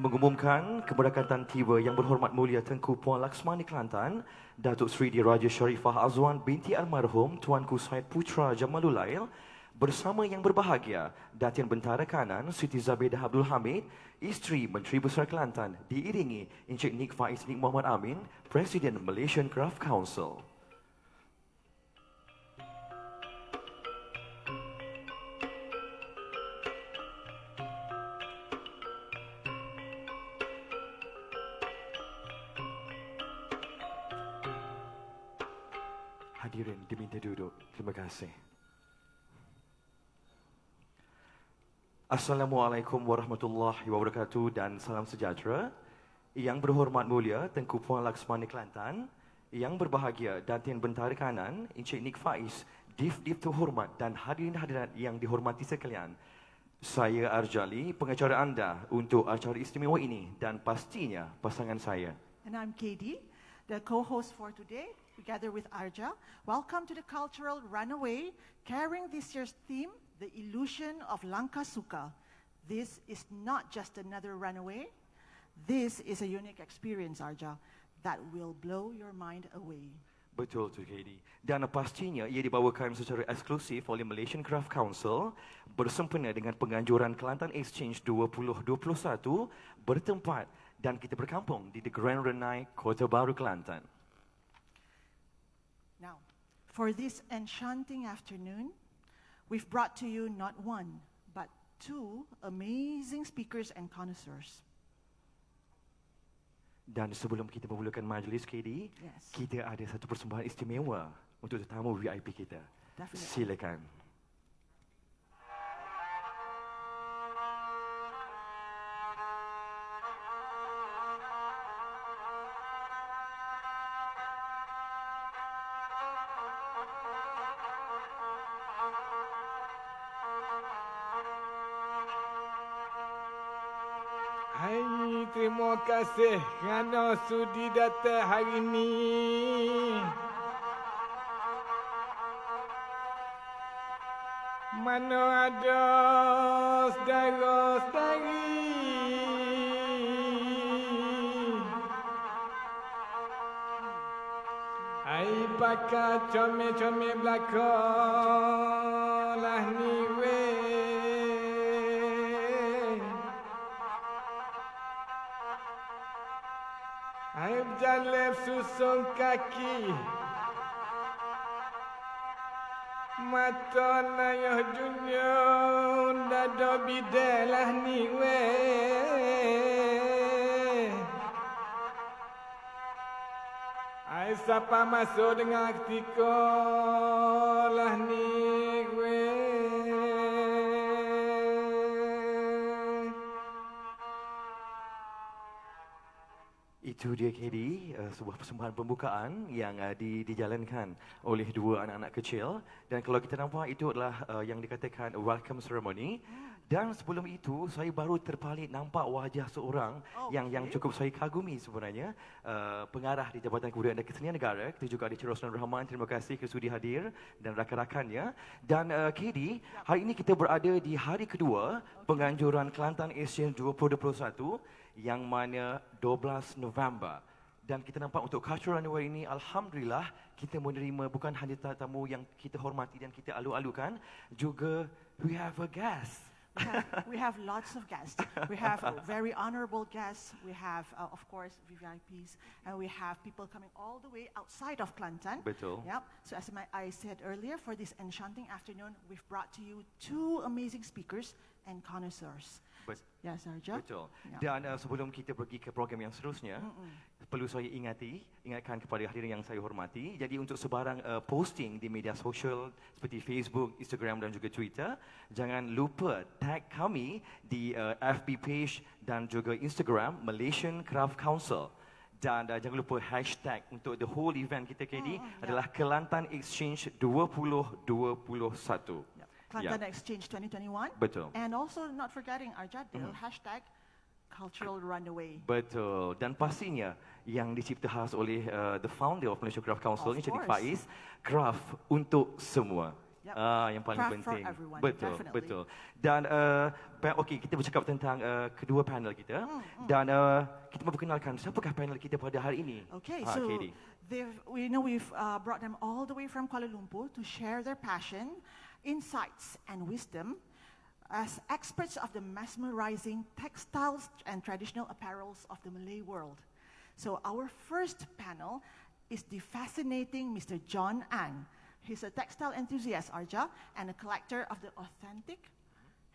mengumumkan keberkatan tiba Yang Berhormat Mulia Tengku Puan Laksmani Kelantan, Datuk Seri Diraja Sharifah Azwan binti almarhum Tuanku Syed Putra Jamalulail bersama yang berbahagia Datin Bentara Kanan Siti Zabedah Abdul Hamid, isteri Menteri Besar Kelantan, diiringi Encik Nik Faiz Nik Muhammad Amin, Presiden Malaysian Craft Council. Hadirin diminta duduk. Terima kasih. Assalamualaikum warahmatullahi wabarakatuh dan salam sejahtera. Yang Berhormat Mulia Tengku Puan Laksmani Kelantan, yang berbahagia Datin Bentara Kanan Encik Nik Faiz, Div terhormat dan hadirin-hadirat yang dihormati sekalian. Saya Arjali, pengacara anda untuk acara istimewa ini dan pastinya pasangan saya. And I'm Katie, the co-host for today. Together with Arja, welcome to the cultural Runaway, carrying this year's theme, the illusion of Langkah Suka. This is not just another runaway. This is a unique experience, Arja, that will blow your mind away. Betul tu, Katie. Dan pastinya ia dibawakan secara eksklusif oleh Malaysian Craft Council bersempena dengan penganjuran Kelantan Exchange 2021 bertempat dan kita berkampung di The Grand Runway, Kota Baru, Kelantan. Now, for this enchanting afternoon, we've brought to you not one, but two amazing speakers and connoisseurs. Dan sebelum kita memulakan majlis, KD, Yes. kita ada satu persembahan istimewa untuk tetamu VIP kita. Definitely. Silakan. Hai, terima kasih kerana sudi datang hari ini. Mana ada saudara-saudari hai pakai comel-comel belakang lah ni weh. Hai berjalan susun kaki, mata nayah dunia, dada bidai lah ni weh. Hai siapa masuk dengan ketika lah ni weh. Itu dia, KD, sebuah persembahan pembukaan yang dijalankan oleh dua anak-anak kecil. Dan kalau kita nampak, itu adalah yang dikatakan welcome ceremony. Dan sebelum itu, saya baru terpalit nampak wajah seorang yang cukup saya kagumi sebenarnya. Pengarah di Jabatan Kebudayaan dan Kesenian Negara, kita juga ada Cik Roslan Rahman, terima kasih kesudi hadir dan rakan-rakannya. Dan KD, hari ini kita berada di hari kedua penganjuran Kelantan Exchange 2021 yang mana 12 November. Dan kita nampak untuk Cultural Runway ini, Alhamdulillah, kita menerima bukan hanya tetamu yang kita hormati dan kita alu-alukan, juga we have a guest. We have lots of guests. We have very honorable guests. We have, of course, VVIPs, and we have people coming all the way outside of Kelantan. Betul. Yep. So as I said earlier, for this enchanting afternoon, we've brought to you two amazing speakers and connoisseurs. Yes, Arja. Betul. Yeah. Dan sebelum kita pergi ke program yang seterusnya, perlu saya ingatkan kepada hadirin yang saya hormati. Jadi untuk sebarang posting di media sosial seperti Facebook, Instagram dan juga Twitter, jangan lupa tag kami di FB page dan juga Instagram Malaysian Craft Council. Dan jangan lupa hashtag untuk the whole event kita KD adalah Kelantan Exchange 2021. Kelantan Exchange 2021. Betul. And also not forgetting Arja, hashtag Cultural Runaway. Betul. Dan pastinya yang dicipta khas oleh the founder of Malaysia Craft Council, Encik Nik Faiz, craft untuk semua. Yep. Yang paling Craft for penting. everyone, Betul, definitely. betul. Dan okey, kita bercakap tentang kedua panel kita dan kita memperkenalkan siapakah panel kita pada hari ini. Okay, so Katie. we've brought them all the way from Kuala Lumpur to share their passion, insights, and wisdom as experts of the mesmerizing textiles and traditional apparels of the Malay world. So our first panel is the fascinating Mr. John Ang. He's a textile enthusiast, Arja, and a collector of the authentic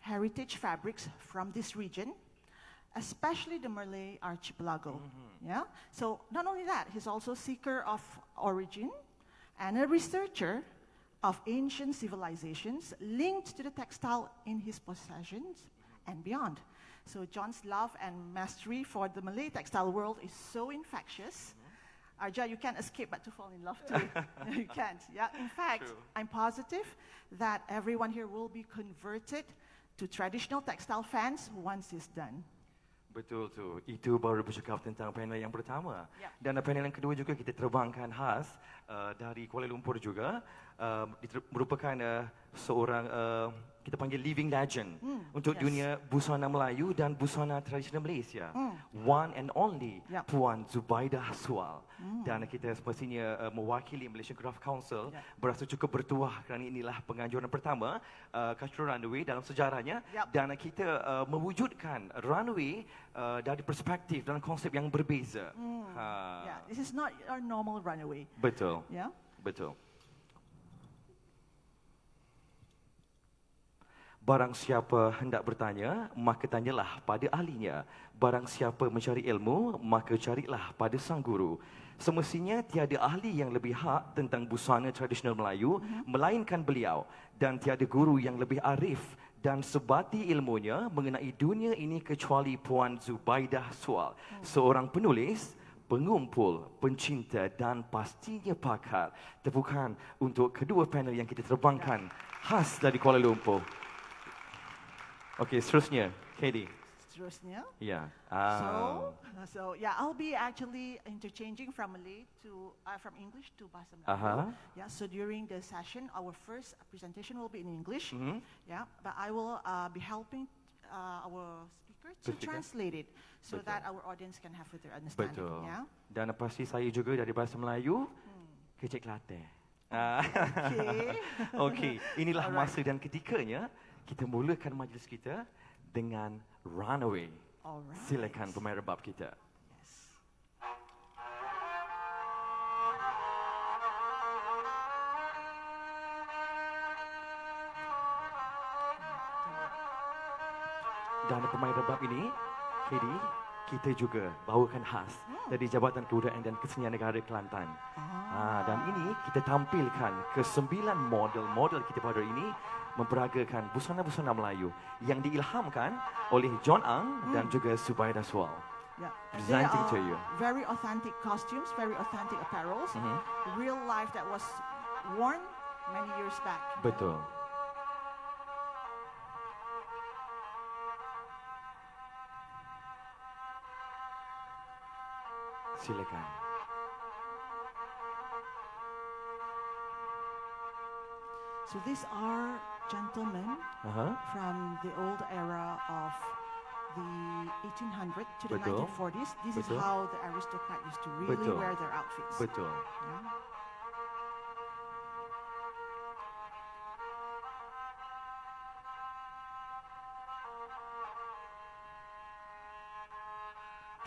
heritage fabrics from this region, especially the Malay archipelago. Yeah. So not only that, he's also a seeker of origin and a researcher of ancient civilizations linked to the textile in his possessions and beyond. So John's love and mastery for the Malay textile world is so infectious. Arja, you can't escape but to fall in love too. You can't. Yeah. In fact, True. I'm positive that everyone here will be converted to traditional textile fans once it's done. Betul tu. Itu baru bercakap tentang panel yang pertama. Ya. Dan panel yang kedua juga kita terbangkan khas dari Kuala Lumpur juga. Merupakan seorang kita panggil living legend untuk yes. dunia busana Melayu dan busana tradisional Malaysia. One and only Yep. Puan Zubaidah Sual. Dan kita semestinya mewakili Malaysian Craft Council berasa cukup bertuah kerana inilah penganjuran pertama Cultural Runway dalam sejarahnya. Yep. Dan kita mewujudkan runway dari perspektif dan konsep yang berbeza. Yeah, this is not our normal runaway. Betul. Yeah. Betul. Barang siapa hendak bertanya, maka tanyalah pada ahlinya. Barang siapa mencari ilmu, maka carilah pada sang guru. Semestinya tiada ahli yang lebih hak tentang busana tradisional Melayu, melainkan beliau. Dan tiada guru yang lebih arif dan sebati ilmunya mengenai dunia ini kecuali Puan Zubaidah Sual. Seorang penulis, pengumpul, pencinta dan pastinya pakar. Tepukan untuk kedua panel yang kita terbangkan khas dari Kuala Lumpur. Okey, seterusnya, Katie. Seterusnya. Ya. So yeah, I'll be actually interchanging from Malay to from English to Bahasa Melayu. Yeah. So during the session, our first presentation will be in English. Yeah. But I will be helping our speaker to translate it so that our audience can have further understanding. Betul. Yeah. Dan pasti saya juga dari Bahasa Melayu, kecik Kelantan. Okay. Okey, inilah Alright. masa dan ketikanya kita mulakan majlis kita dengan Runway. Alright. Silakan pemain rebab kita. Yes. Dan pemain rebab ini, Katie, kita juga bawakan khas dari Jabatan Kebudayaan dan Kesenian Negara Kelantan. Dan ini kita tampilkan ke-9 model-model kita pada hari ini memperagakan busana-busana Melayu yang diilhamkan oleh John Ang dan juga Zubaidah Sual. Yeah. And Presenting to they you. are very authentic costumes, very authentic apparels, real life that was worn many years back. Betul. Silakan. So these are gentlemen from the old era of the 1800s to the Betul. 1940s. This is Betul. how the aristocrat used to really Betul. wear their outfits. Betul. Yeah.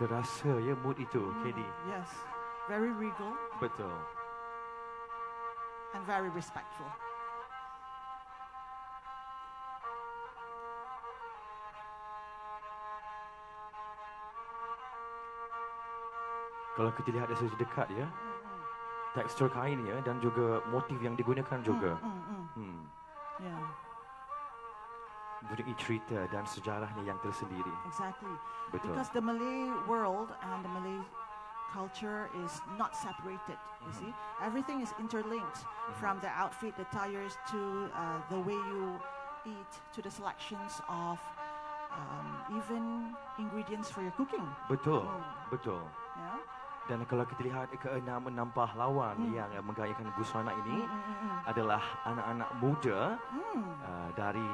Terasa ya mood itu, Katie. Yes, very regal Betul. and very respectful. Kalau kita lihat dari segi dekat ya, tekstur kainnya dan juga motif yang digunakan juga. Yeah, Mempunyai cerita dan sejarahnya yang tersendiri. exactly. Betul. Because the Malay world and the Malay culture is not separated, you see. Everything is interlinked from the outfit, the attires, to the way you eat, to the selections of even ingredients for your cooking. Betul, betul. Yeah. Dan kalau kita lihat keenam pahlawan yang menggayakan busana ini adalah anak-anak muda dari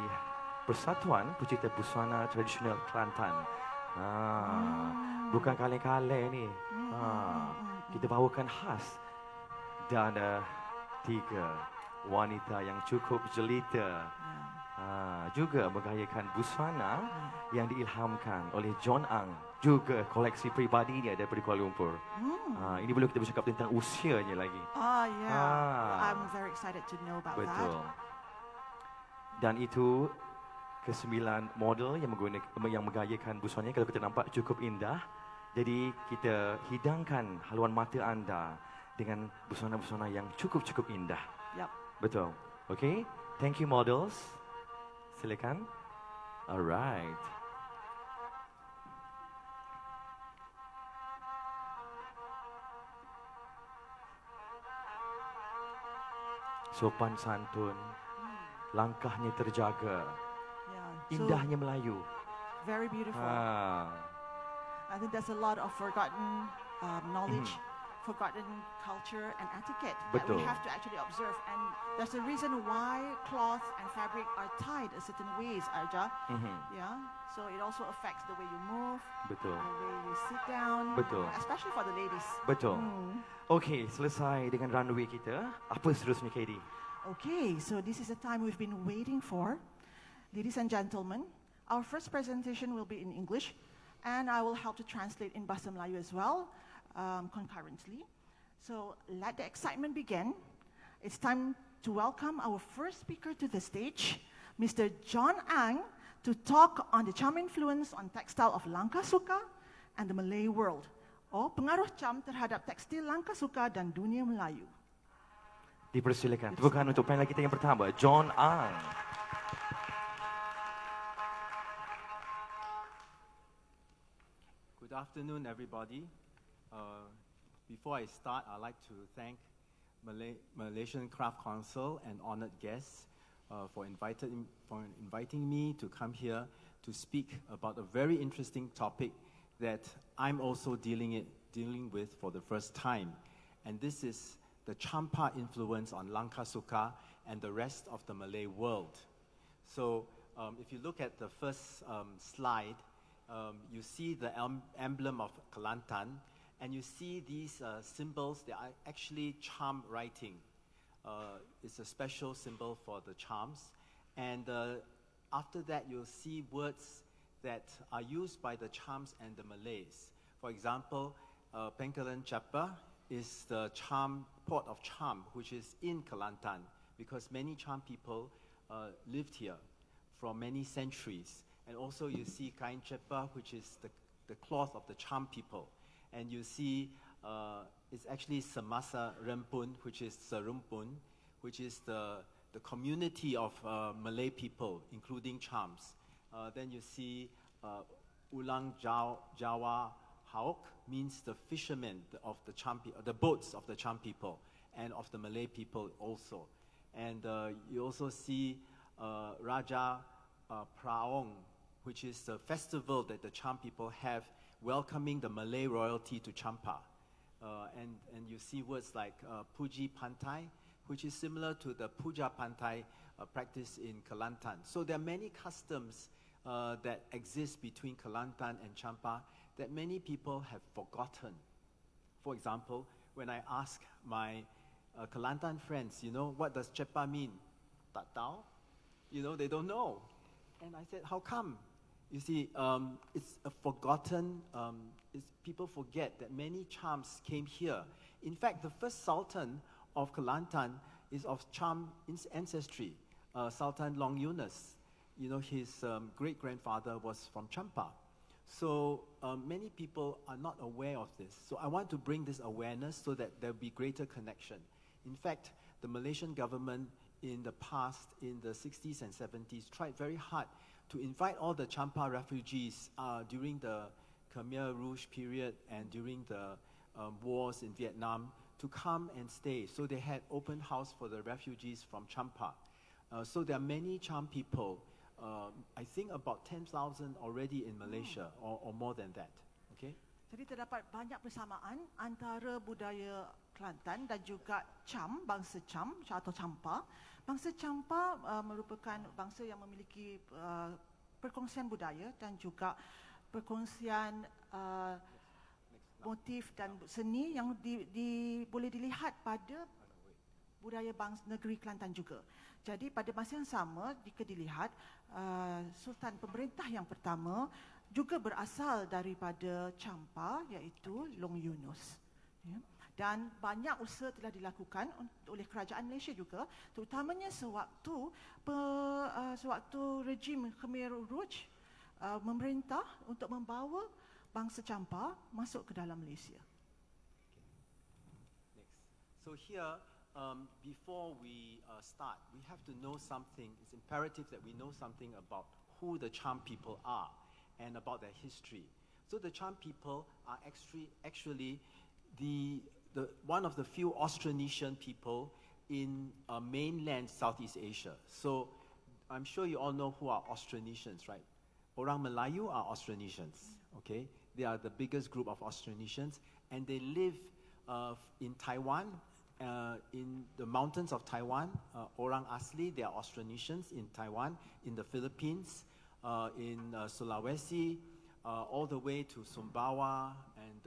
Persatuan Pecinta Busana Tradisional Kelantan. Bukan kaleng-kaleng ni. Kita bawakan khas dan tiga wanita yang cukup jelita. Juga menggayakan busana yang diilhamkan oleh John Ang, juga koleksi peribadinya daripada Kuala Lumpur. Ini belum kita bercakap tentang usianya lagi. I'm very excited to know about Betul. that. Dan itu ke-9 model yang menggayakan busana. Kalau kita nampak cukup indah, jadi kita hidangkan haluan mata anda dengan busana-busana yang cukup indah. Yep. Betul. Okay, thank you models. Silakan. Alright. Sopan santun, langkahnya terjaga, Yeah. indahnya Melayu. Very beautiful. I think there's a lot of forgotten knowledge, forgotten culture and etiquette that we Betul. have to actually observe. And there's a reason why cloth and fabric are tied a certain ways, Arja. Yeah. So it also affects the way you move, Betul. the way you sit down, Betul. especially for the ladies. Betul. Okey, selesai dengan runway kita. Apa seterusnya, KD? Okay, so this is the time we've been waiting for. Ladies and gentlemen, our first presentation will be in English, and I will help to translate in Bahasa Melayu as well, concurrently. So let the excitement begin. It's time to welcome our first speaker to the stage, Mr. John Ang, to talk on the charm influence on textile of Langkah Suka and the Malay world. Pengaruh charm terhadap tekstil Langkah Suka dan dunia Melayu. Dipersilakan. Tepukan untuk panel kita yang pertama, John Ang. Good afternoon, everybody. Before I start, I'd like to thank Malaysian Craft Council and honored guests for inviting me to come here to speak about a very interesting topic that I'm also dealing with for the first time. And this is the Champa influence on Langkah Suka and the rest of the Malay world. So if you look at the first slide, you see the emblem of Kelantan, and you see these symbols. They are actually charm writing. It's a special symbol for the charms. And after that, you'll see words that are used by the charms and the Malays. For example, Pengkalan Chapa is the port of charm, which is in Kelantan, because many charm people lived here for many centuries. And also you see Kain Chepa, which is the cloth of the charm people. And you see it's actually Semasa Rempun, which is Serumpun, which is the community of Malay people, including charms. Then you see Ulang Jawa Hauk, means the fishermen of the charm the boats of the charm people, and of the Malay people also. And you also see Raja Praong, which is the festival that the charm people have welcoming the Malay royalty to Champa. And you see words like Puji Pantai, which is similar to the Puja Pantai practice in Kelantan. So there are many customs that exist between Kelantan and Champa that many people have forgotten. For example, when I ask my Kelantan friends, what does Chepa mean? Tak tahu? They don't know. And I said, how come? You see, it's a forgotten, people forget that many charms came here. In fact, the first Sultan of Kelantan is of charm ancestry, Sultan Long Yunus. His great-grandfather was from Champa. So many people are not aware of this. So I want to bring this awareness so that there will be greater connection. In fact, the Malaysian government in the past, in the 60s and 70s, tried very hard to invite all the Champa refugees during the Khmer Rouge period and during the wars in Vietnam to come and stay. So they had open house for the refugees from Champa. So there are many Cham people, I think about 10,000 already in Malaysia, or more than that. Okay? Jadi terdapat banyak persamaan antara budaya Kelantan dan juga Cham, bangsa Cham atau Champa. Bangsa Champa merupakan bangsa yang memiliki perkongsian budaya dan juga perkongsian motif dan seni yang boleh dilihat pada budaya bangsa negeri Kelantan juga. Jadi pada masa yang sama, jika dilihat Sultan pemerintah yang pertama juga berasal daripada Champa, iaitu Long Yunus. Ya. Dan banyak usaha telah dilakukan oleh kerajaan Malaysia juga, terutamanya sewaktu rejim Khmer Rouge memerintah untuk membawa bangsa Champa masuk ke dalam Malaysia. Next. So here, before we start, we have to know something. It's imperative that we know something about who the Cham people are and about their history. So the Cham people are actually one of the few Austronesian people in mainland Southeast Asia. So I'm sure you all know who are Austronesians, right? Orang Melayu are Austronesians, okay? They are the biggest group of Austronesians, and they live in Taiwan, in the mountains of Taiwan. Orang Asli, they are Austronesians in Taiwan, in the Philippines, in Sulawesi, all the way to Sumbawa, and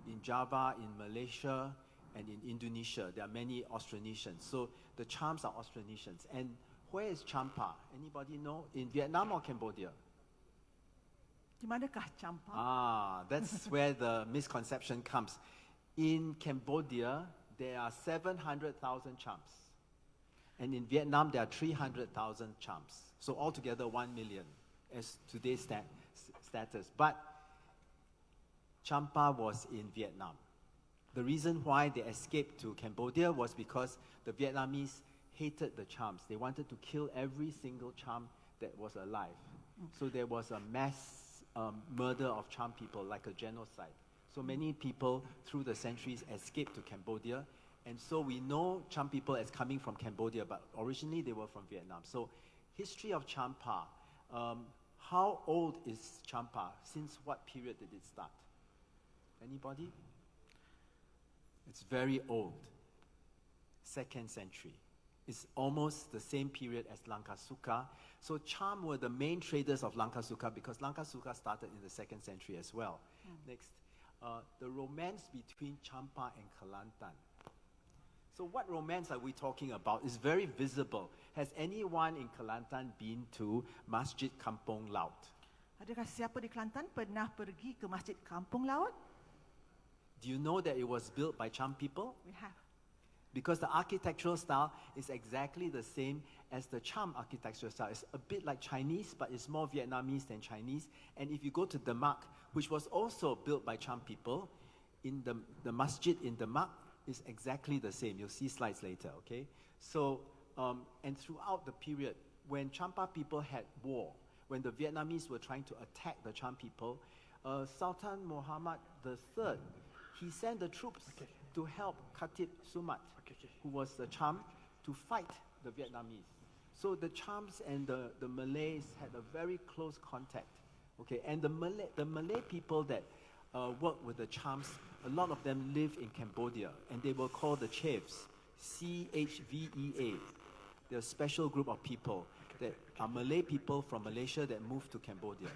in Java, in Malaysia, and in Indonesia. There are many Austronesians. So the Chams are Austronesians. And where is Champa? Anybody know? In Vietnam or Cambodia? Di manakah Champa? That's where the misconception comes. In Cambodia, there are 700,000 Chams. And in Vietnam, there are 300,000 Chams. So altogether, 1 million as today's status. But Champa was in Vietnam. The reason why they escaped to Cambodia was because the Vietnamese hated the Chams. They wanted to kill every single Cham that was alive. So there was a mass murder of Cham people, like a genocide. So many people through the centuries escaped to Cambodia. And so we know Cham people as coming from Cambodia, but originally they were from Vietnam. So history of Champa. How old is Champa? Since what period did it start? Anybody? It's very old. 2nd century. It's almost the same period as Lankasuka. So Cham were the main traders of Lankasuka because Lankasuka started in the 2nd century as well. Next, the romance between Champa and Kelantan. So what romance are we talking about? It's very visible. Has anyone in Kelantan been to Masjid Kampung Laut? Adakah siapa di Kelantan pernah pergi ke Masjid Kampung Laut? Do you know that it was built by Cham people? We have. Because the architectural style is exactly the same as the Cham architectural style. It's a bit like Chinese, but it's more Vietnamese than Chinese. And if you go to Demak, which was also built by Cham people, in the masjid in Demak is exactly the same. You'll see slides later, okay? So, and throughout the period, when Champa people had war, when the Vietnamese were trying to attack the Cham people, Sultan Muhammad III, he sent the troops to help Khatib Sumat, who was the Cham, to fight the Vietnamese. So the Chams and the Malays had a very close contact. Okay, and the Malay people that worked with the Chams, a lot of them lived in Cambodia, and they were called the Chevs, Chvea. They're a special group of people that are Malay people from Malaysia that moved to Cambodia.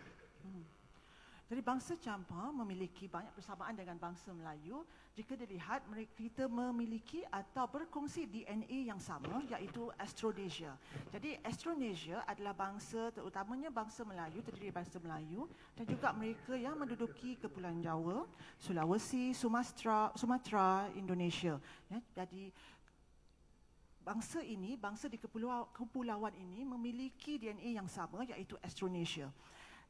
Jadi bangsa Champa memiliki banyak persamaan dengan bangsa Melayu jika dilihat kita memiliki atau berkongsi DNA yang sama, iaitu Austronesia. Jadi Austronesia adalah bangsa, terutamanya bangsa Melayu, terdiri dari bangsa Melayu dan juga mereka yang menduduki Kepulauan Jawa, Sulawesi, Sumatera, Indonesia. Ya, jadi bangsa di kepulauan ini memiliki DNA yang sama, iaitu Austronesia.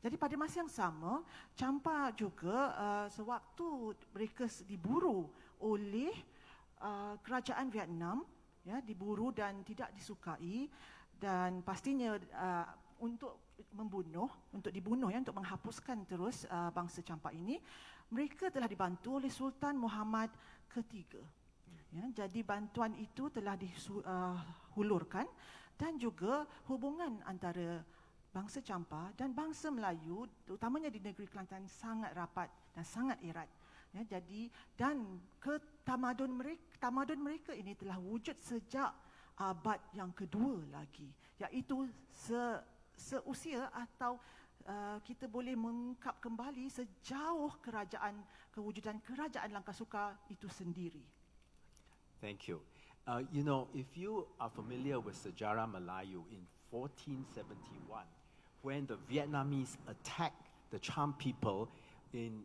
Jadi pada masa yang sama, Champa juga sewaktu mereka diburu oleh kerajaan Vietnam, ya, diburu dan tidak disukai, dan pastinya untuk dibunuh, untuk menghapuskan terus bangsa Champa ini, mereka telah dibantu oleh Sultan Muhammad III. Ya, jadi bantuan itu telah dihulurkan dan juga hubungan antara bangsa Champa dan bangsa Melayu, terutamanya di negeri Kelantan, sangat rapat dan sangat erat. Ya, jadi dan tamadun mereka ini telah wujud sejak abad yang kedua lagi, iaitu seusia atau kita boleh mengungkap kembali sejauh kewujudan kerajaan Langkasuka itu sendiri. Thank you. You know, if you are familiar with Sejarah Melayu in 1471, when the Vietnamese attacked the Cham people in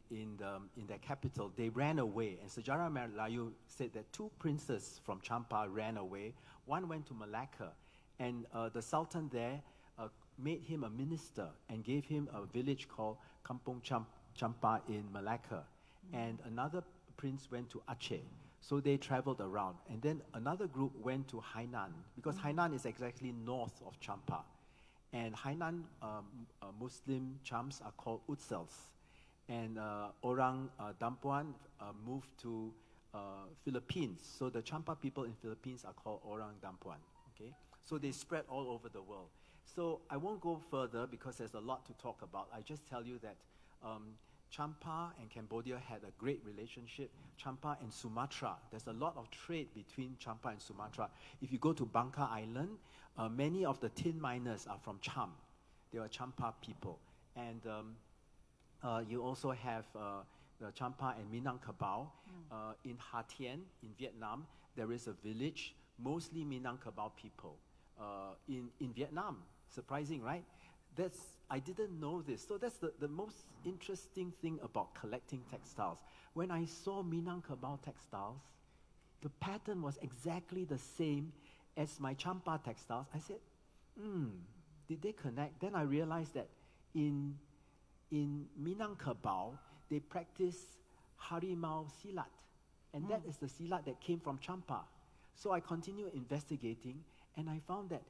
their capital, they ran away. And Sejarah Melayu said that two princes from Champa ran away. One went to Malacca, and the Sultan there made him a minister and gave him a village called Kampung Champa in Malacca. And another prince went to Aceh. So they traveled around. And then another group went to Hainan, because Hainan is exactly north of Champa. And Hainan Muslim Chams are called Utsels. And Orang Dampuan moved to Philippines. So the Champa people in Philippines are called Orang Dampuan. Okay? So they spread all over the world. So I won't go further because there's a lot to talk about. I just tell you that Champa and Cambodia had a great relationship. Champa and Sumatra, there's a lot of trade between Champa and Sumatra. If you go to Bangka Island, many of the tin miners are from Cham. They are Champa people. And you also have the Champa and Minangkabau. In Ha Tien, in Vietnam, there is a village, mostly Minangkabau people in Vietnam. Surprising, right? I didn't know this. So that's the most interesting thing about collecting textiles. When I saw Minangkabau textiles, the pattern was exactly the same as my Champa textiles. I said, did they connect? Then I realized that in Minangkabau, they practice Harimau Silat. And that is the Silat that came from Champa. So I continued investigating, and I found that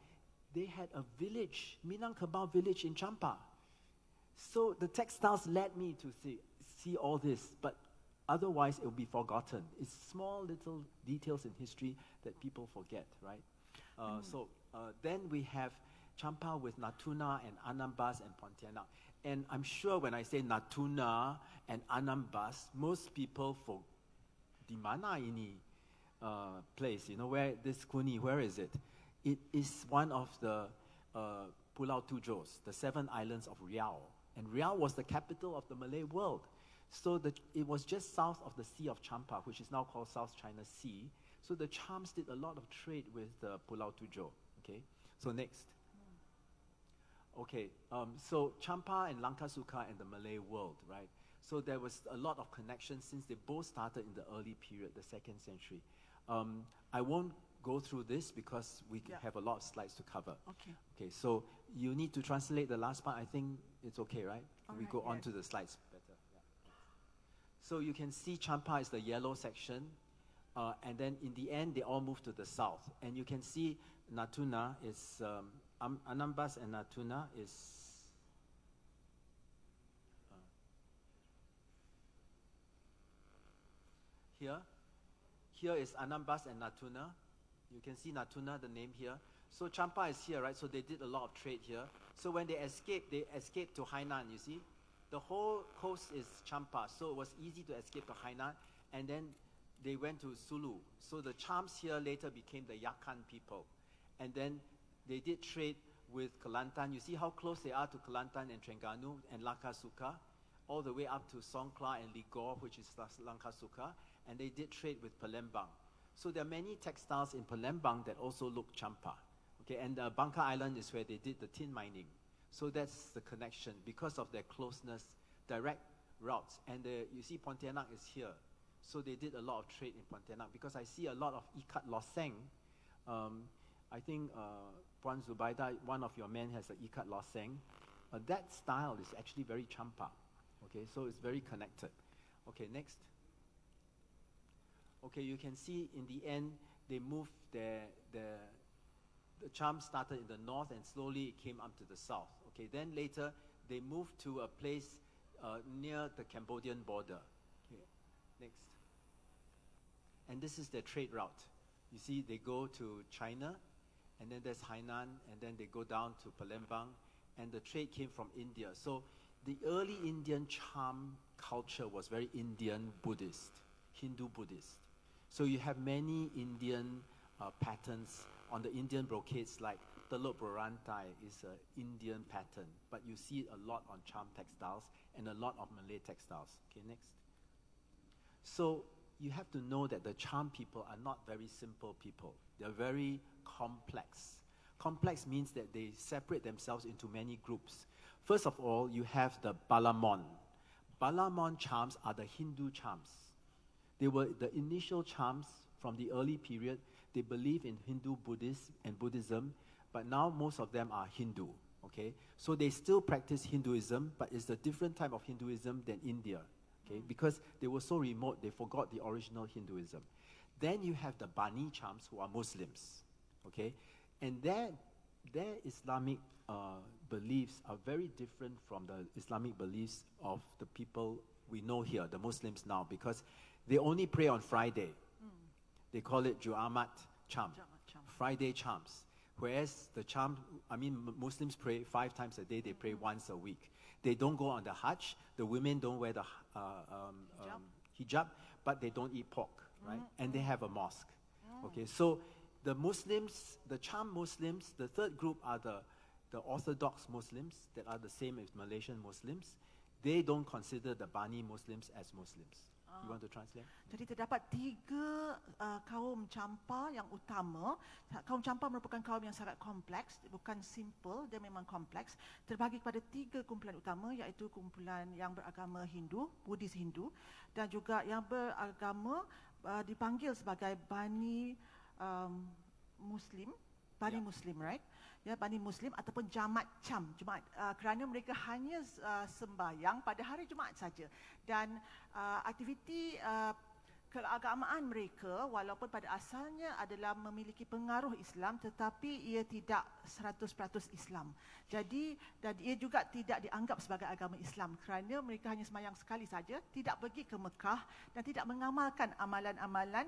they had a village, Minangkabau village in Champa. So the textiles led me to see all this, but otherwise it will be forgotten. It's small little details in history that people forget, right? So then we have Champa with Natuna and Anambas and Pontianak. And I'm sure when I say Natuna and Anambas, most people for di mana ini place, you know, where this Kuni, where is it? It is one of the Pulau Tujos, the 7 islands of Riau. And Riau was the capital of the Malay world. So it was just south of the Sea of Champa, which is now called South China Sea. So the Chams did a lot of trade with the Pulau Tujo. Okay, so next. Okay, so Champa and Langkasuka and the Malay world, right? So there was a lot of connection since they both started in the early period, the 2nd century. I won't go through this because we have a lot of slides to cover. Okay. Okay, so you need to translate the last part. I think it's okay, right? We go on to the slides better. Yeah. So you can see Champa is the yellow section, and then in the end, they all move to the south. And you can see Natuna is, Anambas and Natuna is, here is Anambas and Natuna. You can see Natuna, the name here. So Champa is here, right? So they did a lot of trade here. So when they escaped to Hainan, you see? The whole coast is Champa, so it was easy to escape to Hainan. And then they went to Sulu. So the Chams here later became the Yakan people. And then they did trade with Kelantan. You see how close they are to Kelantan and Terengganu and Langkasuka, all the way up to Songkhla and Ligor, which is Langkasuka. And they did trade with Palembang. So there are many textiles in Palembang that also look Champa. Okay, and Bangka Island is where they did the tin mining. So that's the connection because of their closeness, direct routes. And you see Pontianak is here. So they did a lot of trade in Pontianak because I see a lot of ikat loseng. I think Puan Zubaida, one of your men has an ikat loseng. That style is actually very Champa. Okay, so it's very connected. Okay, next. Okay, you can see in the end, they moved the Cham started in the north and slowly it came up to the south. Okay, then later they moved to a place near the Cambodian border. Okay, next. And this is their trade route. You see, they go to China, and then there's Hainan, and then they go down to Palembang, and the trade came from India. So the early Indian charm culture was very Indian Buddhist, Hindu Buddhist. So you have many Indian patterns on the Indian brocades, like Teluk Berantai is an Indian pattern, but you see it a lot on charm textiles and a lot of Malay textiles. Okay, next. So you have to know that the charm people are not very simple people. They're very complex. Complex means that they separate themselves into many groups. First of all, you have the Balamon. Balamon charms are the Hindu charms. They were the initial charms from the early period. They believe in Hindu, Buddhist, and Buddhism, but now most of them are Hindu, okay? So they still practice Hinduism, but it's a different type of Hinduism than India, okay? Because they were so remote, they forgot the original Hinduism. Then you have the Bani charms, who are Muslims, okay? And their Islamic beliefs are very different from the Islamic beliefs of the people we know here, the Muslims now, because they only pray on Friday. They call it Jumat charm, Friday charms. Whereas the charm, Muslims pray 5 times a day, they pray once a week. They don't go on the Hajj, the women don't wear the hijab, but they don't eat pork, right? And they have a mosque. Okay, so the Muslims, the charm Muslims, the third group are the Orthodox Muslims that are the same as Malaysian Muslims. They don't consider the Bani Muslims as Muslims. You want to translate? Jadi terdapat 3 kaum campa yang utama. Kaum campa merupakan kaum yang sangat kompleks, bukan simple, dia memang kompleks. Terbagi kepada 3 kumpulan utama, iaitu kumpulan yang beragama Hindu, Buddhis Hindu, dan juga yang beragama dipanggil sebagai Bani Muslim, Bani Muslim, right? Ya, Bani Muslim ataupun Jamat Cham, Jumaat, kerana mereka hanya sembahyang pada hari Jumaat saja, dan aktiviti keagamaan mereka walaupun pada asalnya adalah memiliki pengaruh Islam, tetapi ia tidak 100% Islam. Jadi dan ia juga tidak dianggap sebagai agama Islam kerana mereka hanya sembahyang sekali saja, tidak pergi ke Mekah dan tidak mengamalkan amalan-amalan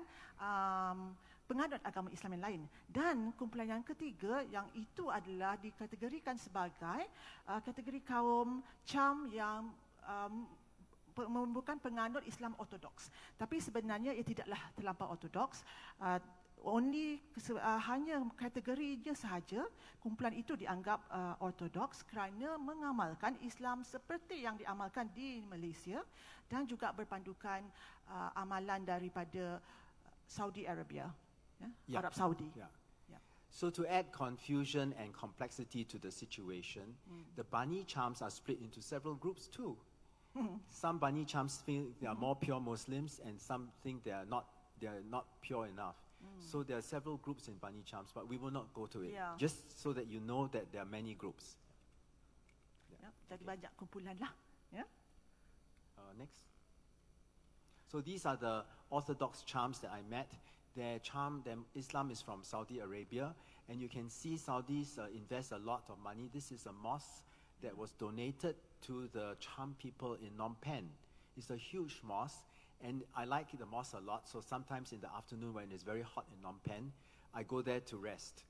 penganut agama Islam yang lain. Dan kumpulan yang ketiga, yang itu adalah dikategorikan sebagai kategori kaum Cham yang bukan penganut Islam Ortodoks. Tapi sebenarnya ia tidaklah terlampau Ortodoks. Hanya kategorinya sahaja kumpulan itu dianggap Ortodoks kerana mengamalkan Islam seperti yang diamalkan di Malaysia dan juga berpandukan amalan daripada Saudi Arabia. Arab Saudi. Yeah. So to add confusion and complexity to the situation, the Bani charms are split into several groups too. Some Bani charms think they are more pure Muslims, and some think they are not pure enough. So there are several groups in Bani charms, but we will not go to it. Just so that you know that there are many groups. Jadi banyak kumpulan lah. Next. So these are the Orthodox charms that I met. Their Islam is from Saudi Arabia, and you can see Saudis invest a lot of money. This is a mosque that was donated to the charm people in Phnom Penh. It's a huge mosque, and I like the mosque a lot, so sometimes in the afternoon when it's very hot in Phnom Penh, I go there to rest.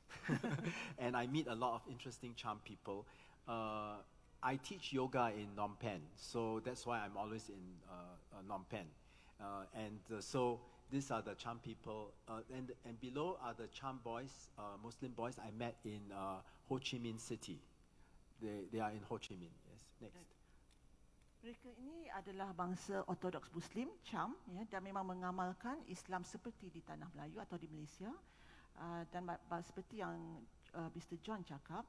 And I meet a lot of interesting charm people. I teach yoga in Phnom Penh, so that's why I'm always in Phnom Penh. So these are the charm people, and below are the charm boys, Muslim boys I met in Ho Chi Minh City. They are in Ho Chi Minh. Yes, next. Mereka ini adalah bangsa Ortodoks Muslim, Cham, ya, dan memang mengamalkan Islam seperti di tanah Melayu atau di Malaysia. Dan seperti yang Mr. John cakap,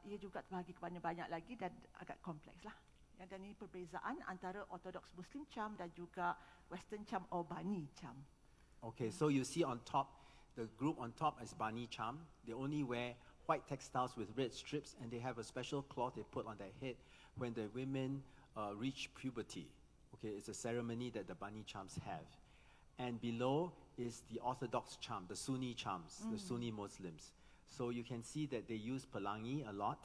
ia juga terbahagi kepada banyak lagi dan agak kompleks lah. Ya, dan ini perbezaan antara Orthodox Muslim Cham dan juga Western Cham or Bani Cham. Okay, so you see on top, the group on top is Bani Cham. They only wear white textiles with red strips, and they have a special cloth they put on their head when the women reach puberty. Okay, it's a ceremony that the Bani Chams have. And below is the Orthodox Cham, the Sunni Chams, the Sunni Muslims. So you can see that they use pelangi a lot.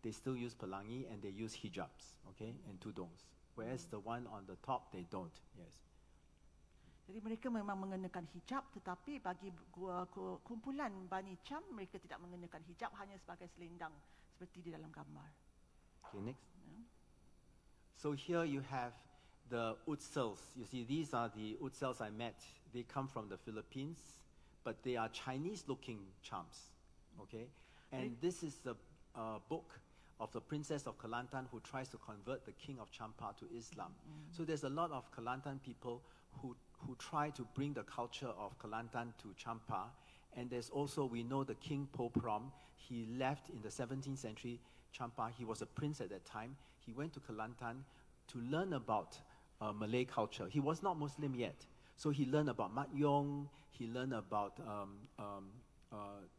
They still use pelangi, and they use hijabs, okay, and tudungs. Whereas the one on the top, they don't. Yes. Jadi mereka memang mengenakan hijab, tetapi bagi kumpulan Bani Cham, mereka tidak mengenakan hijab, hanya sebagai selendang seperti di dalam gambar. Okay, next. So here you have the utsels. You see, these are the utsels I met. They come from the Philippines, but they are Chinese-looking charms, okay? And this is the book of the princess of Kelantan who tries to convert the king of Champa to Islam. So there's a lot of Kelantan people who try to bring the culture of Kelantan to Champa. And there's also, we know the King Poprom, he left in the 17th century Champa. He was a prince at that time. He went to Kelantan to learn about Malay culture. He was not Muslim yet. So he learned about Mat Yong, he learned about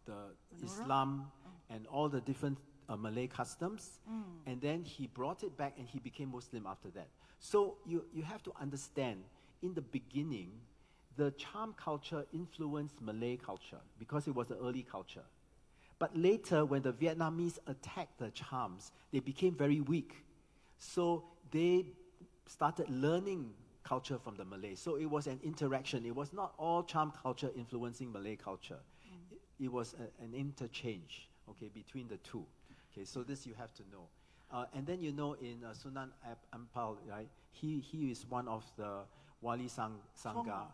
the Islam and all the different Malay customs. And then he brought it back and he became Muslim after that. So you have to understand, in the beginning, the charm culture influenced Malay culture because it was the early culture. But later, when the Vietnamese attacked the charms, they became very weak. So they started learning culture from the Malay. So it was an interaction. It was not all charm culture influencing Malay culture. It was an interchange, okay, between the two. Okay, so this you have to know. And then you know in Sunan Ampal, right, he is one of the Wali Sangha,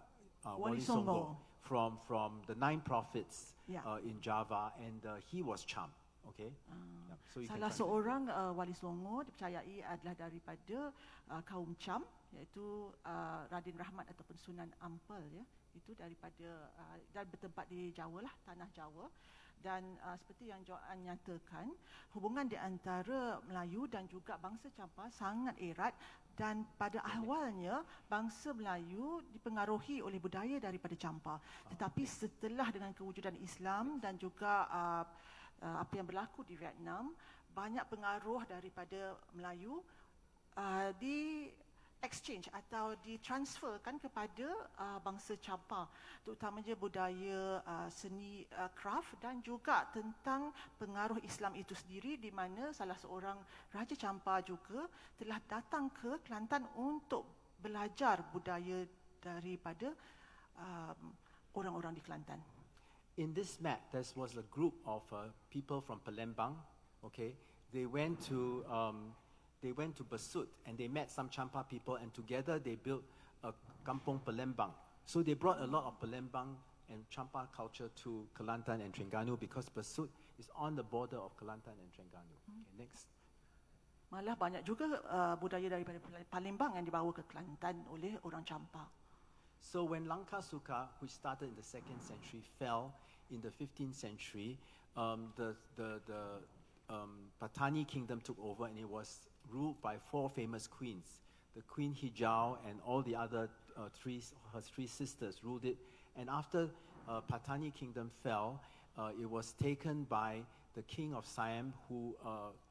Wali Songo, from the 9 prophets in Java, and he was charmed. Okay. Yeah, so salah seorang Wali Songo dipercayai adalah daripada kaum Cham, iaitu Radin Rahmat ataupun Sunan Ampel, ya. Itu daripada dan bertempat di Jawa lah, tanah Jawa. Dan seperti yang Joan nyatakan, hubungan di antara Melayu dan juga bangsa Champa sangat erat, dan pada awalnya bangsa Melayu dipengaruhi oleh budaya daripada Champa. Tetapi setelah dengan kewujudan Islam dan juga apa yang berlaku di Vietnam, banyak pengaruh daripada Melayu di exchange atau ditransferkan kepada bangsa Champa, terutamanya budaya seni craft dan juga tentang pengaruh Islam itu sendiri, di mana salah seorang Raja Champa juga telah datang ke Kelantan untuk belajar budaya daripada orang-orang di Kelantan. In this map, there was a group of people from Palembang. Okay, they went to Besut and they met some Champa people, and together they built a Kampung Palembang. So they brought a lot of Palembang and Champa culture to Kelantan and Terengganu because Besut is on the border of Kelantan and Terengganu. Okay, next. Malah banyak juga budaya daripada Palembang yang dibawa ke Kelantan oleh orang Champa. So when Lanka Suka, which started in the 2nd century, fell in the 15th century, the Patani kingdom took over, and it was ruled by 4 famous queens. The Queen Hijau and all the other her 3 sisters ruled it. And after Patani kingdom fell, it was taken by the king of Siam, who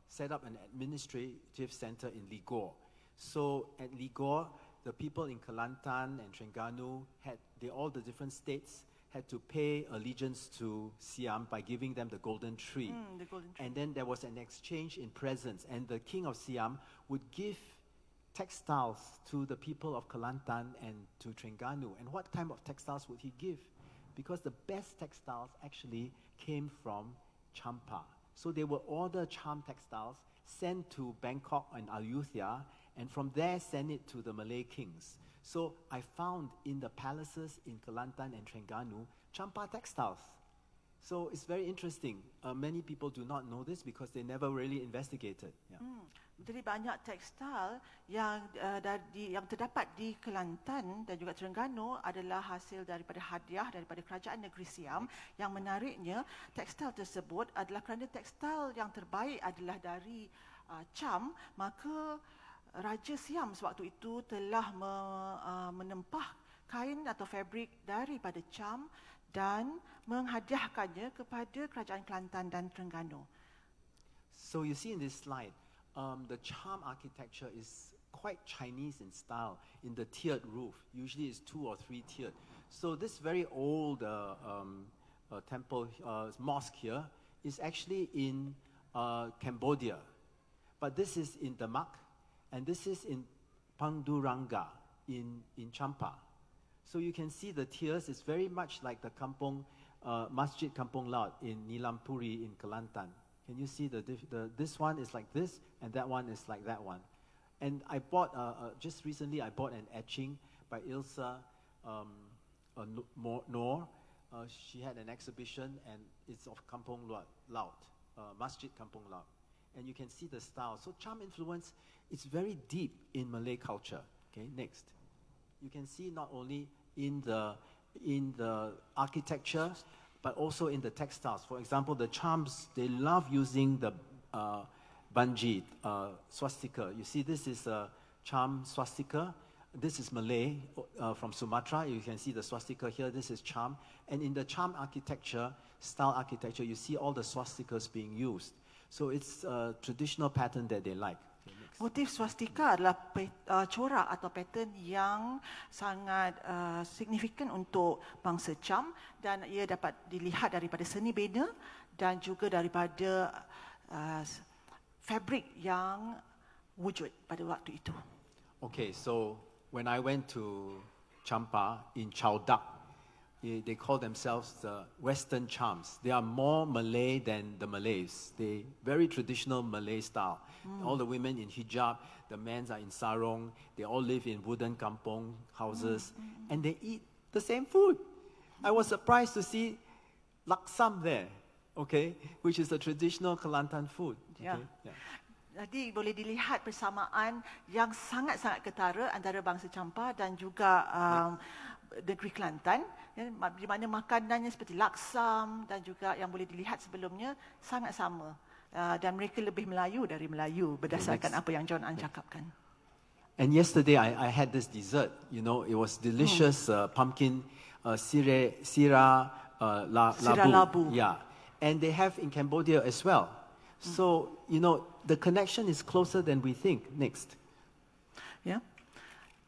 set up an administrative center in Ligor. So at Ligor, the people in Kelantan and Terengganu all the different states had to pay allegiance to Siam by giving them the golden tree. The golden tree. And then there was an exchange in presents, and the king of Siam would give textiles to the people of Kelantan and to Terengganu. And what kind of textiles would he give? Because the best textiles actually came from Champa. So they would order charm textiles, sent to Bangkok and Ayutthaya, and from there send it to the Malay kings. So I found in the palaces in Kelantan and Terengganu, Champa textiles. So it's very interesting. Many people do not know this because they never really investigated. Yeah. Jadi banyak tekstil yang terdapat di Kelantan dan juga Terengganu adalah hasil daripada hadiah daripada kerajaan negeri Siam. Yang menariknya, tekstil tersebut adalah kerana tekstil yang terbaik adalah dari Cham, maka Raja Siam sewaktu itu telah menempah kain atau fabrik daripada Cham dan menghadiahkannya kepada kerajaan Kelantan dan Terengganu. So you see in this slide, the charm architecture is quite Chinese in style, in the tiered roof. Usually it's 2 or 3 tiered. So this very old temple, mosque here, is actually in Cambodia. But this is in Demak, and this is in Panduranga in Champa. So you can see the tiers. It's very much like the Kampung, Masjid Kampung Laut in Nilampuri in Kelantan. Can you see this one is like this, and that one is like that one. And I bought, just recently, I bought an etching by Ilsa Noor. She had an exhibition, and it's of Kampung Laut, Masjid Kampung Laut. And you can see the style. So charm influence is very deep in Malay culture. Okay, next. You can see not only in the architecture, but also in the textiles. For example, the charms, they love using the banji, swastika. You see, this is a charm swastika. This is Malay from Sumatra. You can see the swastika here. This is charm. And in the charm architecture, style architecture, you see all the swastikas being used. So it's a traditional pattern that they like. Okay, next. Motif swastika adalah corak atau pattern yang sangat signifikan untuk bangsa Cham, dan ia dapat dilihat daripada seni bina dan juga daripada fabrik yang wujud pada waktu itu. Okay, so when I went to Champa in Chowdak, they call themselves the Western Chams. They are more Malay than the Malays. They very traditional Malay style. All the women in hijab, the men are in sarong. They all live in wooden kampong houses, and they eat the same food. I was surprised to see laksam there, okay, which is a traditional Kelantan food. Okay? Yeah. Jadi boleh dilihat persamaan yang sangat-sangat ketara antara bangsa Champa dan juga negeri Kelantan, di mana makanannya seperti laksam dan juga yang boleh dilihat sebelumnya sangat sama, dan mereka lebih Melayu dari Melayu berdasarkan apa yang John An cakapkan. And yesterday I had this dessert, you know, it was delicious pumpkin sira labu. Yeah, and they have in Cambodia as well. So, you know, the connection is closer than we think. Next. Yeah.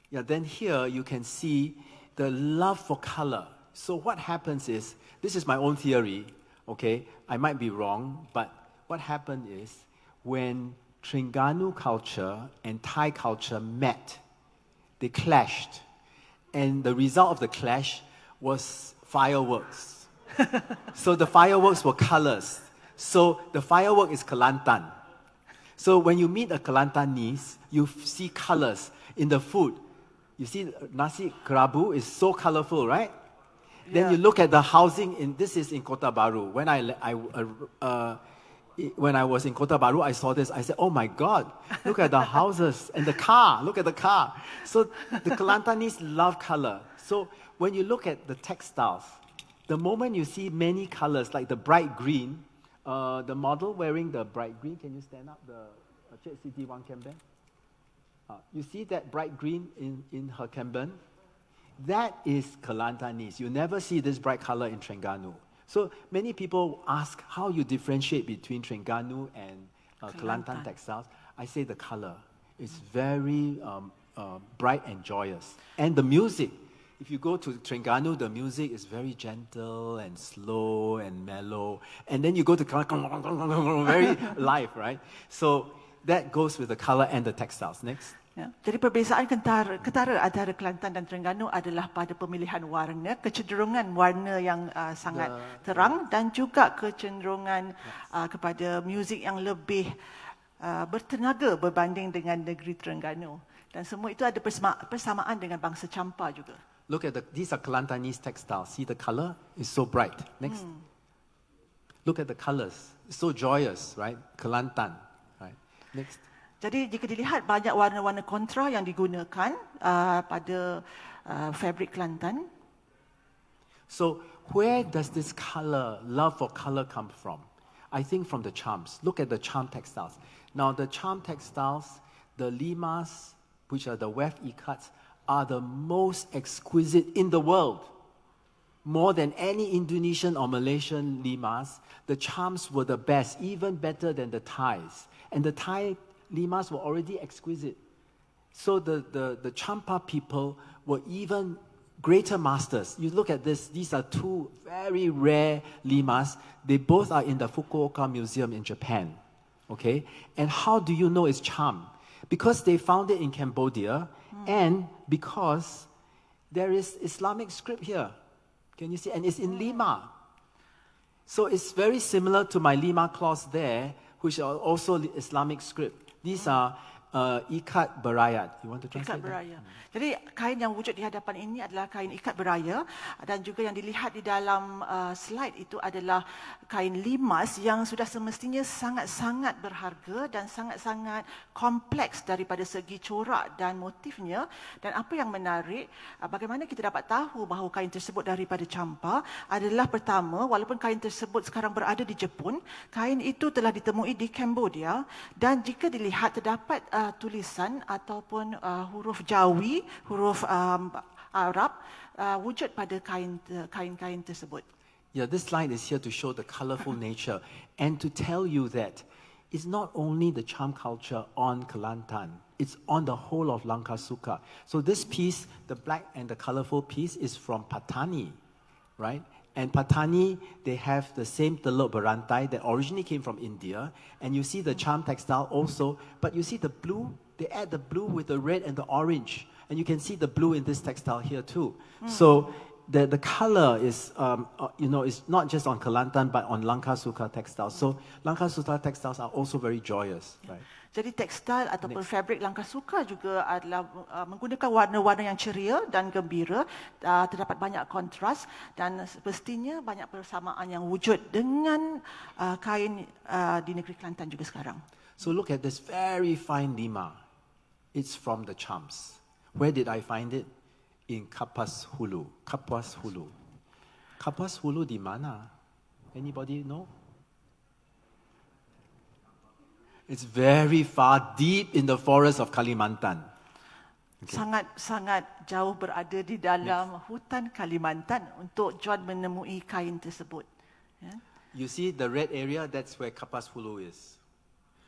Yeah, then here you can see the love for color. So what happens is, this is my own theory, okay? I might be wrong, but what happened is, when Terengganu culture and Thai culture met, they clashed. And the result of the clash was fireworks. So the fireworks were colors. So the firework is Kelantan. So when you meet a Kelantanese, you see colors in the food. You see nasi kerabu is so colorful, right? Yeah. Then you look at the housing, this is in Kota Baru. When I was in Kota Baru, I saw this. I said, oh my God, look at the houses and the car. Look at the car. So the Kelantanese love color. So when you look at the textiles, the moment you see many colors, like the bright green, the model wearing the bright green, can you stand up? The Cik Siti Wang Kemben. You see that bright green in her Kemben? That is Kelantanese. You never see this bright color in Terengganu. So many people ask how you differentiate between Terengganu and Kelantan textiles. I say the color is very bright and joyous. And the music. If you go to Terengganu, the music is very gentle and slow and mellow. And then you go to Kelantan, very live, right? So that goes with the color and the textiles. Next. Ya. Jadi perbezaan ketara antara Kelantan dan Terengganu adalah pada pemilihan warna, kecenderungan warna yang sangat terang dan juga kecenderungan kepada muzik yang lebih bertenaga berbanding dengan negeri Terengganu. Dan semua itu ada persamaan dengan bangsa Champa juga. Look at these are Kelantanese textiles. See the color is so bright. Next. Look at the colors. It's so joyous, right? Kelantan, right? Next. Jadi jika dilihat banyak warna-warna kontra yang digunakan pada fabrik Kelantan. So where does this color, love for color come from? I think from the charms. Look at the charm textiles. Now the charm textiles, the limas, which are the weft ikats, are the most exquisite in the world. More than any Indonesian or Malaysian limas, the charms were the best, even better than the Thais. And the Thai limas were already exquisite. So the Champa people were even greater masters. You look at this, these are two very rare limas. They both are in the Fukuoka Museum in Japan. Okay? And how do you know it's charm? Because they found it in Cambodia and because there is Islamic script here. Can you see? And it's in Lima. So it's very similar to my Lima cloths there, which are also Islamic script. These are ikat berayat. You want to translate Ikat that? beraya. Jadi kain yang wujud di hadapan ini adalah kain ikat beraya dan juga yang dilihat di dalam slide itu adalah kain limas yang sudah semestinya sangat-sangat berharga dan sangat-sangat kompleks daripada segi corak dan motifnya. Dan apa yang menarik, bagaimana kita dapat tahu bahawa kain tersebut daripada campa adalah pertama, walaupun kain tersebut sekarang berada di Jepun, kain itu telah ditemui di Cambodia dan jika dilihat terdapat tulisan ataupun huruf Jawi, huruf Arab wujud pada kain-kain tersebut. Yeah, this slide is here to show the colorful nature and to tell you that it's not only the charm culture on Kelantan, it's on the whole of Langkasuka. So this piece, the black and the colorful piece, is from Patani, right? And Patani, they have the same teluk berantai that originally came from India. And you see the charm textile also, but you see the blue, they add the blue with the red and the orange. And you can see the blue in this textile here too. So the color is, is not just on Kelantan, but on Langkasuka textiles. So Langkasuka textiles are also very joyous, right? Jadi tekstil ataupun fabrik Langkasuka juga adalah menggunakan warna-warna yang ceria dan gembira, terdapat banyak kontras dan pastinya banyak persamaan yang wujud dengan kain di negeri Kelantan juga sekarang. So look at this very fine lima. It's from the charms. Where did I find it? In Kapuas Hulu. Kapuas Hulu. Kapuas Hulu di mana? Anybody know? It's very far, deep in the forest of Kalimantan. Okay. Sangat-sangat jauh berada di dalam hutan Kalimantan untuk John menemui kain tersebut. Yeah. You see the red area, that's where Kapuas Hulu is.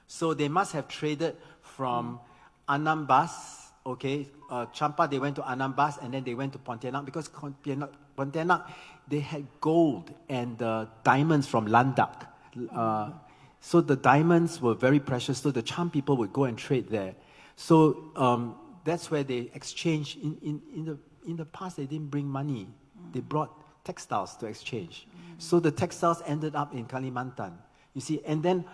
So they must have traded from Anambas, okay, Champa, they went to Anambas and then they went to Pontianak because Pontianak, they had gold and diamonds from Landak. So the diamonds were very precious, so the charm people would go and trade there. So that's where they exchanged. In the past, they didn't bring money. They brought textiles to exchange. So the textiles ended up in Kalimantan. You see, and then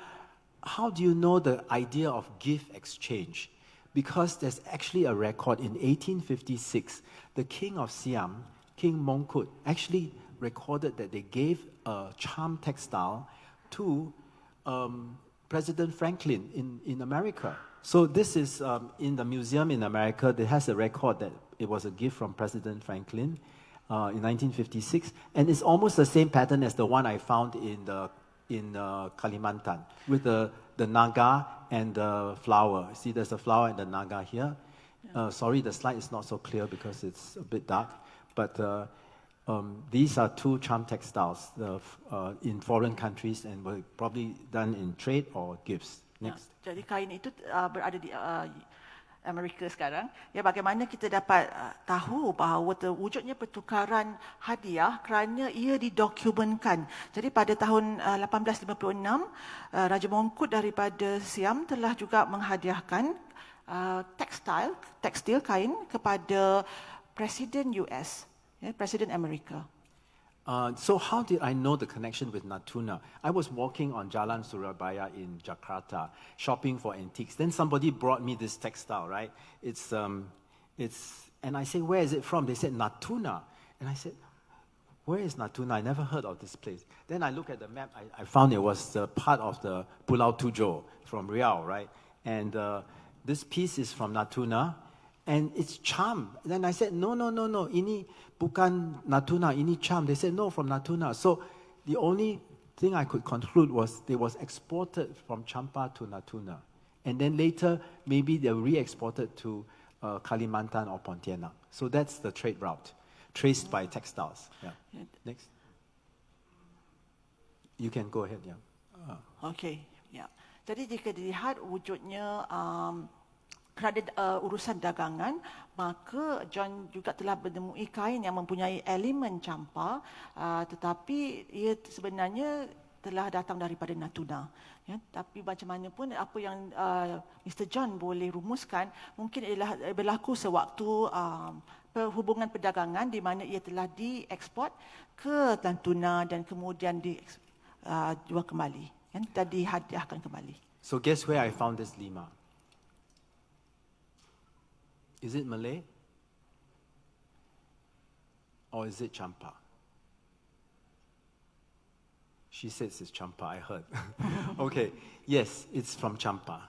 how do you know the idea of gift exchange? Because there's actually a record in 1856. The king of Siam, King Mongkut, actually recorded that they gave a charm textile to President Franklin in America. So this is in the museum in America. It has a record that it was a gift from President Franklin in 1956, and it's almost the same pattern as the one I found in Kalimantan with the naga and the flower. See, there's a flower and the naga here. Sorry, the slide is not so clear because it's a bit dark, but these are two charm textiles in foreign countries and were probably done in trade or gifts. Next. Jadi kain itu berada di Amerika sekarang. Ya, bagaimana kita dapat tahu bahawa terwujudnya pertukaran hadiah kerana ia didokumentkan. Jadi pada tahun 1856, Raja Mongkut daripada Siam telah juga menghadiahkan tekstil kain kepada Presiden US. President America. So how did I know the connection with Natuna? I was walking on Jalan Surabaya in Jakarta, shopping for antiques. Then somebody brought me this textile, right? And I say, where is it from? They said, Natuna. And I said, where is Natuna? I never heard of this place. Then I look at the map. I found it was part of the Pulau Tujuh from Riau, right? And this piece is from Natuna. And it's charm. Then I said, no, ini bukan Natuna, ini charm. They said, no, from Natuna. So the only thing I could conclude was they was exported from Champa to Natuna. And then later, maybe they re-exported to Kalimantan or Pontianak. So that's the trade route, traced by textiles. Yeah. Next. You can go ahead, yeah. Okay, yeah. Jadi jika dilihat wujudnya kerana urusan dagangan, maka John juga telah menemui kain yang mempunyai elemen campa, tetapi ia sebenarnya telah datang daripada Natuna. Ya, tapi macam mana pun apa yang Mr. John boleh rumuskan, mungkin ialah berlaku sewaktu hubungan perdagangan di mana ia telah dieksport ke Natuna dan kemudian dijual kembali, dan dihadiahkan kembali. So guess where I found this lima? Is it Malay? Or is it Champa? She says it's Champa, I heard. Okay, yes, it's from Champa.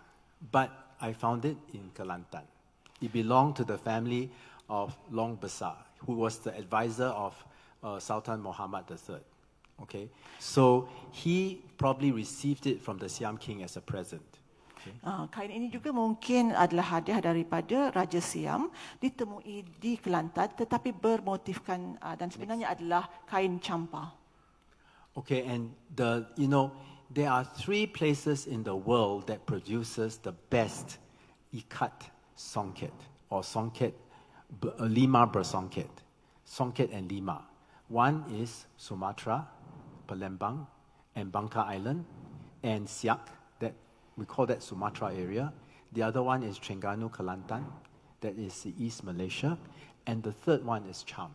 But I found it in Kelantan. It belonged to the family of Long Besar, who was the advisor of Sultan Muhammad III. Okay, so he probably received it from the Siam King as a present. Kain ini juga mungkin adalah hadiah daripada Raja Siam, ditemui di Kelantan tetapi bermotifkan dan sebenarnya adalah kain campa. Okay, and there are 3 places in the world that produces the best ikat songket or songket, lima bersongket, songket and lima. One is Sumatra, Palembang, and Bangka Island, and Siak, that we call that Sumatra area. The other one is Terengganu, Kelantan, that is the East Malaysia, and the third one is Cham.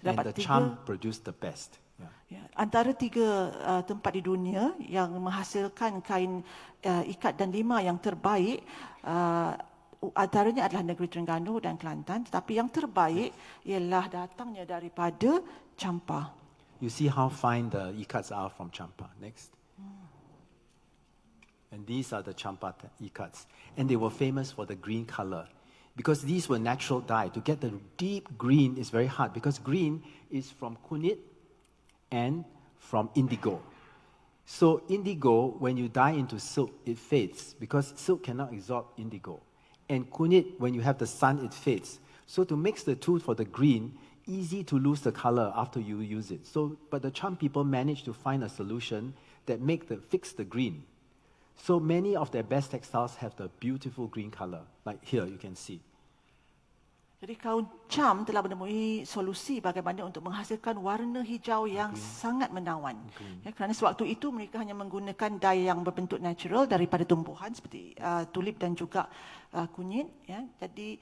And the Cham produced the best. Ya, antara 3 tempat di dunia yang menghasilkan kain ikat dan lima yang terbaik, antaranya adalah negeri Terengganu dan Kelantan, tetapi yang terbaik ialah datangnya daripada Champa. You see how fine the ikats are from Champa. Next. And these are the Champa ikats. And they were famous for the green color. Because these were natural dye. To get the deep green is very hard because green is from kunit and from indigo. So indigo, when you dye into silk, it fades because silk cannot absorb indigo. And kunit, when you have the sun, it fades. So to mix the two for the green, easy to lose the color after you use it. So, but the Cham people managed to find a solution that fix the green. So many of their best textiles have the beautiful green color. Like here, you can see. Jadi kaum Cham telah menemui solusi bagaimana untuk menghasilkan warna hijau yang sangat menawan. Ya, kerana sewaktu itu mereka hanya menggunakan dye yang berbentuk natural daripada tumbuhan seperti tulip dan juga kunyit. Ya. Jadi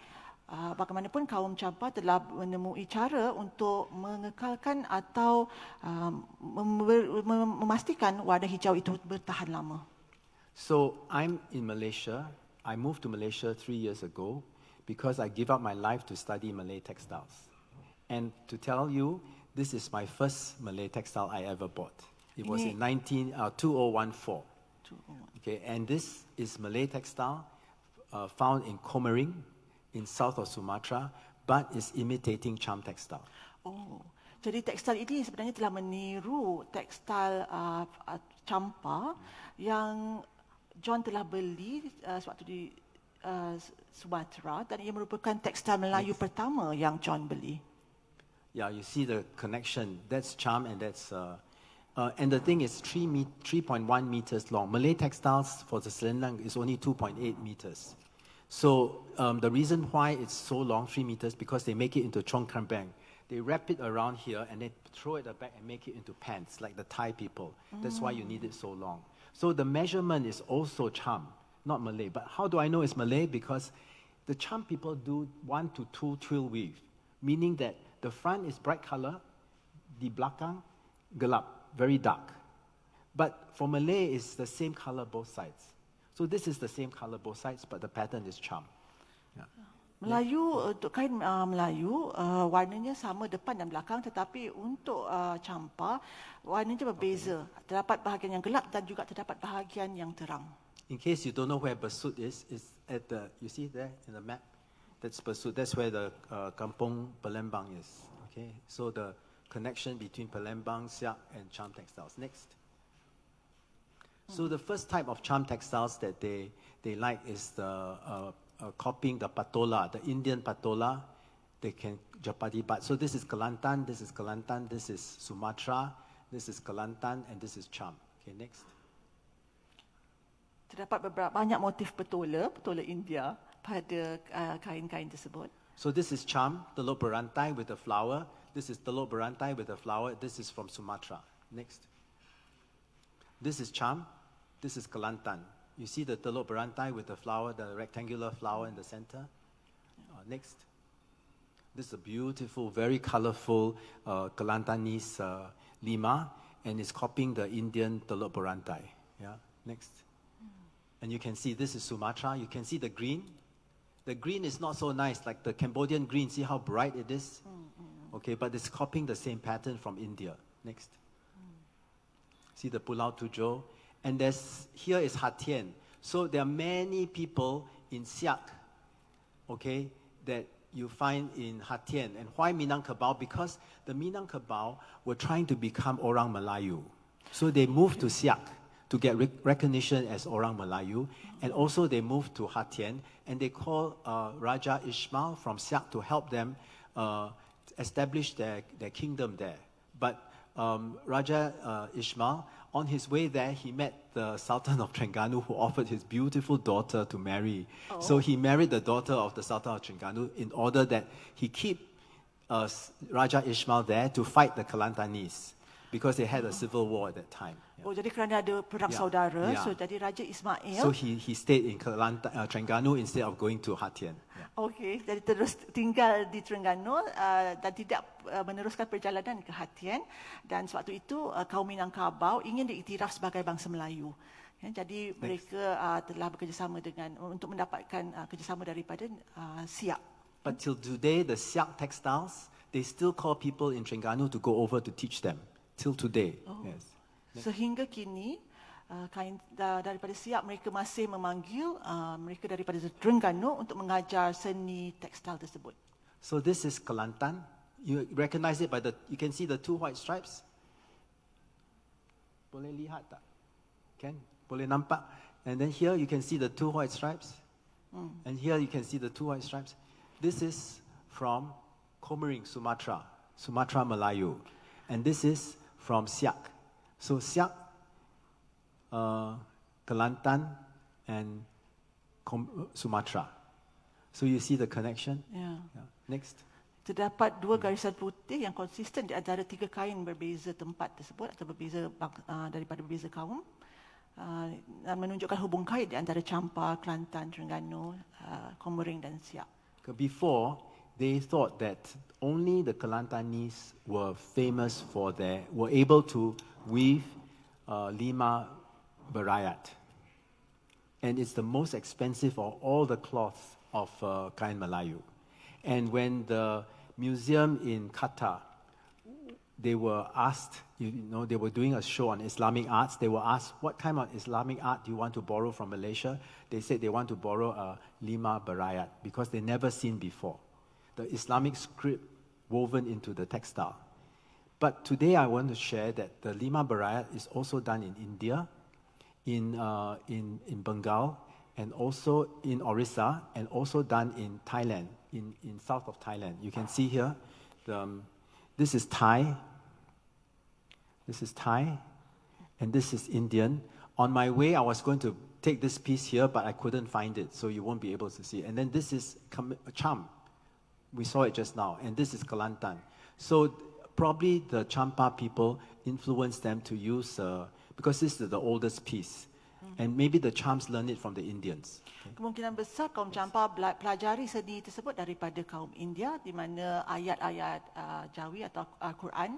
bagaimanapun kaum Champa telah menemui cara untuk mengekalkan atau memastikan warna hijau itu bertahan lama. So I'm in Malaysia. I moved to Malaysia 3 years ago. Because I give up my life to study Malay textiles. And to tell you, this is my first Malay textile I ever bought. It was in 2014. Okay, and this is Malay textile found in Komering, in south of Sumatra, but is imitating Cham textile. Oh, jadi tekstil ini sebenarnya telah meniru tekstil Champa yang John telah beli sewaktu di Sumatera dan ia merupakan tekstil Melayu pertama yang John beli. Yeah, you see the connection. That's Cham and that's and the thing is 3.1 meters long. Malay textiles for the selendang is only 2.8 meters. So the reason why it's so long, 3 meters, because they make it into chong krambang. They wrap it around here and they throw it back and make it into pants like the Thai people. That's why you need it so long. So the measurement is also Cham. Not Malay, but how do I know it's Malay? Because the Cham people do 1 to 2 twill weave, meaning that the front is bright color, the belakang gelap, very dark. But for Malay, it's the same color both sides. So this is the same color both sides, but the pattern is Cham. Yeah. Melayu, untuk kain Melayu, warnanya sama depan dan belakang, tetapi untuk Champa, warnanya berbeza. Terdapat bahagian yang gelap dan juga terdapat bahagian yang terang. In case you don't know where Besut is, it's at the, you see there in the map? That's Besut, that's where the Kampung Palembang is. Okay, so the connection between Palembang, Siak and Cham textiles. Next. So the first type of Cham textiles that they like is the copying the patola, the Indian patola. They can japati bat. So this is Kelantan, this is Kelantan, this is Sumatra, this is Kelantan, and this is Cham. Okay, next. Terdapat banyak motif petola India pada kain-kain tersebut. So this is Cham, teluk berantai with a flower. This is teluk berantai with a flower. This is from Sumatra. Next. This is Cham. This is Kelantan. You see the teluk berantai with the flower, the rectangular flower in the center. Next. This is a beautiful, very colorful Kelantanese lima, and it's copying the Indian teluk berantai. Yeah. Next. And you can see this is Sumatra. You can see the green. The green is not so nice, like the Cambodian green. See how bright it is? Okay, but it's copying the same pattern from India. Next. See the Pulau Tujuh. And here is Hatien. So there are many people in Siak, okay, that you find in Hatien. And why Minangkabau? Because the Minangkabau were trying to become Orang Melayu. So they moved to Siak to get recognition as Orang Melayu. And also they moved to Hatien. And they call Raja Ismail from Siak to help them establish their kingdom there. But Raja Ismail, on his way there, he met the Sultan of Terengganu who offered his beautiful daughter to marry. Oh. So he married the daughter of the Sultan of Terengganu in order that he keep Raja Ismail there to fight the Kelantanese because they had a civil war at that time. Oh, jadi kerana ada perang Yeah. saudara, Yeah. so jadi Raja Ismail. So he stayed in Terengganu instead of going to Hatien. Yeah. Okey, jadi terus tinggal di Terengganu dan tidak meneruskan perjalanan ke Hatien, dan sewaktu itu kaum Minangkabau ingin diiktiraf sebagai bangsa Melayu. Ya, jadi mereka telah bekerjasama dengan untuk mendapatkan kerjasama daripada Siak. But till today, the Siak textiles, they still call people in Terengganu to go over to teach them. Till today. Oh. Yes. Sehingga kini kain daripada Siak mereka masih memanggil mereka daripada Terengganu untuk mengajar seni tekstil tersebut. So this is Kelantan. You recognize it by you can see the two white stripes? Boleh lihat tak? Can? Boleh nampak? And then here you can see the two white stripes. And here you can see the two white stripes. This is from Komering, Sumatra Melayu. And this is from Siak. So Siak, Kelantan, and Sumatra. So you see the connection? Ya. Yeah. Next. Terdapat dua garisan putih yang konsisten di antara tiga kain berbeza tempat tersebut atau berbeza daripada berbeza kaum, dan menunjukkan hubung kait di antara Champa, Kelantan, Terengganu, Komering dan Siak. Before, they thought that only the Kelantanese were famous were able to weave lima berayat. And it's the most expensive of all the cloths of kain Melayu. And when the museum in Qatar, they were asked, they were doing a show on Islamic arts. They were asked, what kind of Islamic art do you want to borrow from Malaysia? They said they want to borrow a lima berayat because they never seen before. The Islamic script woven into the textile. But today I want to share that the lima berayat is also done in India, in Bengal, and also in Orissa, and also done in Thailand, in south of Thailand. You can see here, this is Thai, and this is Indian. On my way, I was going to take this piece here, but I couldn't find it, so you won't be able to see it. And then this is Cham. We saw it just now, and this is Kelantan. So probably the Champa people influenced them to use, because this is the oldest piece. And maybe the Chams learned it from the Indians. Kemungkinan besar kaum Champa pelajari seni tersebut daripada kaum India, di mana ayat-ayat Jawi atau Al-Quran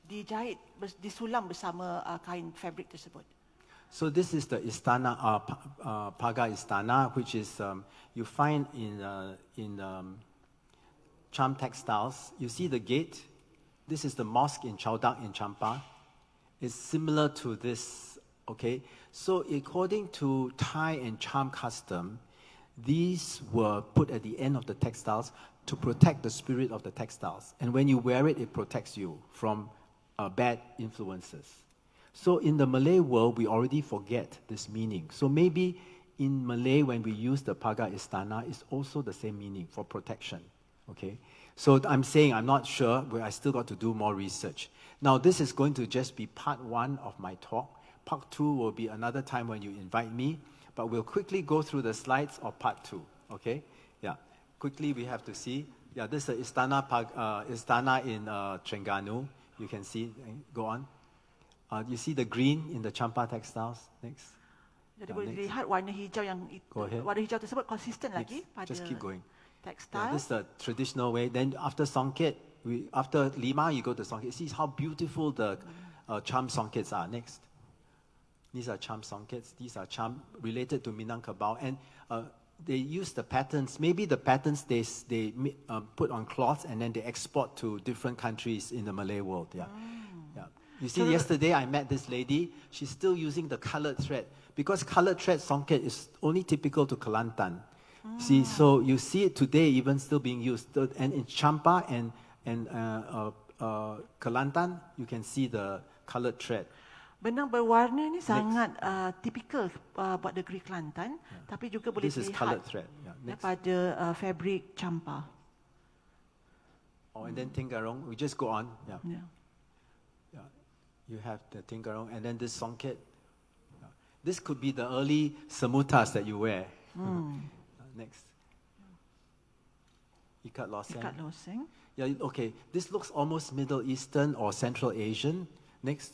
dijahit, disulam bersama kain fabrik tersebut. So this is the istana, Paga Istana, which is you find in Cham textiles. You see the gate. This is the mosque in Chowdak in Champa. It's similar to this. Okay, so according to Thai and Cham custom, these were put at the end of the textiles to protect the spirit of the textiles. And when you wear it, it protects you from bad influences. So in the Malay world, we already forget this meaning. So maybe in Malay, when we use the Paga Istana, it's also the same meaning for protection. Okay, so I'm saying I'm not sure, but I still got to do more research. Now, this is going to just be part one of my talk. Part two will be another time when you invite me, but we'll quickly go through the slides of part two, okay? Yeah, quickly we have to see. Yeah, this is Istana in Terengganu. You can see, go on. You see the green in the Champa textiles? Next. Jadi boleh dilihat warna hijau yang warna hijau tersebut konsisten lagi pada Just keep going. tekstil. Yeah, this is the traditional way. Then after Songket, after Lima, you go to Songket. See how beautiful the Cham Songkets are. Next. These are Cham Songkets. These are Cham related to Minangkabau. And they use the patterns. Maybe the patterns they put on cloths and then they export to different countries in the Malay world. Yeah, yeah. You see, yesterday I met this lady. She's still using the colored thread because colored thread songket is only typical to Kelantan. See, so you see it today even still being used. And in Champa and Kelantan, you can see the colored thread. Benang berwarna ni sangat typical buat negeri Kelantan, tapi juga boleh This is dilihat colored thread. Yeah. Next. daripada fabric Champa. Oh, and then Tinggarong, we just go on. Yeah. Yeah. Yeah. You have the Tinggarong, and then this songket. Yeah. This could be the early semutas that you wear. Next. Ikat loseng. Ikat loseng. Yeah, okay. This looks almost Middle Eastern or Central Asian. Next.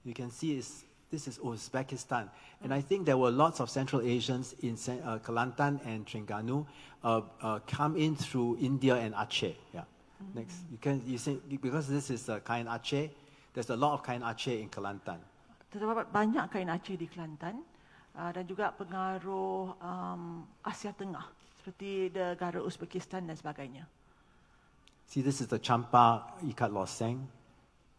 You can see this is Uzbekistan. And I think there were lots of Central Asians in Kelantan and Terengganu come in through India and Aceh. Yeah. Next. You see, because this is kain Aceh, there's a lot of kain Aceh in Kelantan. Terdapat banyak kain Aceh di Kelantan dan juga pengaruh Asia Tengah seperti negara Uzbekistan dan sebagainya. See, this is the Champa Ikat Loseng,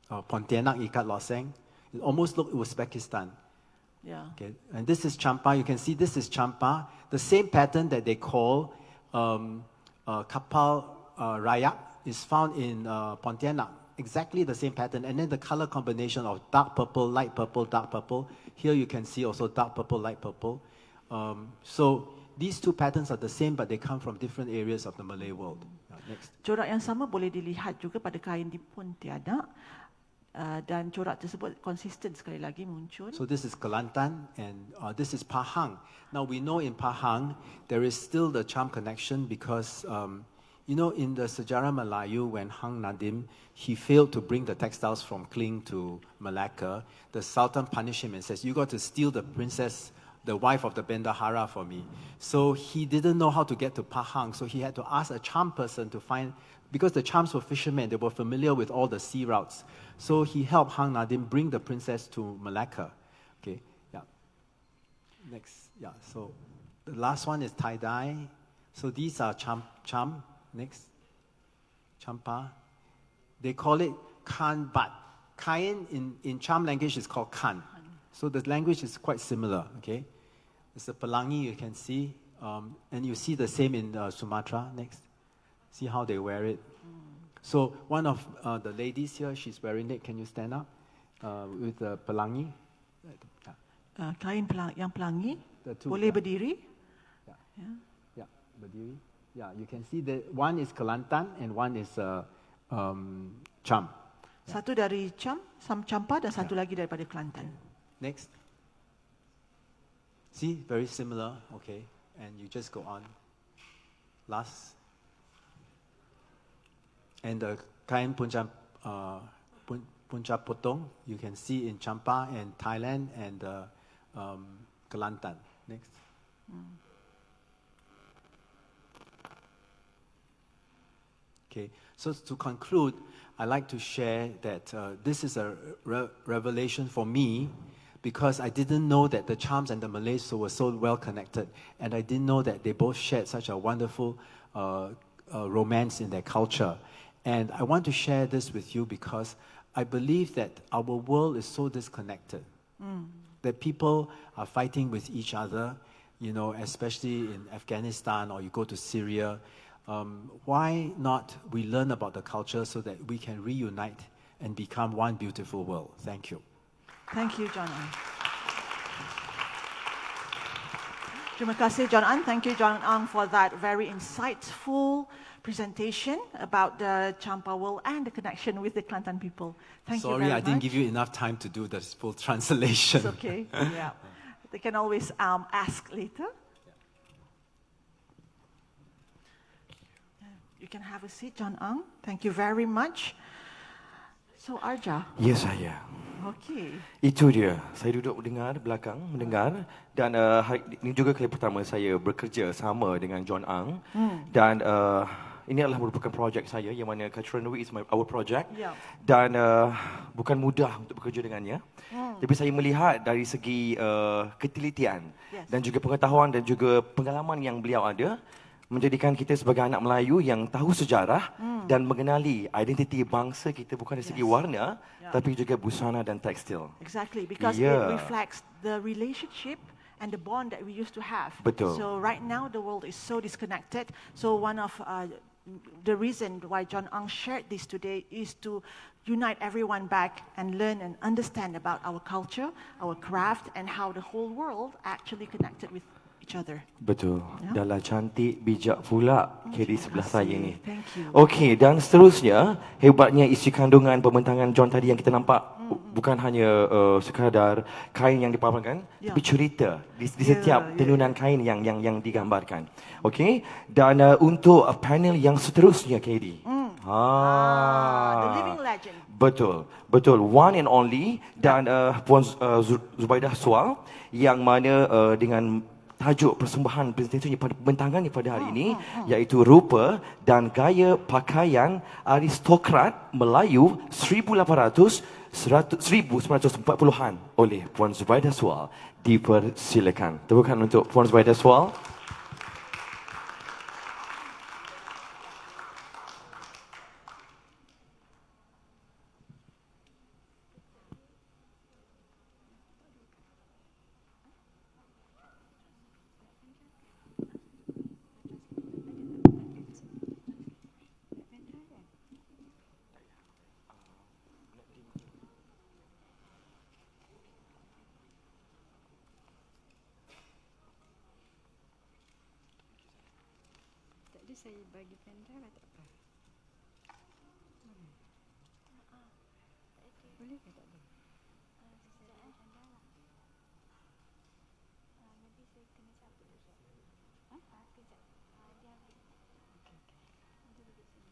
Pontianak Ikat Loseng. It almost look Uzbekistan. Yeah. Okay, and this is Champa. You can see this is Champa. The same pattern that they call Kapal Rayak is found in Pontianak. Exactly the same pattern. And then the color combination of dark purple, light purple, dark purple. Here you can see also dark purple, light purple. So these two patterns are the same, but they come from different areas of the Malay world. Next. Corak yang sama boleh dilihat juga pada kain di Pontianak. Dan corak tersebut konsisten sekali lagi muncul. So this is Kelantan and this is Pahang. Now we know in Pahang there is still the charm connection because you know in the Sejarah Melayu when Hang Nadim he failed to bring the textiles from Kling to Malacca, the Sultan punished him and says, "You got to steal the princess, the wife of the Bendahara for me." So he didn't know how to get to Pahang, so he had to ask a charm person to find. Because the charms were fishermen, they were familiar with all the sea routes. So he helped Hang Nadim bring the princess to Malacca. Okay, yeah. Next, yeah. So the last one is tie-dye. So these are cham. Next, Champa. They call it kan bat. Kain in charm language is called kan. So the language is quite similar. Okay, it's a pelangi you can see, and you see the same in Sumatra. Next. See how they wear it. So one of the ladies here, she's wearing it. Can you stand up with the pelangi? Kain yang pelangi Two, boleh berdiri. Yeah. Yeah. Yeah, berdiri. Yeah, you can see that one is Kelantan and one is Cham. Satu dari Champa dan satu lagi daripada Kelantan. Next. See, very similar. Okay, and you just go on. Last. And the kain Punjab Potong, you can see in Champa and Thailand and Kelantan. Next. Okay, so to conclude, I'd like to share that this is a revelation for me because I didn't know that the Chams and the Malays were so well connected, and I didn't know that they both shared such a wonderful romance in their culture. And I want to share this with you because I believe that our world is so disconnected. That people are fighting with each other, you know, especially in Afghanistan or you go to Syria. Why not we learn about the culture so that we can reunite and become one beautiful world? Thank you. Thank you, John Ang. Terima kasih, John Ang. Thank you, John Ang, for that very insightful presentation about the Champa world and the connection with the Kelantan people. Thank you very Sorry, I much. didn't give you enough time to do the full translation. It's okay. Yeah, they can always ask later. You can have a seat, John Ang. Thank you very much. So, Arja. Ya, saya. Okay. Itu dia. Saya duduk mendengar dan hari ini juga kali pertama saya bekerja sama dengan John Ang dan ini adalah merupakan projek saya yang mana Cultural Runway is our project. Yeah. Dan bukan mudah untuk bekerja dengannya. Tapi saya melihat dari segi ketelitian dan juga pengetahuan dan juga pengalaman yang beliau ada, menjadikan kita sebagai anak Melayu yang tahu sejarah dan mengenali identiti bangsa kita bukan dari segi warna, tapi juga busana dan tekstil. Exactly, because it reflects the relationship and the bond that we used to have. Betul. So right now the world is so disconnected. So one of the reason why John Ang shared this today is to unite everyone back and learn and understand about our culture, our craft, and how the whole world actually connected with each other. Betul. Dahlah cantik, bijak pula KD sebelah saya ni. Thank you. Okey, dan seterusnya, hebatnya isi kandungan pembentangan John tadi yang kita nampak bukan hanya sekadar kain yang dipamerkan, tapi cerita di setiap tenunan kain yang digambarkan. Okey, dan untuk panel yang seterusnya KD. The living legend. Betul, betul. One and only dan Puan Zubaidah Swal yang mana dengan tajuk persembahan presentasinya pada pembentangannya pada hari ini iaitu rupa dan gaya pakaian aristokrat Melayu 1940-an oleh Puan Zubaidah Swal. Dipersilakan. Tepukan untuk Puan Zubaidah Swal. Tadi saya bagi pendek atau apa? Boleh ke tak boleh? Nanti saya kena cabut dulu. Kejap. Dia ambil. Okey. Nanti duduk sini.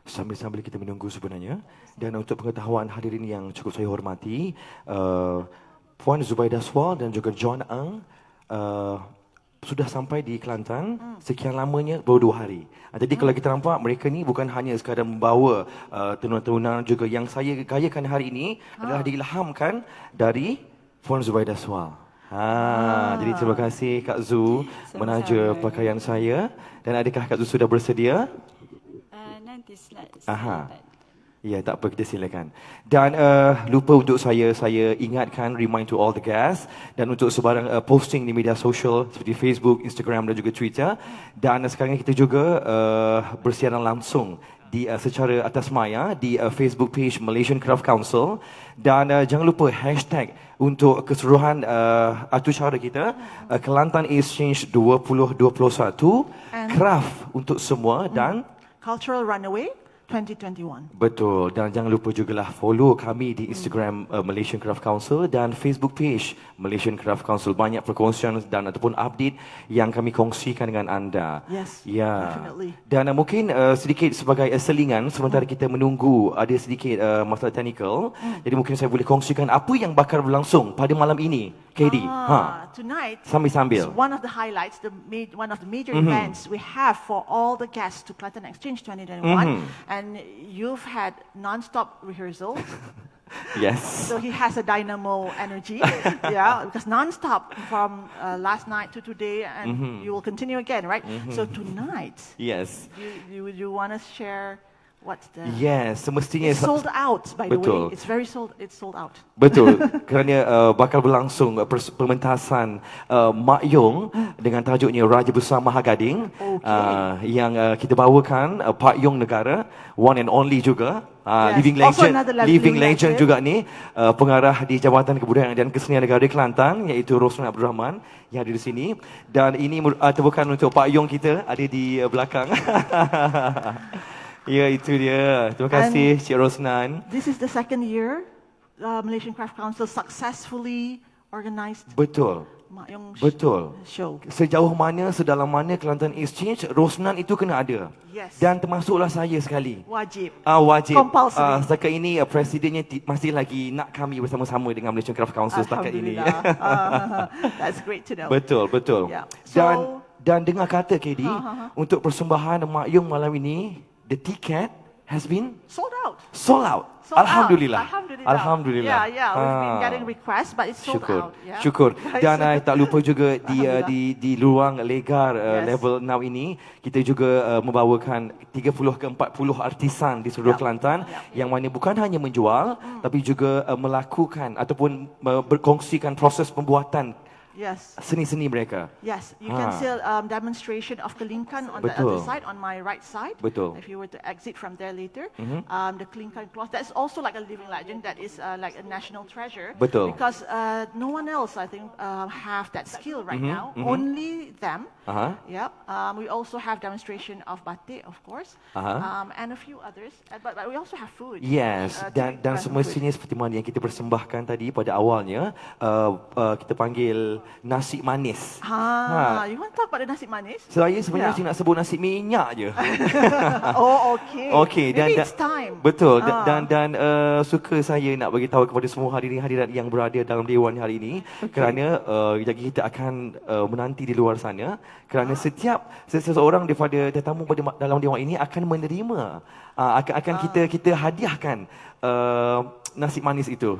Sambil-sambil kita menunggu sebenarnya, dan untuk pengetahuan hadirin yang cukup saya hormati, Puan Zubaidah Swal dan juga John Ang sudah sampai di Kelantan sekian lamanya, baru 2 hari. Jadi kalau kita nampak mereka ni bukan hanya sekadar membawa tenunan-tenunan juga yang saya gayakan hari ini adalah diilhamkan dari Puan Zubaidah Swal. Jadi terima kasih Kak Zu menaja pakaian saya, dan adakah Kak Zu sudah bersedia? Nanti slide. Ya, tak apa, kita silakan. Dan lupa untuk saya ingatkan, remind to all the guests, dan untuk sebarang posting di media sosial seperti Facebook, Instagram dan juga Twitter. Dan sekarang kita juga bersiaran langsung di secara atas maya di Facebook page Malaysian Craft Council, dan jangan lupa hashtag untuk keseluruhan acara kita Kelantan Exchange 2021 Craft untuk semua dan Cultural Runway 2021. betul, dan jangan lupa jugalah follow kami di Instagram Malaysian Craft Council dan Facebook page Malaysian Craft Council. Banyak perkongsian dan ataupun update yang kami kongsikan dengan anda. Yes, ya. definitely. Dan mungkin sedikit sebagai selingan sementara kita menunggu ada sedikit masalah teknikal. Jadi mungkin saya boleh kongsikan apa yang bakal berlangsung pada malam ini, KD. Tonight Sambil-sambil. is one of the highlights, one of the major events we have for all the guests to Kelantan Exchange 2021. And you've had non-stop rehearsals. Yes. So he has a dynamo energy, because non-stop from last night to today, and you will continue again, right? So tonight, Yes. you want to share what's the? Yes, semestinya It's sold out, by the Betul. way. It's sold out. Betul, kerana bakal berlangsung pementasan Mak Yong dengan tajuknya Raja Besar Maha Gading, yang kita bawakan Pak Yong Negara, one and only juga, living Also legend, another living living legend legend. juga ni, pengarah di Jabatan Kebudayaan dan Kesenian Negara Kelantan, iaitu Roslan Abdul Rahman yang ada di sini, dan ini tepukan untuk Pak Yong kita ada di belakang. Ya, itu dia. Terima kasih Cik Rosnan. This is the second year Malaysian Craft Council successfully organized Betul. Mak Yong Betul. show. Sejauh mana, sedalam mana Kelantan Exchange, Rosnan itu kena ada. Yes. Dan termasuklah saya sekali. Wajib. Wajib. Compulsory. Setakat ini presidennya masih lagi nak kami bersama-sama dengan Malaysian Craft Council setakat ini. Alhamdulillah. That's great to know. Betul, betul. Yeah. Dan dengar kata KD, untuk persembahan Mak Yung malam ini, the ticket has been Sold out. sold out. Sold Alhamdulillah. out. Alhamdulillah. Yeah, we've been getting requests, but it's sold Syukur. out. Yeah. Syukur. Dan tak lupa juga Alhamdulillah. di ruang legar Yes. level 6 ini, kita juga membawakan 30 ke 40 artisan di seluruh Kelantan yang mana bukan hanya menjual tapi juga melakukan ataupun berkongsikan proses pembuatan Yes. seni-seni mereka. Yes, you can see demonstration of kelingkan on the Betul. other side, on my right side. Betul. If you were to exit from there later, the kelingkan cloth, that's also like a living legend. That is like a national treasure. Betul. Because no one else, I think, have that skill right now. Only them. Yep. We also have demonstration of batik, of course, and a few others. But we also have food. Yes, dan semestinya seperti mana yang kita persembahkan tadi pada awalnya, kita panggil nasi manis. You want to talk about the nasi manis? Saya sebenarnya nak sebut nasi minyak je. Oh, okay. Okey, Maybe it's time. Betul. Dan suka saya nak bagi tahu kepada semua hadirin hadirat yang berada dalam dewan hari ini, kerana kita akan menanti di luar sana, kerana setiap seseorang daripada tetamu pada dalam dewan ini akan menerima akan kita hadiahkan nasi manis itu.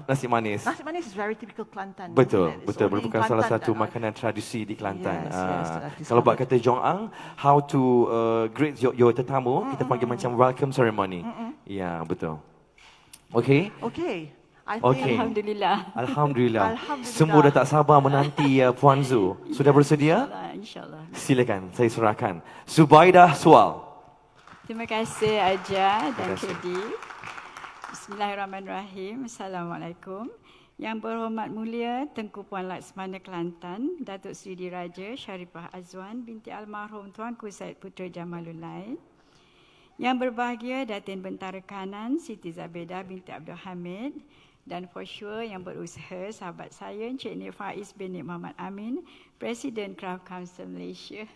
Nasi manis. Nasi manis is very typical Kelantan. Betul, isn't it? It's betul. only in Merupakan salah Kelantan satu that makanan tradisi di Kelantan. Yes, Kalau buat kata Jong Ang, how to greet your tetamu, kita panggil macam welcome ceremony. Ya, betul. Okay? Okay. I Okay. think Alhamdulillah. Alhamdulillah. Alhamdulillah. Semua dah tak sabar menanti Puan Zu. Sudah bersedia? InsyaAllah. Silakan, saya serahkan. Subaidah Sual. Terima kasih Aja dan Terima kasih. KD. Bismillahirrahmanirrahim. Assalamualaikum. Yang berhormat mulia Tengku Puan Laksmana Kelantan, Datuk Seri Diraja Sharifah Azwan binti almarhum Tuanku Said Putra Jamalulai. Yang berbahagia Datin Bentara Kanan Siti Zabeda binti Abdul Hamid, dan for sure yang berusaha sahabat saya Encik Nik Faiz bin Nik Muhammad Amin, Presiden Craft Council Malaysia.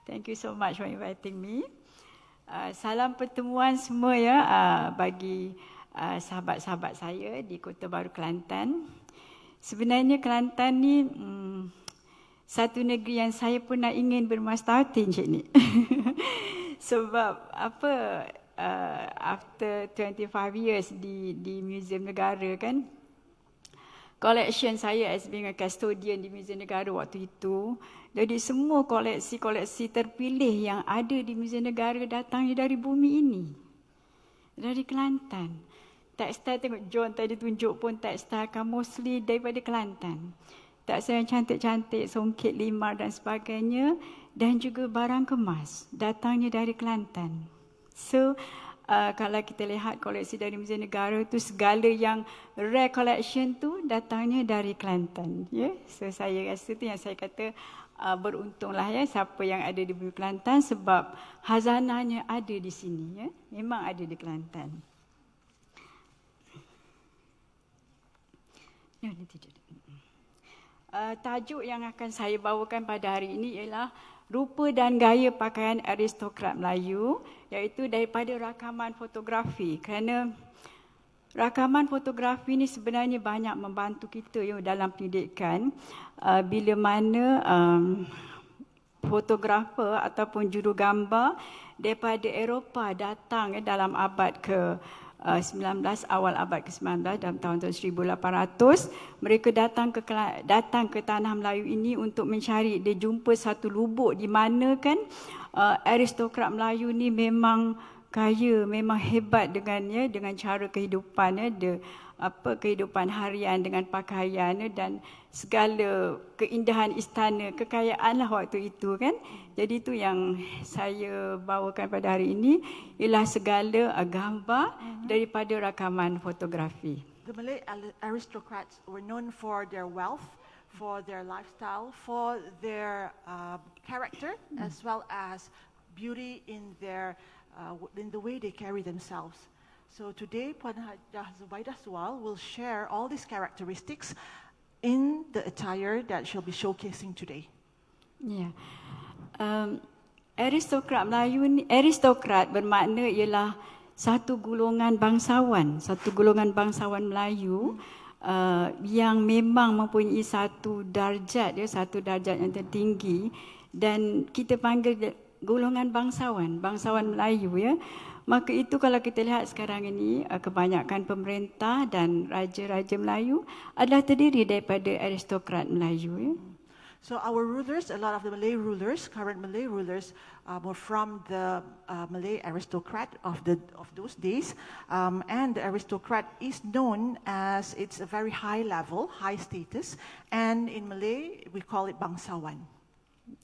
Thank you so much for inviting me. Salam pertemuan semua ya bagi sahabat-sahabat saya di Kota Baru Kelantan. Sebenarnya Kelantan ni satu negeri yang saya pernah ingin bermastahati Encik Nik. Sebab apa after 25 years di Museum Negara kan, collection saya as being a custodian di Museum Negara waktu itu, jadi semua koleksi-koleksi terpilih yang ada di Museum Negara datangnya dari bumi ini, dari Kelantan. Tekstil, tengok John tadi tunjuk pun tekstil kan mostly daripada Kelantan. Tekstil yang cantik-cantik, songket, limar dan sebagainya, dan juga barang kemas datangnya dari Kelantan. So, kalau kita lihat koleksi dari Museum Negara tu, segala yang rare collection tu datangnya dari Kelantan. Ya? So, saya rasa tu yang saya kata beruntunglah ya siapa yang ada di bumi Kelantan, sebab khazanahnya ada di sini. Ya? Memang ada di Kelantan. Ya, ini tidak. Tajuk yang akan saya bawakan pada hari ini ialah rupa dan gaya pakaian aristokrat Melayu, iaitu daripada rakaman fotografi. Kerana rakaman fotografi ini sebenarnya banyak membantu kita ya, dalam pendidikan. Bila mana fotografer ataupun jurugambar daripada Eropah datang dalam abad ke-19, awal abad ke-19, dalam tahun 1800, mereka datang ke tanah Melayu ini untuk mencari. Dia jumpa satu lubuk di mana kan aristokrat Melayu ni memang kaya, memang hebat dengan cara kehidupan kehidupan harian dengan pakaian dan segala keindahan istana, kekayaanlah waktu itu kan. Jadi itu yang saya bawakan pada hari ini, ialah segala gambar daripada rakaman fotografi. The Malay aristocrats were known for their wealth, for their lifestyle, for their character, as well as beauty in the way they carry themselves. So today, Puan Hajah Zubaidah Sual will share all these characteristics in the attire that she'll be showcasing today. Ya. Aristokrat Melayu ni, aristokrat bermakna ialah satu golongan bangsawan Melayu yang memang mempunyai satu darjat yang tertinggi, dan kita panggil golongan bangsawan Melayu ya. Maka itu kalau kita lihat sekarang ini kebanyakan pemerintah dan raja-raja Melayu adalah terdiri daripada aristokrat Melayu ya. So our rulers, a lot of the Malay rulers, current Malay rulers, were from the Malay aristocrat of those days, and the aristocrat is known as it's a very high level, high status, and in Malay we call it bangsawan.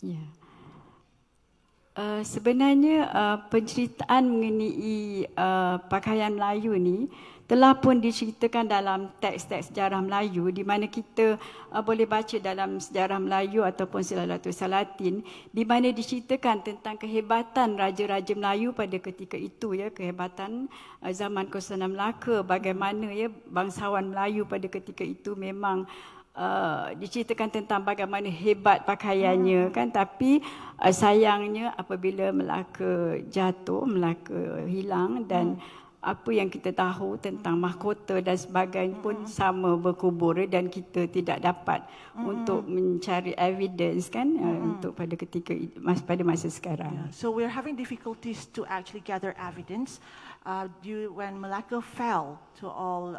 Ya. Sebenarnya penceritaan mengenai pakaian Melayu ni telah pun diceritakan dalam teks-teks sejarah Melayu, di mana kita boleh baca dalam sejarah Melayu ataupun Silsilatul Salatin, di mana diceritakan tentang kehebatan raja-raja Melayu pada ketika itu ya, kehebatan zaman Kesultanan Melaka, bagaimana ya bangsawan Melayu pada ketika itu memang diceritakan tentang bagaimana hebat pakaiannya kan, tapi sayangnya apabila Melaka jatuh, Melaka hilang, dan apa yang kita tahu tentang mahkota dan sebagainya pun sama berkubur, dan kita tidak dapat untuk mencari evidence kan untuk pada ketika pada masa sekarang. Yeah. So we're having difficulties to actually gather evidence when Malacca fell to all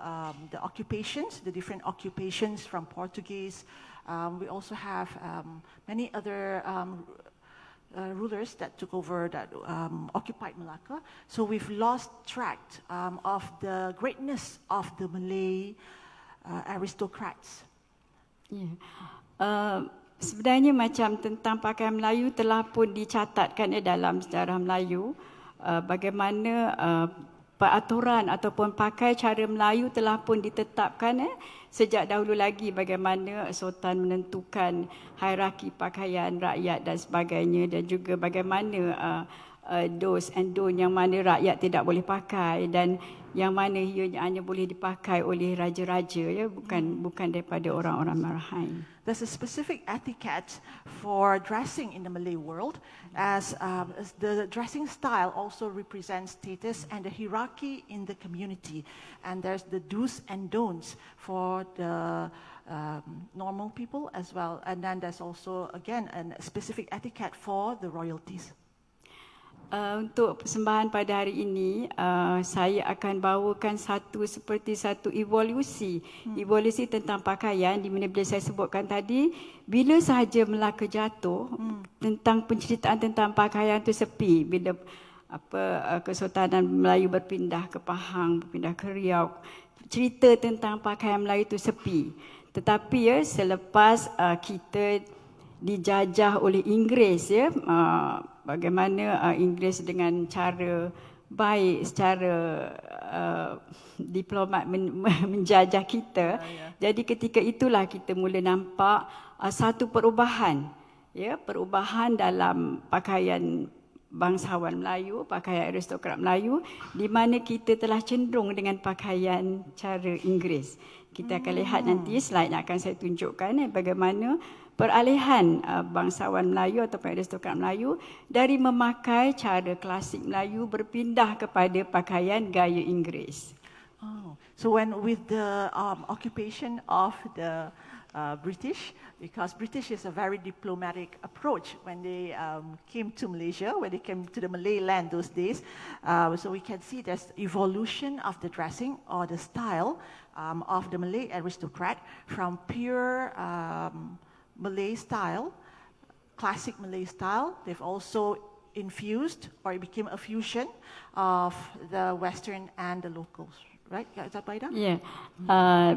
the occupations, the different occupations from Portuguese. We also have many other rulers that took over, that occupied Malacca. So we've lost track of the greatness of the Malay aristocrats. Yeah. Sebenarnya macam tentang pakaian Melayu telah pun dicatatkan dalam sejarah Melayu, bagaimana peraturan ataupun pakai cara Melayu telah pun ditetapkan sejak dahulu lagi, bagaimana sultan menentukan hierarki pakaian rakyat dan sebagainya, dan juga bagaimana do's and don't yang mana rakyat tidak boleh pakai dan yang mana ianya hanya boleh dipakai oleh raja-raja ya, bukan daripada orang-orang marahan. There's a specific etiquette for dressing in the Malay world, as the dressing style also represents status and the hierarchy in the community. And there's the do's and don'ts for the normal people as well. And then there's also, again, a specific etiquette for the royalties. Untuk persembahan pada hari ini, saya akan bawakan satu evolusi tentang pakaian, di mana bila saya sebutkan tadi, bila sahaja Melaka jatuh, tentang penceritaan tentang pakaian itu sepi. Bila Kesultanan Melayu berpindah ke Pahang, berpindah ke Riau, cerita tentang pakaian Melayu itu sepi. Tetapi ya, selepas kita dijajah oleh Inggeris ya, bagaimana Inggeris dengan cara baik, secara diplomat menjajah kita. Jadi ketika itulah kita mula nampak satu perubahan dalam pakaian bangsawan Melayu, pakaian aristokrat Melayu, di mana kita telah cenderung dengan pakaian cara Inggeris. Kita akan lihat nanti slide yang akan saya tunjukkan bagaimana peralihan bangsawan Melayu atau aristokrat Melayu dari memakai cara klasik Melayu berpindah kepada pakaian gaya Inggeris. Oh, so when with the occupation of the British, because British is a very diplomatic approach when they came to Malaysia, when they came to the Malay land those days, so we can see there's evolution of the dressing or the style of the Malay aristocrat from pure Malay style, classic Malay style. They've also infused, or it became a fusion of the Western and the locals. Right, Kak Zabaida? Ya,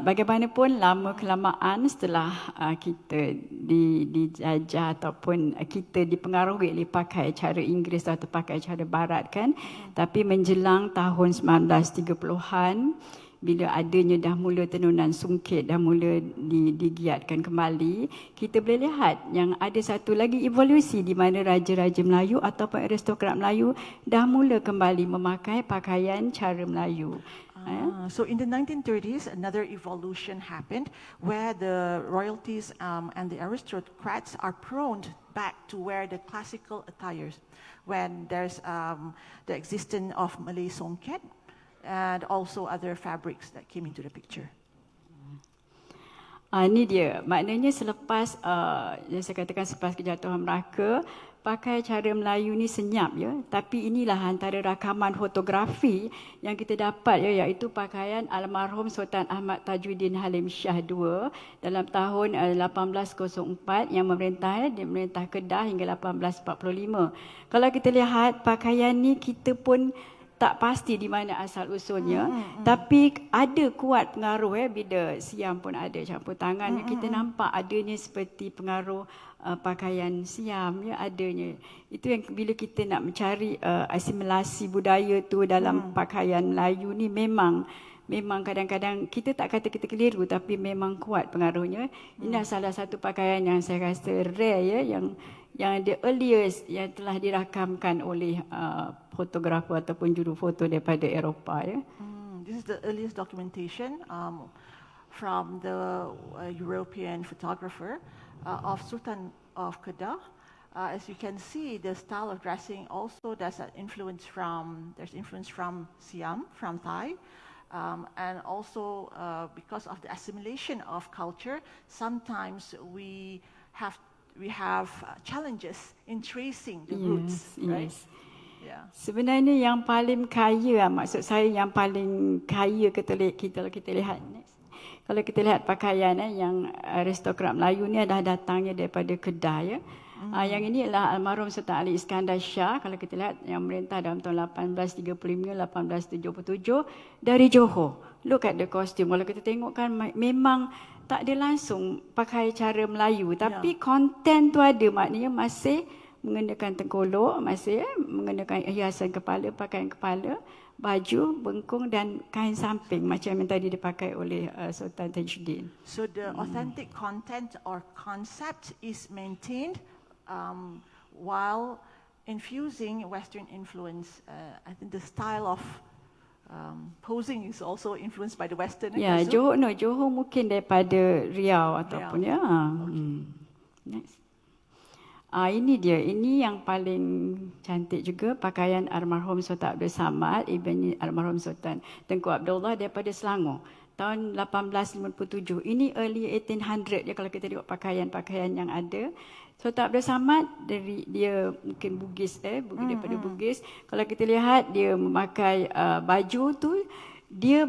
bagaimanapun lama kelamaan setelah kita dijajah ataupun kita dipengaruhi oleh pakai cara Inggeris atau pakai cara Barat kan, tapi menjelang tahun 1930-an bila adanya dah mula tenunan sungkit, dah mula digiatkan kembali, kita boleh lihat yang ada satu lagi evolusi di mana raja-raja Melayu ataupun aristokrat Melayu dah mula kembali memakai pakaian cara Melayu. So in the 1930s, another evolution happened where the royalties and the aristocrats are prone back to wear the classical attires when there's the existence of Malay songket and also other fabrics that came into the picture. Ini dia, maknanya selepas, yang saya katakan selepas kejatuhan Melaka, pakai cara Melayu ni senyap ya. Tapi inilah antara rakaman fotografi yang kita dapat ya, iaitu pakaian almarhum Sultan Ahmad Tajuddin Halim Shah II dalam tahun 1804 yang memerintah Kedah hingga 1845. Kalau kita lihat pakaian ni, kita pun tak pasti di mana asal usulnya, tapi ada kuat pengaruh bila Siam pun ada campur tangan, kita nampak adanya seperti pengaruh pakaian Siam ya, adanya. Itu yang bila kita nak mencari asimilasi budaya tu dalam pakaian Melayu ni, memang kadang-kadang kita tak kata kita keliru, tapi memang kuat pengaruhnya. Ini salah satu pakaian yang saya rasa rare ya, yang the earliest yang telah dirakamkan oleh fotografer ataupun juru foto daripada Eropah ya. This is the earliest documentation from the European photographer of Sultan of Kedah. As you can see, the style of dressing also there's influence from Siam, from Thai, and also because of the assimilation of culture, sometimes we have challenges in tracing the roots, right? Yes. Yeah. Sebenarnya yang paling kaya, maksud saya yang paling kaya kita lihat next. Kalau kita lihat pakaian yang aristokrat Melayu ni dah datangnya daripada Kedah ya. Yang ini adalah almarhum Sultan Ali Iskandar Shah, kalau kita lihat yang merintah dalam tahun 1835-1877 dari Johor. Look at the costume. Kalau kita tengok kan memang tak ada langsung pakai cara Melayu, tapi konten tu ada, maknanya masih mengenakan tengkolok, masih mengenakan hiasan kepala, pakaian kepala, baju, bengkung dan kain samping macam yang tadi dipakai oleh Sultan Tajuddin. So the authentic content or concept is maintained while infusing Western influence. I think the style of posing is also influenced by the Western. Ya, Johor mungkin daripada Riau ataupun ya. Next. Ini dia, ini yang paling cantik juga, pakaian almarhum Sultan Abdul Samad, ibni almarhum Sultan Tengku Abdullah daripada Selangor. Tahun 1857. Ini early 1800 ya, kalau kita tengok pakaian-pakaian yang ada. Sultan Abdul Samad dia mungkin Bugis daripada Bugis. Kalau kita lihat dia memakai baju tu,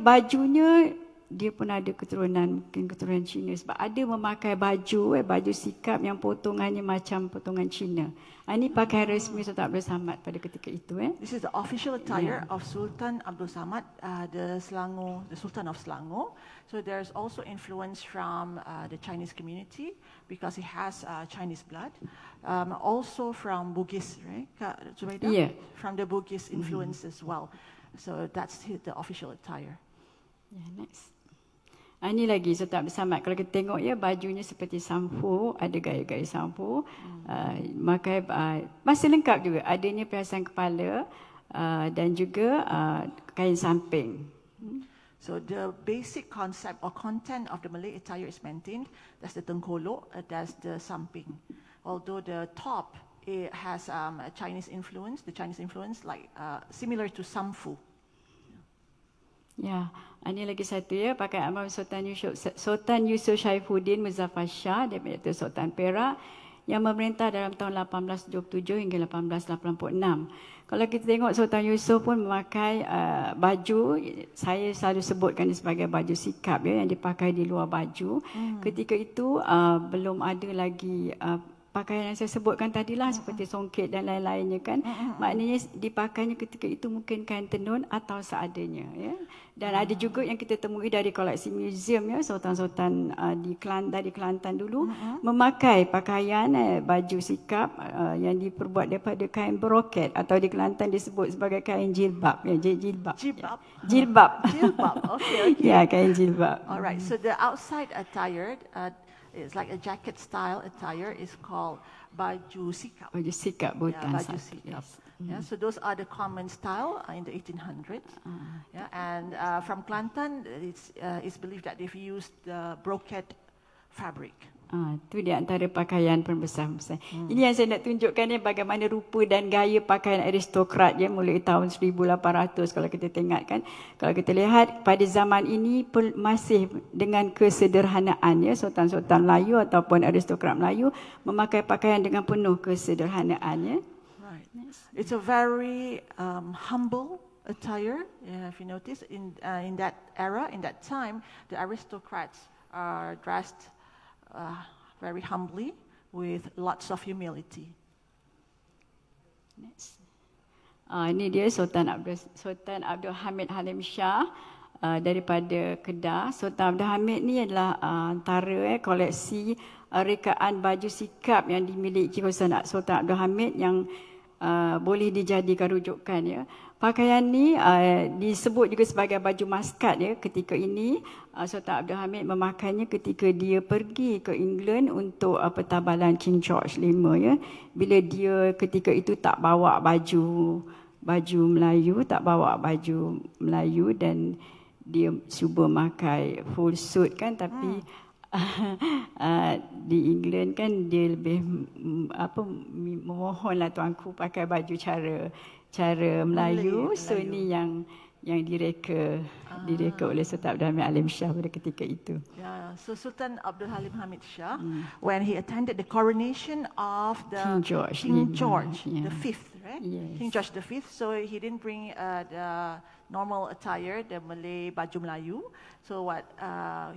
bajunya dia pun ada keturunan, mungkin keturunan Cina, sebab ada memakai baju sikap yang potongannya macam potongan Cina. Ini pakaian resmi Sultan Abdul Samad pada ketika itu. This is the official attire of Sultan Abdul Samad, the Sultan of Selangor. So there's also influence from the Chinese community because he has Chinese blood. Also from Bugis, right, Kak Zubaida? Yeah. From the Bugis influence as well. So that's the official attire. Yeah, next. Ini lagi Sultan Abdul Samad. Kalau kita tengok ya, bajunya seperti sampu, ada gaya-gaya sampu. Masih lengkap juga, adanya perhiasan kepala dan juga kain samping. So the basic concept or content of the Malay attire is maintained. That's the tengkolok, that's the samping. Although the top has a Chinese influence, like similar to samfu. Ya, ini lagi satu ya, pakai almarhum Sultan Yusuf Syaifuddin Muzaffar Shah daripada Sultan Perak yang memerintah dalam tahun 1827 hingga 1886. Kalau kita tengok Sultan Yusuf pun memakai baju, saya selalu sebutkan dia sebagai baju sikap ya, yang dipakai di luar baju. Ketika itu belum ada lagi pakaian yang saya sebutkan tadilah seperti songket dan lain-lainnya kan. Maknanya dipakainya ketika itu mungkin kain tenun atau seadanya ya. Dan ada juga yang kita temui dari koleksi museum ya, sultan-sultan dari Kelantan dulu memakai pakaian baju sikap yang diperbuat daripada kain broket atau di Kelantan disebut sebagai kain jilbab ya, jilbab. Jilbab. Jilbab. Jilbab. Okay. Ya, kain jilbab. All right. So the outside attire, it's like a jacket style attire, is called baju sikap. Baju sikap butan. Baju sikap. Yeah, so those are the common style in the 1800s. Yeah, and from Kelantan, it's believed that they've used the brocade fabric. Itu di antara pakaian pembesar-besar. Ini yang saya nak tunjukkan ni bagaimana rupa dan gaya pakaian aristokrat ya mulai tahun 1800 kalau kita tengok kan. Kalau kita lihat pada zaman ini masih dengan kesederhanaan ya, sultan-sultan Melayu ataupun aristokrat Melayu memakai pakaian dengan penuh kesederhanaan ya. Right. It's a very humble attire. If you notice, in that era, in that time, the aristocrats are dressed very humbly with lots of humility. Next. Ini dia Sultan Abdul Hamid Halim Shah daripada Kedah. Sultan Abdul Hamid ni adalah antara koleksi rekaan baju sikap yang dimiliki Sultan Abdul Hamid yang boleh dijadikan rujukan ya. Pakaian ni disebut juga sebagai baju maskat ya. Ketika ini Sultan Abdul Hamid memakainya ketika dia pergi ke England untuk pertabalan King George V ya. Bila dia ketika itu tak bawa baju Melayu, dan dia cuba pakai full suit kan, tapi di England kan dia lebih memohonlah tuanku pakai baju cara Melayu. So ini yang direka oleh Sultan Abdul Hamid Halim Shah pada ketika itu. Yeah, so Sultan Abdul Halim Hamid Shah, when he attended the coronation of the King George yeah. the Fifth, right? Yes. King George the Fifth. So he didn't bring the normal attire, the Malay baju Melayu. So what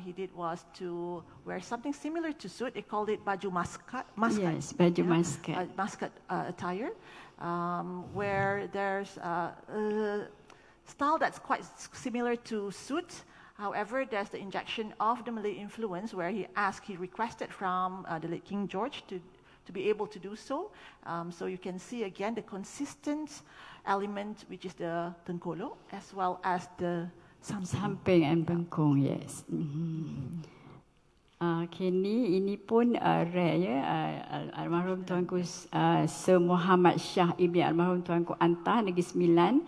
he did was to wear something similar to suit. They called it baju maskat. Yes, baju maskat. Maskat attire, where there's a style that's quite similar to suit. However, there's the injection of the Malay influence where he requested from the late King George to be able to do so. So you can see again the consistent element, which is the tengkolok as well as the samping and bengkong, yes. Okay, ini pun rare ya. Almarhum tuanku Sir Muhammad Shah Ibni almarhum tuanku Antah Negeri Sembilan.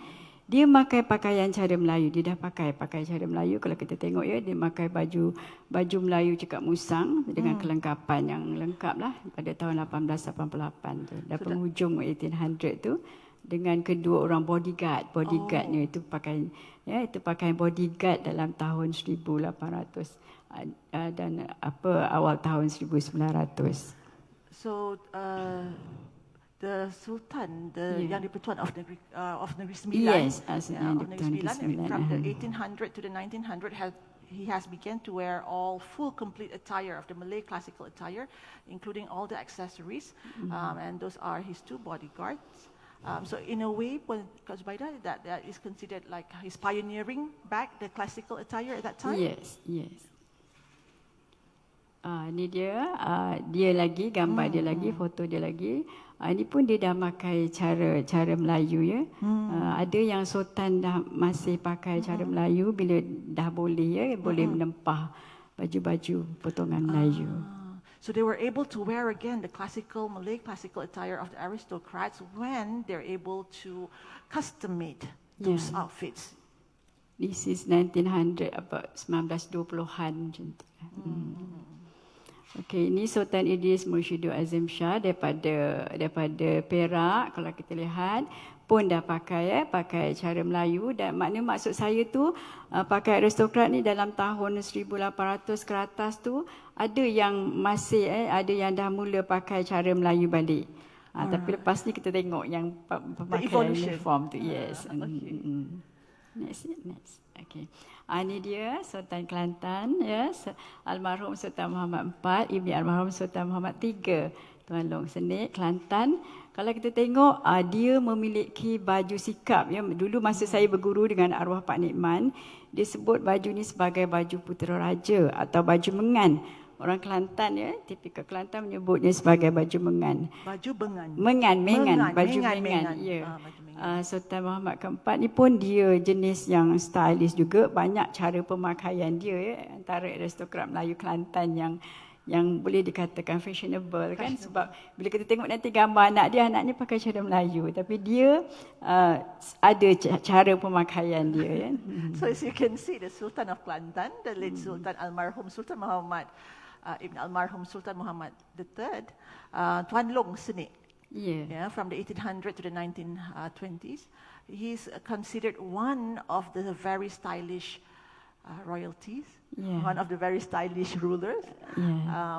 Dia pakai pakaian cara Melayu. Dia dah pakai cara Melayu. Kalau kita tengok ya, dia pakai baju Melayu cekak musang dengan kelengkapan yang lengkap lah pada tahun 1888 tu. Dan penghujung 1800 tu dengan kedua orang bodyguardnya itu pakai bodyguard dalam tahun 1800 dan awal tahun 1900. So the Sultan, yang di-Pertuan of Negeri Sembilan, yes, of Negeri Sembilan, from the 1800 to the 1900 he has begun to wear all full complete attire of the Malay classical attire, including all the accessories, and those are his two bodyguards. So in a way, Kak Zubaida, that is considered like his pioneering back the classical attire at that time? Yes. Ni dia lagi, gambar dia lagi, foto dia lagi. Ini pun dia dah pakai cara Melayu ya. Ada yang sultan dah masih pakai cara Melayu bila dah boleh menempah baju-baju potongan Melayu. So they were able to wear again the Malay classical attire of the aristocrats when they're able to custom made those outfits. This is 1900, about 1920-an macam tu. Okey, ini Sultan Idris Mursyidul Azim Shah daripada Perak. Kalau kita lihat pun dah pakai cara Melayu, dan maksud saya tu pakai aristokrat ni dalam tahun 1800 ke atas tu ada yang masih ada yang dah mula pakai cara Melayu balik. Tapi lepas ni kita tengok yang pakai uniform tu. Yes. Next. Okay. Ini dia Sultan Kelantan ya. Almarhum Sultan Muhammad IV, Ibni almarhum Sultan Muhammad III. Tuan Long Senik, Kelantan. Kalau kita tengok, dia memiliki baju sikap. Ya. Dulu masa saya berguru dengan arwah Pak Nikman, dia sebut baju ni sebagai baju putera raja atau baju mengan. Orang Kelantan, ya, tipikal Kelantan menyebutnya sebagai baju mengan. Baju bengan. Mengan, baju mengan. Ya. Baju mengan. Sultan Muhammad keempat ni pun dia jenis yang stylish juga. Banyak cara pemakaian dia, ya. Antara aristokrat Melayu Kelantan yang boleh dikatakan fashionable kan, sebab bila kita tengok nanti gambar anaknya pakai cara Melayu, tapi dia ada cara pemakaian dia, ya. So as you can see, the Sultan of Kelantan, the late Sultan Almarhum Sultan Muhammad Ibn Almarhum Sultan Muhammad III, Tuan Long Senik, Yeah. from the 1800 to the 1920s, he's considered one of the very stylish royalties, one of the very stylish rulers,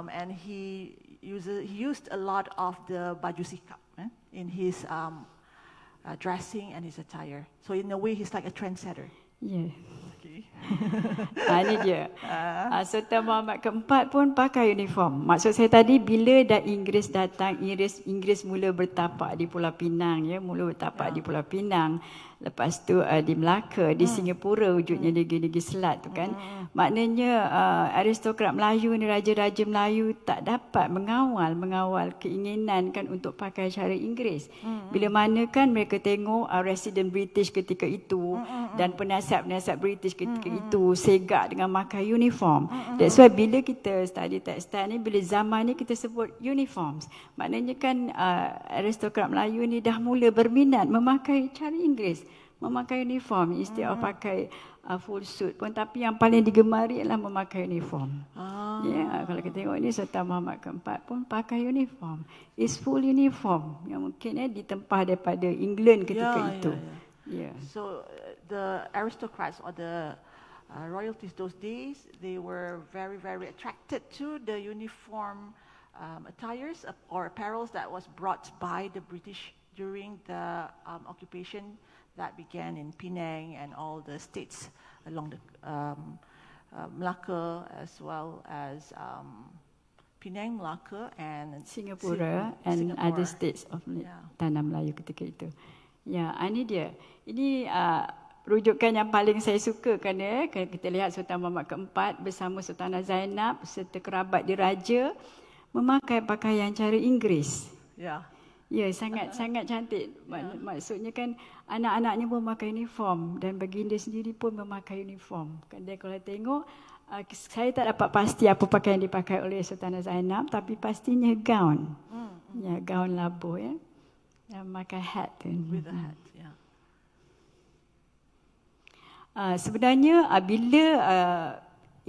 and he used a lot of the baju sikap in his dressing and his attire. So in a way, he's like a trendsetter. Yeah. Okay. Ini dia. Sultan Muhammad keempat pun pakai uniform. Maksud saya tadi, bila dah Inggeris datang, Inggeris mula bertapak di Pulau Pinang, ya, di Pulau Pinang. Lepas tu di Melaka, di Singapura wujudnya negeri-negeri Selat tu kan. Maknanya aristokrat Melayu ni, raja-raja Melayu tak dapat mengawal keinginan kan untuk pakai cara Inggeris. Bila mana kan mereka tengok resident British ketika itu dan penasihat-penasihat British ketika itu segak dengan pakai uniform. That's why bila kita study textile ni, bila zaman ni kita sebut uniforms. Maknanya kan aristokrat Melayu ni dah mula berminat memakai cara Inggeris, memakai uniform instead of pakai full suit pun, tapi yang paling digemari adalah memakai uniform. Ya, kalau kita tengok ni Sultan Muhammad keempat pun pakai uniform. It's full uniform yang mungkin ditempah daripada England ketika itu. Yeah. So the aristocrats or the royalties those days, they were very, very attracted to the uniform attires or apparels that was brought by the British during the occupation that began in Penang and all the states along the Melaka, as well as Penang, Melaka, and Singapura and other states of Tanah Melayu ketika itu. Ya, ini dia. Ini rujukan yang paling saya suka kan, ya. Kita lihat Sultan Muhammad keempat bersama Sultanah Zainab serta kerabat diraja memakai pakaian cara Inggeris. Ya, sangat cantik. Maksudnya kan anak-anaknya pun memakai uniform dan baginda sendiri pun memakai uniform. Kan dia kalau tengok, saya tak dapat pasti apa pakaian dipakai oleh Sultanah Zainab, tapi pastinya gaun. Ya, gaun labuh, ya. Dan memakai hat tu. With a hat, yeah. Sebenarnya bila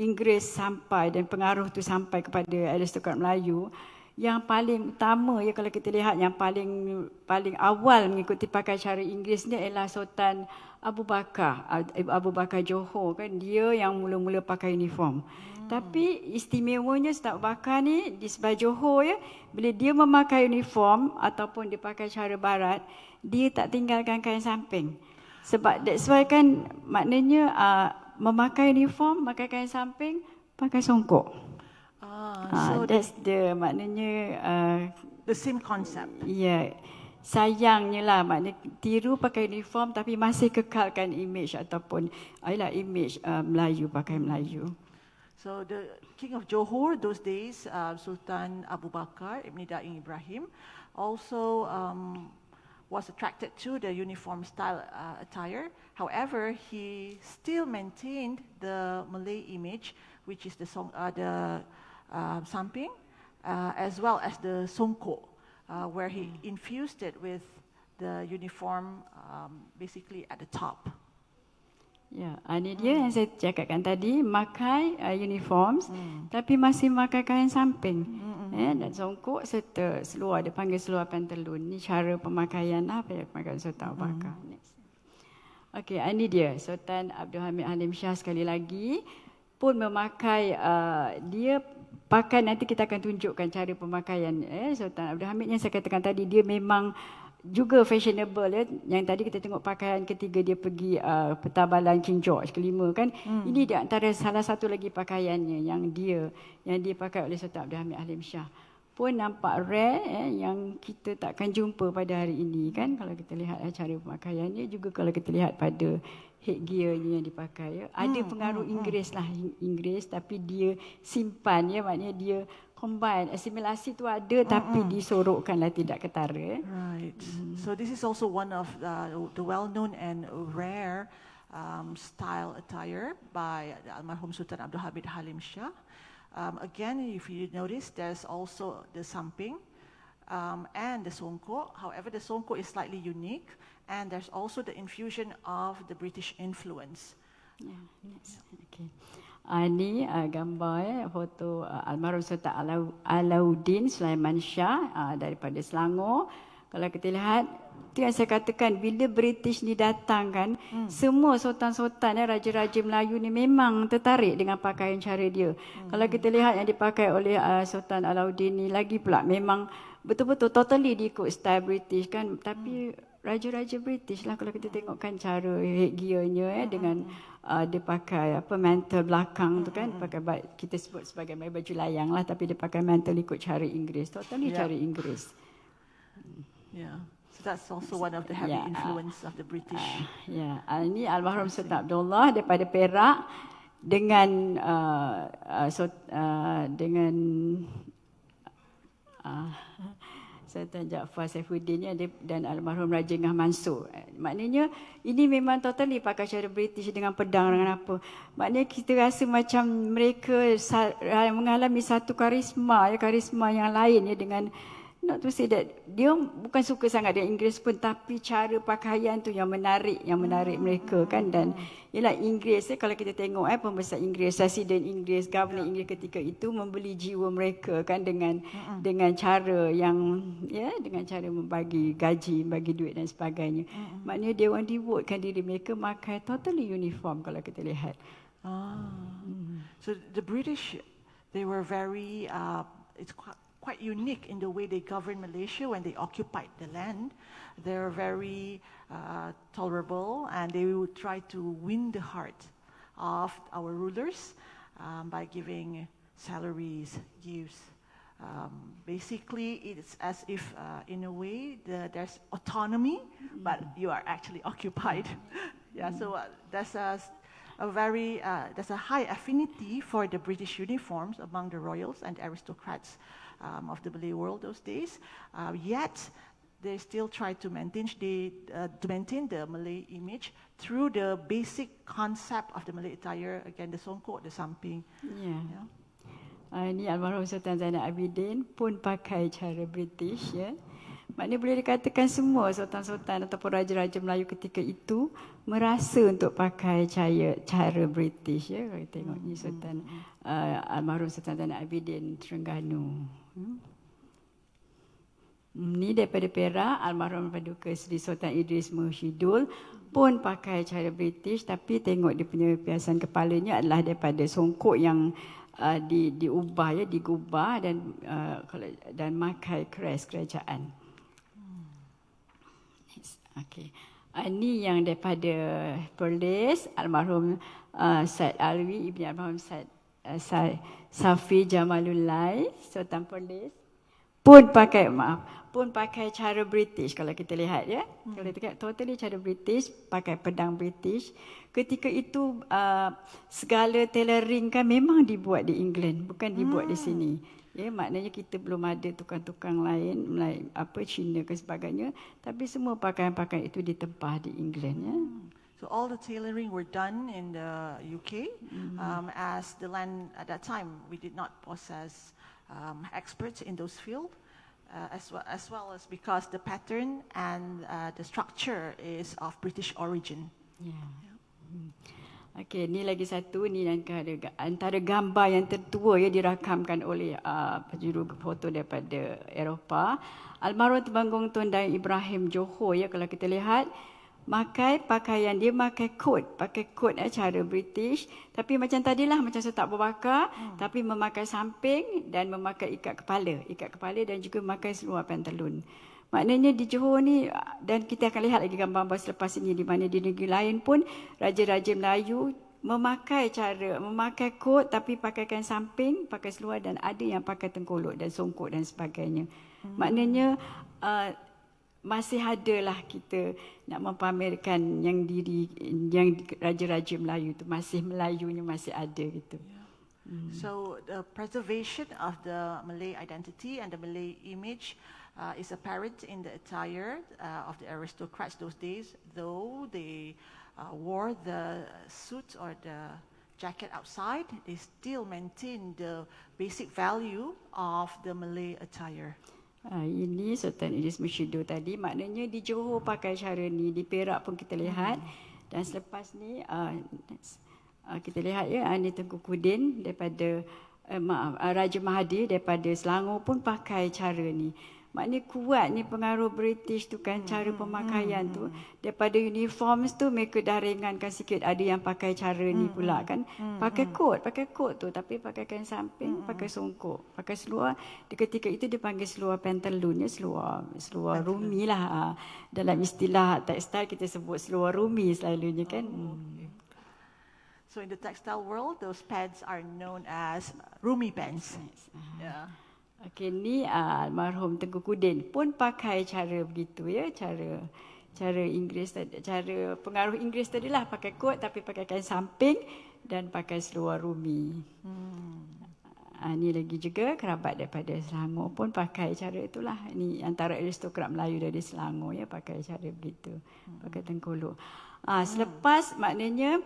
Inggeris sampai dan pengaruh tu sampai kepada aristokrat Melayu, yang paling utama, ya, kalau kita lihat yang paling awal mengikuti pakai cara Inggeris ni ialah Sultan Abu Bakar Johor kan, dia yang mula-mula pakai uniform. Tapi istimewanya Sultan Abu Bakar ni di sebelah Johor, ya, bila dia memakai uniform ataupun dia pakai cara barat, dia tak tinggalkan kain samping. Sebab that's why kan maknanya memakai uniform, pakai kain samping, pakai songkok. So that's the maknanya the same concept. Yeah. Sayangnya lah, maknanya tiru pakai uniform tapi masih kekalkan image ataupun image Melayu, pakai Melayu. So the King of Johor those days, Sultan Abu Bakar Ibn Daing Ibrahim, also was attracted to the uniform style attire. However, he still maintained the Malay image, which is the samping, as well as the songkok, where he infused it with the uniform basically at the top. Ya, ini dia yang saya cakapkan tadi, makai uniforms tapi masih makai kain samping, dan songkok serta seluar, dia panggil seluar pantaloon. Ini cara pemakaian pemakaian Sultan Abu Bakar. Okey, ini dia Sultan Abdul Hamid Halim Shah sekali lagi pun memakai dia pakai, nanti kita akan tunjukkan cara pemakaian Sultan Abdul Hamid yang saya katakan tadi, dia memang juga fashionable, ya. Yang tadi kita tengok pakaian ketiga dia pergi pertabalan King George kelima kan. Ini dia antara salah satu lagi pakaiannya yang dia pakai oleh Sultan Abdul Hamid Halim Shah. pun nampak rare yang kita takkan jumpa pada hari ini kan. Kalau kita lihat cara pemakaiannya, juga kalau kita lihat pada headgear-nya yang dipakai, ada pengaruh Inggeris lah, Inggeris, tapi dia simpan, maknanya dia combine, asimilasi tu ada tapi disorokkanlah, tidak ketara. Right. So this is also one of the well-known and rare style attire by the Almarhum Sultan Abdul Hamid Halim Shah. Again, if you notice, there's also the samping and the songkok. However, the songkok is slightly unique, and there's also the infusion of the British influence. Yeah, next. Okay. Ini gambar foto Almarhum Sultan Alauddin Sulaiman Shah daripada Selangor. Kalau kita lihat, itu yang saya katakan, bila British ni datang kan, semua sultan-sultan raja-raja Melayu ni memang tertarik dengan pakaian cara dia. Kalau kita lihat yang dipakai oleh Sultan Alauddin ni lagi pula, memang betul-betul totally diikut style British kan. Tapi raja-raja British lah, kalau kita tengokkan cara headgear-nya dengan dia pakai mantle belakang tu kan, pakai kita sebut sebagai baju layang lah, tapi dia pakai mantle ikut cara Inggeris, totally cara Inggeris. Yeah. So that's also one of the heavy influence of the British. Ini Almarhum Sultan Abdullah daripada Perak dengan Sultan Jaafar Saifuddin dan Almarhum Raja Ngah Mansur. Maknanya ini memang totally pakai cara British dengan pedang, dengan apa. Maknanya kita rasa macam mereka mengalami satu karisma yang lain dengan, not to say that dia bukan suka sangat dengan Inggeris pun, tapi cara pakaian tu yang menarik mereka kan. Dan ialah Inggeris, kalau kita tengok pembesar Inggeris, Presiden Inggeris, Governor Inggeris ketika itu membeli jiwa mereka kan dengan cara yang dengan cara membagi gaji, bagi duit dan sebagainya. Maknanya dia orang devotekan diri mereka pakai totally uniform kalau kita lihat. So the British, they were very quite unique in the way they governed Malaysia when they occupied the land. They're very tolerable, and they would try to win the heart of our rulers by giving salaries, gifts. Basically, it's as if, in a way, there's autonomy, but you are actually occupied. So there's a high affinity for the British uniforms among the royals and aristocrats of the Malay world those days. Yet they still try to maintain the Malay image through the basic concept of the Malay attire. Again, the songkok, the samping. Ini Almarhum Sultan Zainal Abidin pun pakai cara British. Maknanya boleh dikatakan semua sultan-sultan ataupun raja-raja Melayu ketika itu merasa untuk pakai cara British. Kalau kita tengok ni Sultan Almarhum Sultan Zainal Abidin Terengganu. Ni daripada Perak, Almarhum Paduka Seri Sultan Idris Mursyidul pun pakai cara British, tapi tengok dia punya piasan kepalanya adalah daripada songkok yang digubah dan makai keras kerajaan. Okay. Ini yang daripada Perlis, Almarhum Said Alwi, Ibni Almarhum Said Safi Jamalullah, Sultan Perlis pun pakai cara British kalau kita lihat Kalau kita lihat totally cara British, pakai pedang British. Ketika itu segala tailoring kan memang dibuat di England, bukan dibuat di sini. Maknanya kita belum ada tukang-tukang lain, Cina ke sebagainya, tapi semua pakaian-pakaian itu ditempah di England. So all the tailoring were done in the UK, as the land at that time we did not possess experts in those fields, as well as because the pattern and the structure is of British origin. Okey, ni lagi satu, ni antara gambar yang tertua dirakamkan oleh juru foto daripada Eropah. Almarhum Temanggung Tun Dayang Ibrahim Johor kalau kita lihat pakaian dia pakai kot cara British, tapi macam tadilah macam Sultan Abu Bakar, tapi memakai samping dan memakai ikat kepala dan juga memakai seluar pantaloon. Maknanya di Johor ni, dan kita akan lihat lagi gambar-gambar selepas ini di mana di negeri lain pun raja-raja Melayu memakai kot tapi pakai kain samping, pakai seluar, dan ada yang pakai tengkolok dan songkok dan sebagainya. Maknanya masih adalah kita nak mempamerkan yang raja-raja Melayu tu, masih Melayunya masih ada gitu. So the preservation of the Malay identity and the Malay image is apparent in the attire of the aristocrats those days, though they wore the suit or the jacket outside, they still maintain the basic value of the Malay attire. Ini Sultan Idris Mushido tadi, maknanya di Johor pakai cara ni, di Perak pun kita lihat, dan selepas ni kita lihat ya, ni Tengku Kudin daripada Raja Mahathir daripada Selangor pun pakai cara ni. Maknanya kuat ni pengaruh British tu kan, cara pemakaian tu. Daripada uniforms tu mereka dah ringankan sikit, ada yang pakai cara ni pula kan. Pakai kot tu tapi pakai kain samping, pakai songkok, pakai seluar. Di ketika itu dipanggil seluar pantaloon ya, seluar rumi lah. Dalam istilah tekstil kita sebut seluar rumi selalunya kan. So in the textile world, those pants are known as rumi pants. Yeah. Okey, ni almarhum Tengku Kudin pun pakai cara begitu ya, cara Inggeris tadi, cara pengaruh Inggeris tadilah, pakai kot tapi pakai kain samping dan pakai seluar rumi. Ni lagi juga kerabat daripada Selangor pun pakai cara itulah. Ni antara aristokrat Melayu dari Selangor ya, pakai cara begitu, pakai tengkolok. Selepas maknanya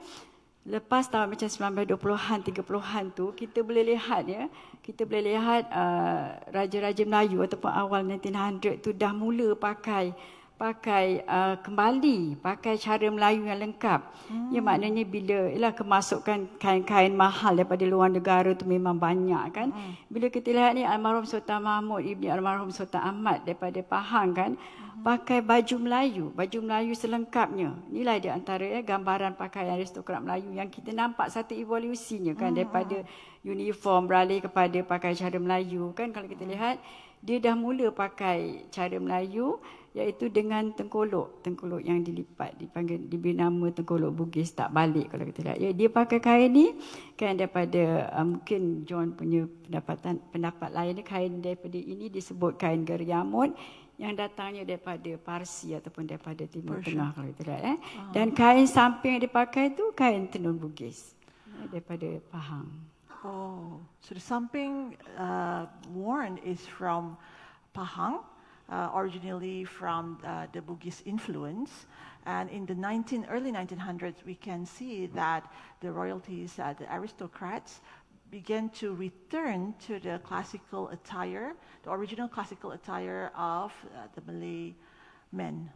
lepas tahun macam 1920-an, 30-an tu, kita boleh lihat raja-raja Melayu ataupun awal 1900 tu dah mula pakai kembali pakai cara Melayu yang lengkap. Ya, maknanya bila kemasukan kain-kain mahal daripada luar negara tu memang banyak kan. Bila kita lihat ni almarhum Sultan Mahmud ibni almarhum Sultan Ahmad daripada Pahang kan, pakai baju Melayu selengkapnya. Inilah di antara gambaran pakaian aristokrat Melayu yang kita nampak satu evolusinya kan, daripada uniform beralih kepada pakai cara Melayu kan. Kalau kita lihat dia dah mula pakai cara Melayu, iaitu dengan tengkolok yang dilipat, diberi nama tengkolok Bugis tak balik. Kalau kita lihat ya, dia pakai kain ni kan daripada mungkin John punya pendapat lain, kain daripada ini disebut kain geriamut yang datangnya daripada Parsi ataupun daripada Timur Tengah kalau kita lihat dan kain samping yang dipakai tu kain tenun Bugis daripada Pahang. Oh, so the samping worn is from Pahang, originally from the Bugis influence. And in the early 1900s, we can see that the royalties, the aristocrats, began to return to the classical attire, the original classical attire of the Malay men.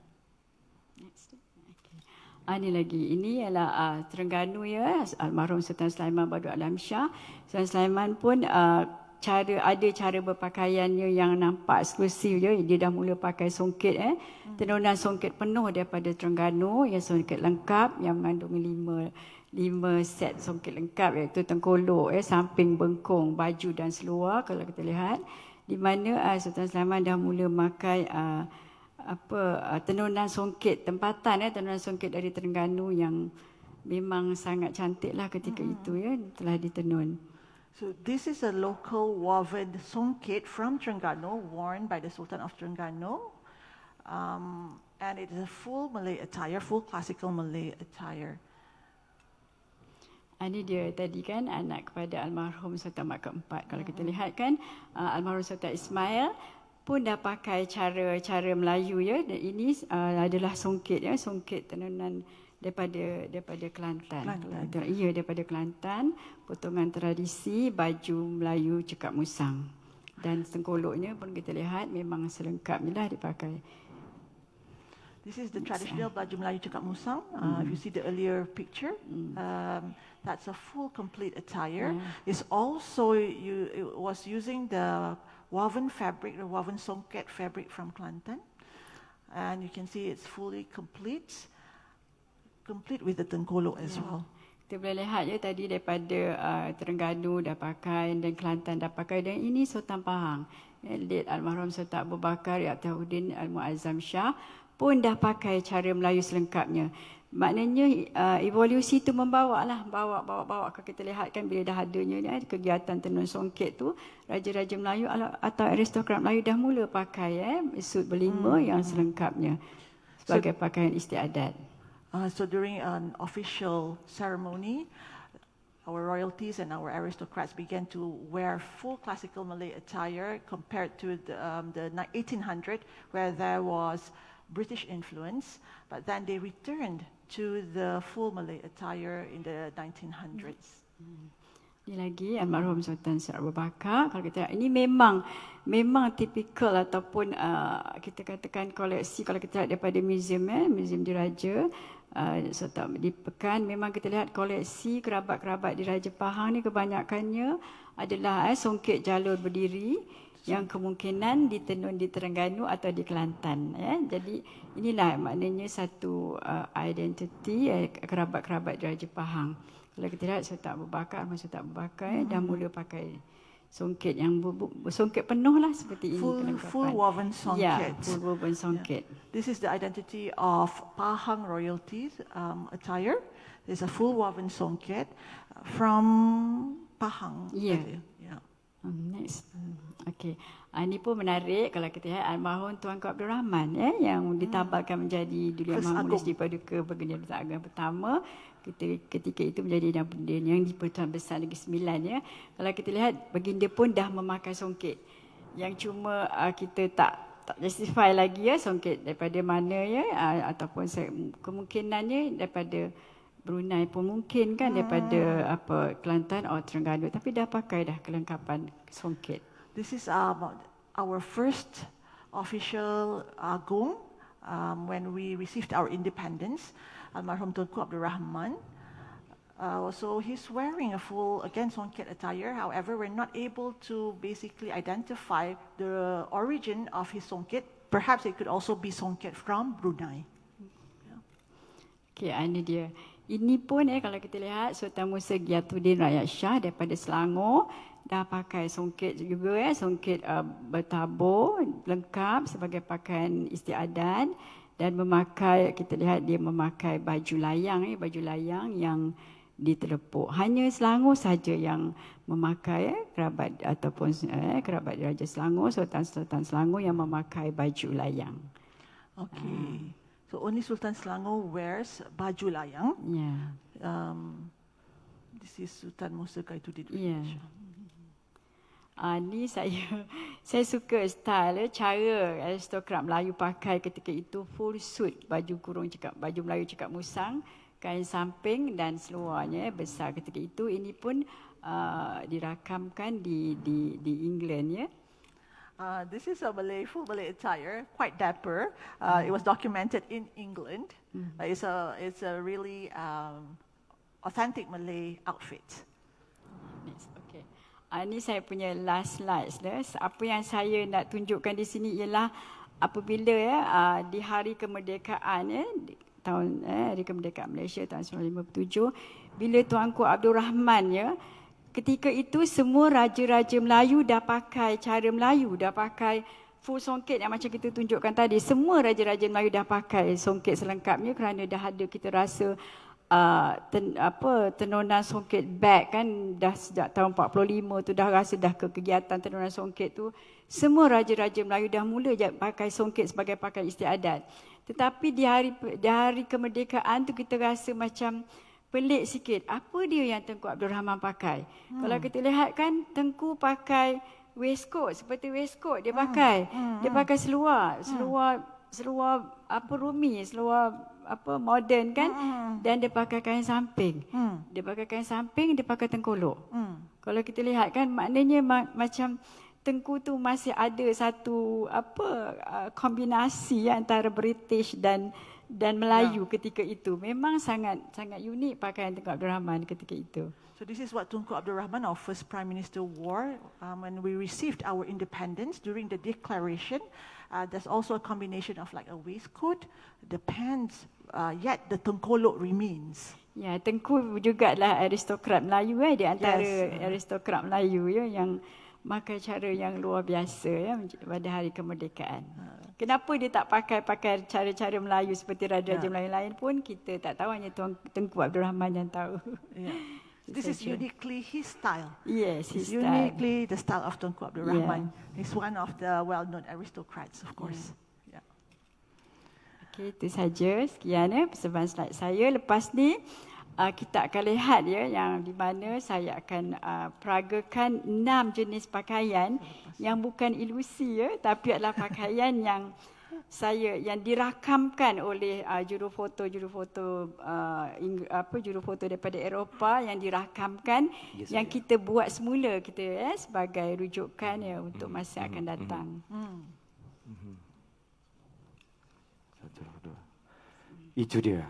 Next. Ini lagi, ini ialah Terengganu ya, almarhum Sultan Sulaiman Badu Alam Shah. Sultan Sulaiman pun ada cara berpakaiannya yang nampak eksklusif je. Dia dah mula pakai songket tenunan songket penuh daripada Terengganu, ya, songket lengkap yang mengandung 5 set songket lengkap, iaitu tengkolok, samping, bengkung, baju dan seluar. Kalau kita lihat di mana Sultan Sulaiman dah mula memakai tenunan songket tempatan, tenunan songket dari Terengganu yang memang sangat cantiklah ketika itu ya, telah ditenun. So this is a local woven songket from Terengganu, worn by the Sultan of Terengganu, and it is a full Malay attire, full classical Malay attire. Ini dia tadi kan, anak kepada almarhum Sultan Mat keempat. Kalau kita lihat kan, almarhum Sultan Ismail pun dah pakai cara Melayu ya. Dan ini adalah songket ya, songket tenunan daripada Kelantan. Iya, daripada Kelantan, potongan tradisi, baju Melayu cekap musang. Dan tengkoloknya pun kita lihat memang selengkapnya lah dipakai. This is the traditional baju Melayu cekap musang. If you see the earlier picture, that's a full complete attire. It's also it was using the woven fabric, the woven songket fabric from Kelantan, and you can see it's fully complete with the tengkolok as well. Kita boleh lihat ya tadi daripada Terengganu dah pakai dan Kelantan dah pakai, dan ini Sultan Pahang. Almarhum Sultan Abu Bakar Ya'tahuddin Al-Muazzam Shah pun dah pakai cara Melayu selengkapnya. Maknanya evolusi tu bawa. Kalau kita lihat kan bila dah adanya kegiatan tenun songket tu, raja-raja Melayu atau aristokrat Melayu dah mula pakai suit berlima yang selengkapnya sebagai pakaian istiadat. So during an official ceremony, our royalties and our aristocrats began to wear full classical Malay attire compared to the 1800, where there was British influence, but then they returned to the full Malay attire in the 1900s. Ini lagi almarhum Sultan Sri Abu Bakar. Kalau kita ini memang tipikal ataupun kita katakan koleksi. Kalau kita lihat daripada museum museum diraja di Pekan, memang kita lihat koleksi kerabat-kerabat diraja Pahang ni kebanyakannya adalah songket jalur berdiri yang kemungkinan ditenun di Terengganu atau di Kelantan. Jadi inilah maknanya satu identiti kerabat-kerabat diraja Pahang. Kalau kita lihat Sultan Abu Bakar dah mula pakai songket yang songket penuh lah seperti ini. Full woven songket. Yeah, full woven songket. Yeah. This is the identity of Pahang royalties attire. There's a full woven songket from Pahang. Yeah. Yeah. Next. Okey. Ini pun menarik kalau kita lihat almarhum Tuanku Abdul Rahman yang ditabalkan menjadi Duli Yang Maha Mulia Dipaduka Baginda Datuk Agong pertama. Ketika itu menjadi yang di Pertuan Besar Negeri Sembilan Kalau kita lihat baginda pun dah memakai songket. Yang cuma kita tak justify lagi songket daripada mana ataupun kemungkinannya daripada Brunei pun mungkin kan daripada Kelantan atau Terengganu, tapi dah pakai dah kelengkapan songket. This is our first official Agong when we received our independence. Almarhum Tunku Abdul Rahman. So he's wearing a full, again, songket attire. However, we're not able to basically identify the origin of his songket. Perhaps it could also be songket from Brunei. Okay, ini dia. Ini pun kalau kita lihat Sultan Musa Giyatuddin Rakyat Shah daripada Selangor dah pakai songket juga songket bertabur lengkap sebagai pakaian istiadat. Dan kita lihat dia memakai baju layang yang ditelepuk. Hanya Selangor saja yang memakai kerabat ataupun kerabat Raja Selangor, Sultan Selangor yang memakai baju layang. Okay. So only Sultan Selangor wears baju layang. Yeah. This is Sultan Musa Giyatuddin. Yeah. Ni saya suka style cara aristokrat Melayu pakai ketika itu, full suit, baju Melayu cekak musang, kain samping dan seluarnya besar ketika itu. Ini pun dirakamkan di England This is a full Malay attire, quite dapper. It was documented in England. It's a really authentic Malay outfit. Ini saya punya last slides. Apa yang saya nak tunjukkan di sini ialah apabila di hari kemerdekaan Hari Kemerdekaan Malaysia tahun 1957, bila Tuanku Abdul Rahman ketika itu semua raja-raja Melayu dah pakai cara Melayu, dah pakai full songket yang macam kita tunjukkan tadi. Semua raja-raja Melayu dah pakai songket selengkapnya kerana dah ada kita rasa tenunan songket back kan dah sejak tahun 45 tu dah rasa dah kegiatan tenunan songket tu. Semua raja-raja Melayu dah mula pakai songket sebagai pakaian istiadat. Tetapi di hari kemerdekaan tu kita rasa macam pelik sikit. Apa dia yang Tengku Abdul Rahman pakai? Kalau kita lihat kan Tengku pakai waistcoat, seperti waistcoat dia pakai. Dia pakai seluar rumi, seluar moden kan, dan dia pakai kain samping. Dia pakai kain samping, dia pakai tengkolok. Kalau kita lihat kan maknanya macam Tengku tu masih ada satu kombinasi antara British dan Melayu ketika itu. Memang sangat unik pakaian Tengku Abdul Rahman ketika itu. So this is what Tunku Abdul Rahman, our first Prime Minister, wore when we received our independence during the declaration. There's also a combination of like a waistcoat, the pants, yet the tengkolok remains. Ya, Tengku jugalah aristokrat Melayu di antara aristokrat Melayu yang maka cara yang luar biasa ya pada hari kemerdekaan. Kenapa dia tak pakai cara-cara Melayu seperti raja-raja Melayu lain pun kita tak tahu, hanya Tuan Tengku Abdul Rahman yang tahu. Yeah. This is uniquely his style. Yes, his It's style. uniquely the style of Tunku Abdul Rahman. He's one of the well-known aristocrats, of course. Yeah. Okey, itu saja sekian ya persembahan slide saya. Lepas ni kita akan lihat ya yang di mana saya akan peragakan 6 jenis pakaian yang bukan ilusi ya, tapi adalah pakaian yang yang dirakamkan oleh jurufoto daripada Eropah yang dirakamkan yang kita buat semula kita sebagai rujukan ya untuk masa akan datang. Itu dia.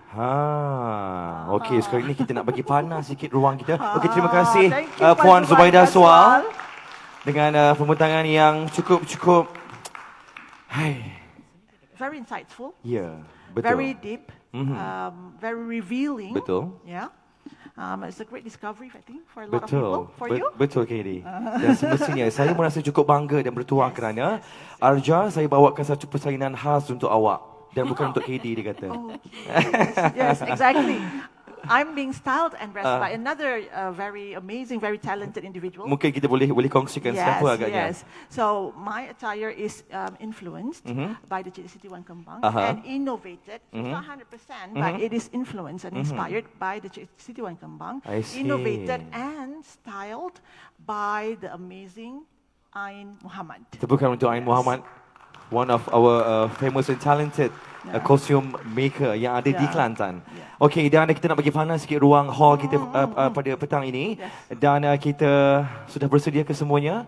Okey, sekarang ini kita nak bagi panas sikit ruang kita. Okey, terima kasih Puan Zubaidah Swal dengan pembentangan yang cukup Very insightful. Ya, betul. Very deep. Very revealing. Betul. Yeah. It's a great discovery, I think, for a lot of Betul. people. For you? Betul, Katie. Dan semestinya saya merasa cukup bangga dan bertuah kerana Arja, saya bawakan satu persalinan khas untuk awak. Dan bukan untuk Katie, dia kata. Yes, exactly. I'm being styled and dressed by another very amazing, very talented individual. Mungkin kita boleh kongsikan siapa agaknya. Yes. So my attire is influenced by the City One Kembang and innovated. It's not 100%, but it is influenced and inspired by the City One Kembang. I see. Innovated and styled by the amazing Ain Muhammad. Tepukan untuk Ain Muhammad, one of our famous and talented costume maker yang ada di Kelantan. Okey, dan kita nak bagi panas sikit ruang hall kita pada petang ini. Dan kita sudah bersedia ke semuanya?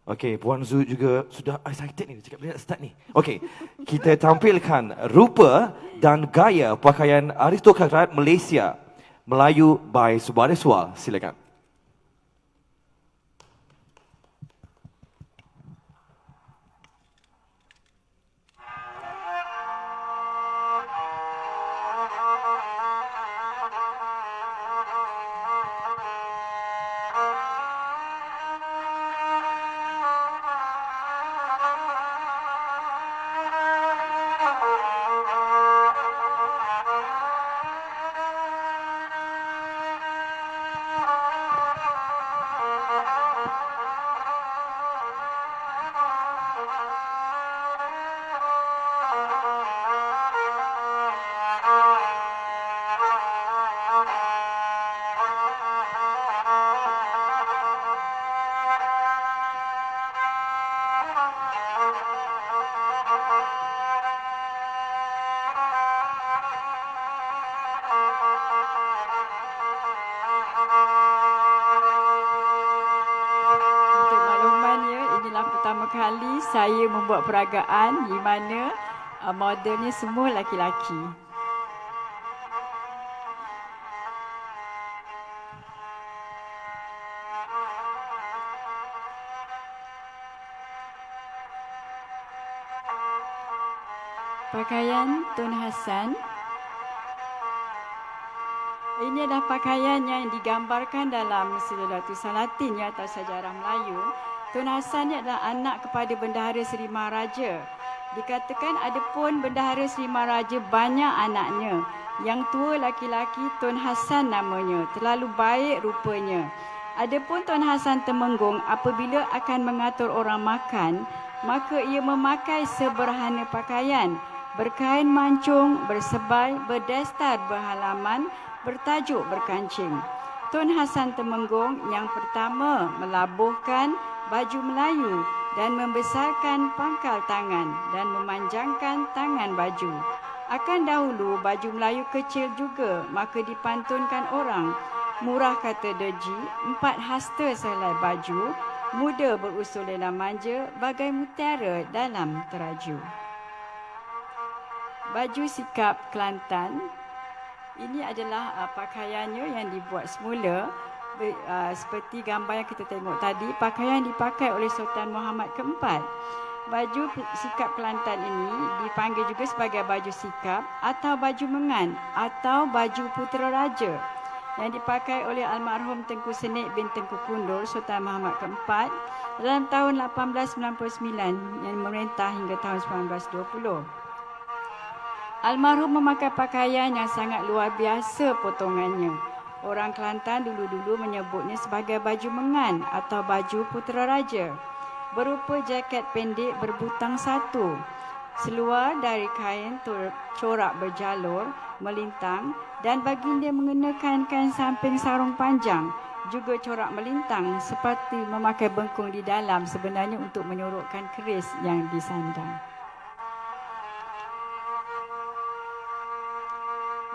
Okey, Puan Zu juga sudah excited ni, cakap boleh nak start ni. Okey, kita tampilkan rupa dan gaya pakaian aristokrat Malaysia Melayu by Zubaidah Swal. Silakan. Saya membuat peragaan di mana modelnya semua laki-laki. Pakaian Tun Hassan. Ini adalah pakaian yang digambarkan dalam tulisan Latin atau sejarah Melayu. Tun Hassan ni adalah anak kepada Bendahara Seri Maharaja. Dikatakan ada pun Bendahara Seri Maharaja banyak anaknya. Yang tua laki-laki Tun Hassan namanya, terlalu baik rupanya. Adapun Tun Hassan Temenggung apabila akan mengatur orang makan, maka ia memakai seberhana pakaian, berkain mancung, bersebai, berdastar berhalaman, bertajuk berkancing. Tun Hassan Temenggung yang pertama melabuhkan baju Melayu dan membesarkan pangkal tangan dan memanjangkan tangan baju. Akan dahulu baju Melayu kecil juga, maka dipantunkan orang. Murah kata Deji, 4 hasta sehelai baju, muda berusul dalam manja, bagai mutiara dalam teraju. Baju sikap Kelantan, ini adalah pakaiannya yang dibuat semula. Seperti gambar yang kita tengok tadi, pakaian dipakai oleh Sultan Muhammad keempat. Baju sikap Kelantan ini dipanggil juga sebagai baju sikap atau baju mengan atau baju putera raja. yang dipakai oleh almarhum Tengku Senik bin Tengku Kundur Sultan Mahmud keempat dalam tahun 1899 yang memerintah hingga tahun 1920. Almarhum memakai pakaian yang sangat luar biasa potongannya. Orang Kelantan dulu-dulu menyebutnya sebagai baju mengan atau baju putera raja. Berupa jaket pendek berbutang satu. Seluar dari kain corak berjalur, melintang dan baginda mengenakan kain samping sarung panjang, juga corak melintang seperti memakai bengkung di dalam sebenarnya untuk menyorokkan keris yang disandang.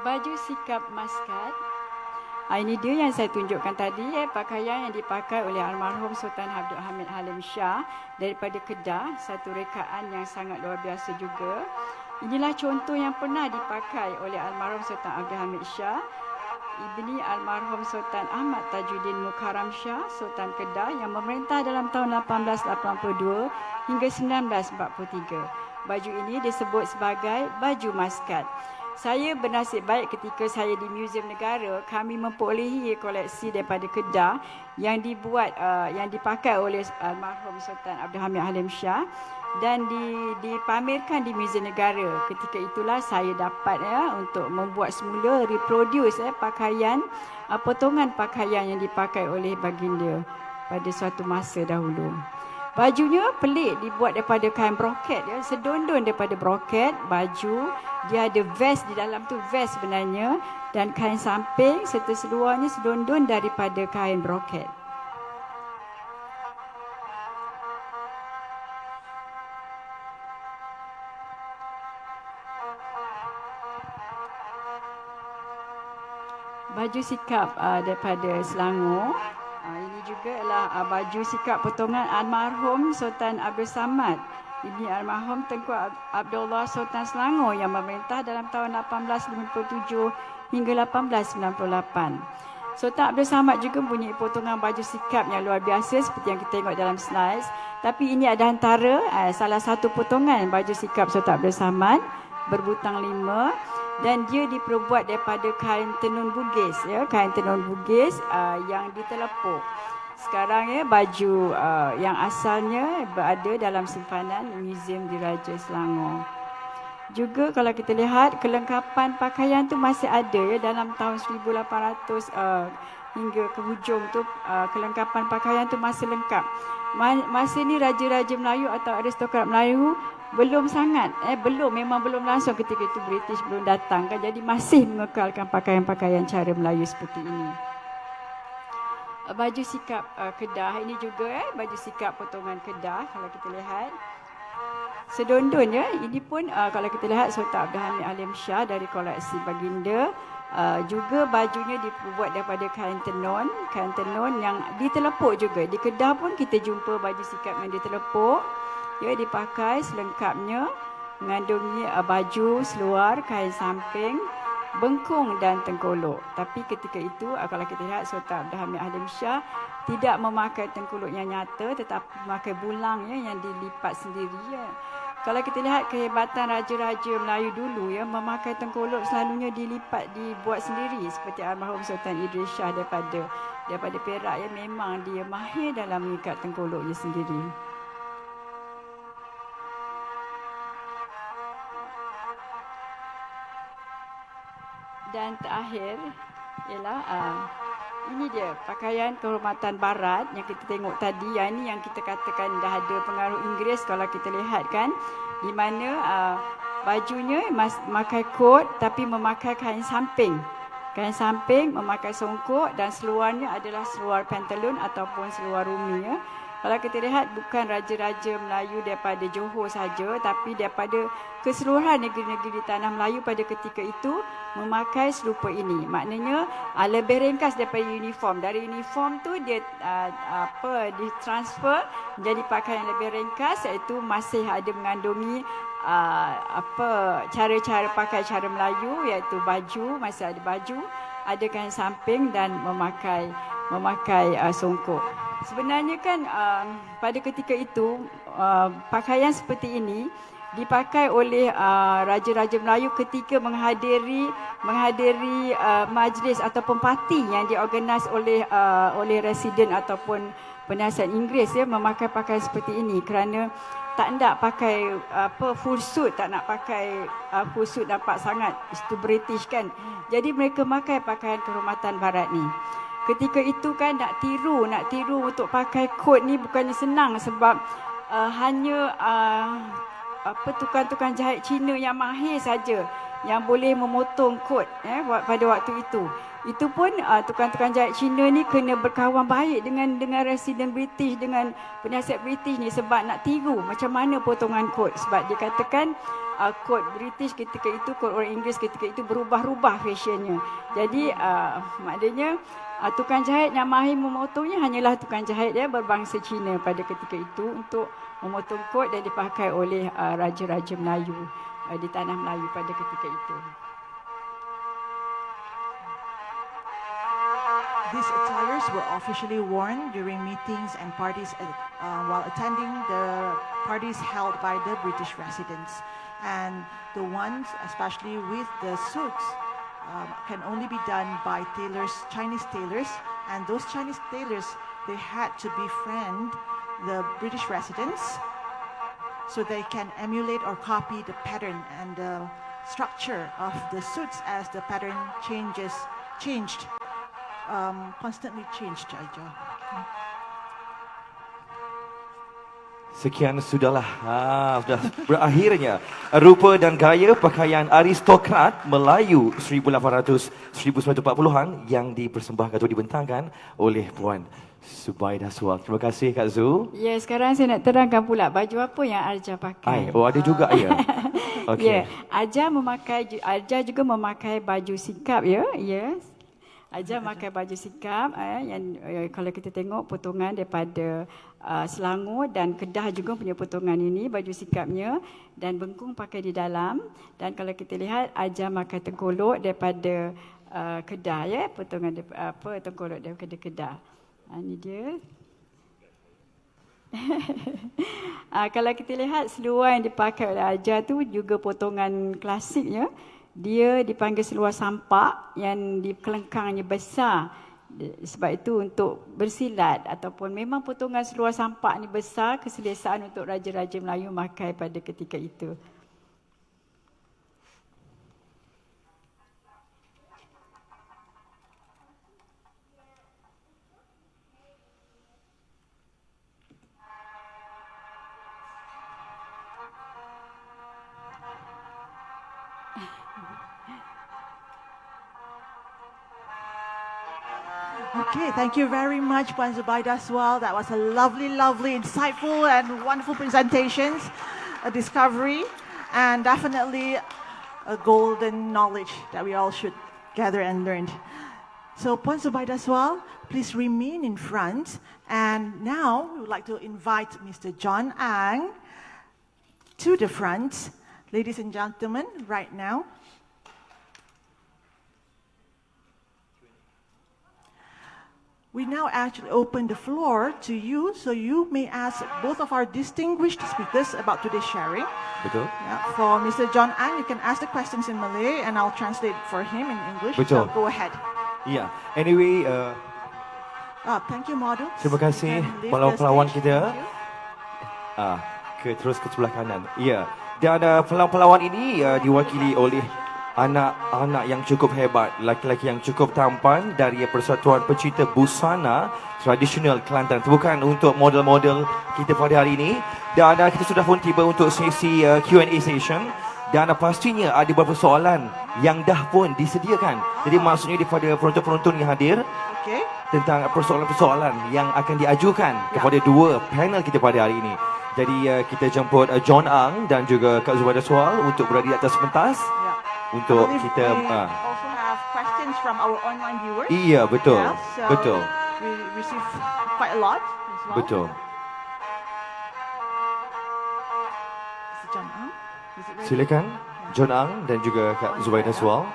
Baju sikap maskat. Ini dia yang saya tunjukkan tadi, pakaian yang dipakai oleh almarhum Sultan Abdul Hamid Halim Shah daripada Kedah, satu rekaan yang sangat luar biasa juga. Inilah contoh yang pernah dipakai oleh almarhum Sultan Abdul Hamid Shah, ibni almarhum Sultan Ahmad Tajuddin Mukarram Shah, Sultan Kedah yang memerintah dalam tahun 1882 hingga 1943. Baju ini disebut sebagai baju maskat. Saya bernasib baik ketika saya di Museum Negara, kami memperolehi koleksi daripada Kedah yang dibuat yang dipakai oleh almarhum Sultan Abdul Hamid Halim Shah dan dipamerkan di Museum Negara. Ketika itulah saya dapat untuk membuat semula reproduce pakaian potongan pakaian yang dipakai oleh baginda pada suatu masa dahulu. Bajunya pelik, dibuat daripada kain broket, sedondon daripada broket baju. Dia ada vest di dalam tu, vest sebenarnya, dan kain samping serta seluarnya sedondon daripada kain broket. Baju sikap daripada Selangor. Ini juga adalah baju sikap potongan almarhum Sultan Abdul Samad, ibni almarhum Tengku Abdullah Sultan Selangor yang memerintah dalam tahun 1857 hingga 1898. Sultan Abdul Samad juga mempunyai potongan baju sikap yang luar biasa seperti yang kita tengok dalam slides. Tapi ini ada antara salah satu potongan baju sikap Sultan Abdul Samad berbutang 5. Dan dia diperbuat daripada kain tenun Bugis, kain tenun Bugis yang ditelepuk. Sekarang baju yang asalnya berada dalam simpanan Museum Diraja Selangor. Juga kalau kita lihat kelengkapan pakaian tu masih ada dalam tahun 1800 hingga ke hujung tu kelengkapan pakaian tu masih lengkap. Masa ni raja-raja Melayu atau aristokrat Melayu belum sangat, memang belum langsung ketika itu British belum datang kan, jadi masih mengekalkan pakaian-pakaian cara Melayu seperti ini. Baju sikap Kedah ini juga baju sikap potongan Kedah kalau kita lihat. Sedondon ini pun kalau kita lihat Sultan Abdul Hamid Halim Shah dari koleksi baginda. Juga bajunya dibuat daripada kain tenun yang ditelepuk juga. Di Kedah pun kita jumpa baju sikap yang ditelepuk. Dipakai selengkapnya, mengandungi baju, seluar, kain samping, bengkung dan tengkolok. Tapi ketika itu kalau kita lihat Sultan Abdul Hamid Halim Shah tidak memakai tengkolok yang nyata tetapi memakai bulang yang dilipat sendiri. Kalau kita lihat kehebatan raja-raja Melayu dulu memakai tengkolok selalunya dibuat sendiri seperti almarhum Sultan Idris Shah daripada Perak memang dia mahir dalam mengikat tengkoloknya sendiri. Dan terakhir ialah ini dia pakaian kehormatan barat yang kita tengok tadi. Ini yang kita katakan dah ada pengaruh Inggeris kalau kita lihat kan, di mana bajunya memakai kot tapi memakai kain samping. Kain samping memakai songkok dan seluarnya adalah seluar pantaloon ataupun seluar rumi. Kalau kita lihat bukan raja-raja Melayu daripada Johor saja, tapi daripada keseluruhan negeri-negeri di tanah Melayu pada ketika itu memakai serupa ini. Maknanya lebih ringkas daripada uniform. Dari uniform tu dia ditransfer menjadi pakaian yang lebih ringkas, iaitu masih ada mengandungi cara-cara pakai cara Melayu, iaitu baju, masih ada baju, ada kain samping dan memakai songkok. Sebenarnya kan pada ketika itu pakaian seperti ini dipakai oleh raja-raja Melayu ketika menghadiri majlis ataupun parti yang diorganize oleh residen ataupun penasihat Inggeris, ya, memakai pakaian seperti ini kerana tak nak pakai full suit, tak nak pakai full suit, nampak sangat itu British kan. Jadi mereka pakai pakaian kehormatan barat ni. Ketika itu kan nak tiru untuk pakai kod ni bukannya senang sebab hanya tukang-tukang jahit Cina yang mahir saja yang boleh memotong kod pada waktu itu. Itu pun tukang-tukang jahit Cina ni kena berkawan baik dengan residen British, dengan penasihat British ni sebab nak tiru macam mana potongan kod. Sebab dia katakan kod British ketika itu, kod orang Inggeris ketika itu berubah-ubah fashionnya. Jadi maknanya tukang jahit yang mahir memotongnya hanyalah tukang jahit berbangsa Cina pada ketika itu untuk memotong kod dan dipakai oleh raja-raja Melayu di tanah Melayu pada ketika itu. These attires were officially worn during meetings and parties while attending the parties held by the British residents. And the ones, especially with the suits, can only be done by tailors, Chinese tailors. And those Chinese tailors, they had to befriend the British residents so they can emulate or copy the pattern and the structure of the suits as the pattern constantly changed aja. Sekian sudahlah. Sudah berakhirnya rupa dan gaya pakaian aristokrat Melayu 1800-1940-an yang dipersembahkan atau dibentangkan oleh Puan Zubaidah Swal. Terima kasih Kak Zu. Ya, sekarang saya nak terangkan pula baju apa yang Arja pakai. Ada juga ya. Okey. Ya, Arja juga memakai baju sikap ya. Yes. Arja memakai baju sikap yang kalau kita tengok potongan daripada Selangor dan Kedah juga punya potongan ini baju sikapnya, dan bengkung pakai di dalam, dan kalau kita lihat Arja pakai tengkolok daripada Kedah ya, potongan tengkolok daripada Kedah. Ini dia. Kalau kita lihat seluar yang dipakai oleh Arja tu juga potongan klasiknya. Dia dipanggil seluar sampak yang di kelengkangnya besar. Sebab itu untuk bersilat ataupun memang potongan seluar sampak ni besar, keselesaan untuk raja-raja Melayu memakai pada ketika itu. Okay, thank you very much, Puan Zubaidah Swal. That was a lovely, insightful and wonderful presentations, a discovery, and definitely a golden knowledge that we all should gather and learn. So, Puan Zubaidah Swal, please remain in front. And now, we would like to invite Mr. John Ang to the front. Ladies and gentlemen, right now. We now actually open the floor to you, so you may ask both of our distinguished speakers about today's sharing. Betul. Yeah, for Mr. John Ang, you can ask the questions in Malay and I'll translate for him in English. Betul. So go ahead. Yeah. Anyway, thank you, model. terima kasih pelawak-pelawak kita. Terus ke sebelah kanan. Ya. Dan pelawak-pelawak ini diwakili oleh anak-anak yang cukup hebat, laki-laki yang cukup tampan dari Persatuan Pecinta Busana Tradisional Kelantan. Bukan untuk model-model kita pada hari ini. Dan kita sudah pun tiba untuk sesi Q&A session. Dan pastinya ada beberapa soalan yang dah pun disediakan. Jadi maksudnya daripada penonton-penonton yang hadir, tentang persoalan-persoalan yang akan diajukan kepada dua panel kita pada hari ini. Jadi kita jemput John Ang dan juga Kak Zubaidah Swal untuk berada di atas pentas. Untuk kita also have questions from our online viewers. Iya, betul. So betul. We receive quite a lot as well. Betul. John Ang, is it ready? Silakan John Ang dan juga Kak Zubaidah Swal.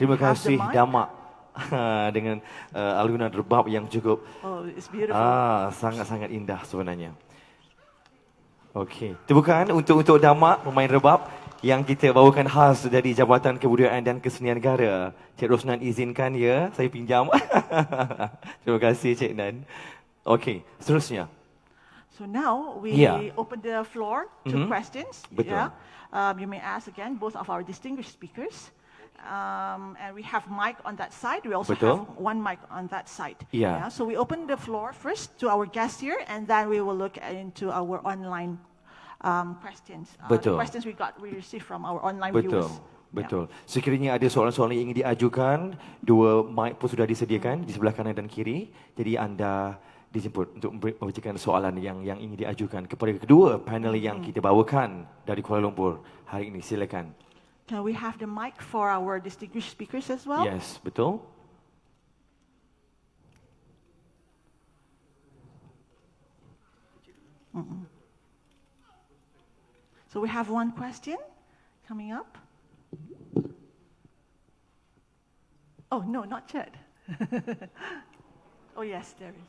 Terima kasih Damak dengan alunan rebab yang cukup it's beautiful. sangat-sangat indah sebenarnya. Okey, tepukan untuk Damak pemain rebab yang kita bawakan khas dari Jabatan Kebudayaan dan Kesenian Negara. Cik Rosnan izinkan ya, saya pinjam. Terima kasih Cik Nan. Okey, seterusnya. So now we Yeah. open the floor to questions. Betul. You may ask again both of our distinguished speakers. And we have mic on that side. We also Betul. have one mic on that side. Yeah. So we open the floor first to our guests here, and then we will look into our online questions. Betul. The questions we received from our online Betul. viewers. Betul. Sekiranya ada soalan-soalan yang ingin diajukan, dua mic pun sudah disediakan di sebelah kanan dan kiri. Jadi anda dijemput untuk membacakan soalan yang ingin diajukan kepada kedua panel yang kita bawakan dari Kuala Lumpur hari ini. Silakan. Can we have the mic for our distinguished speakers as well? Yes, betul. So we have one question coming up. Oh, no, not yet. Oh, yes, there is.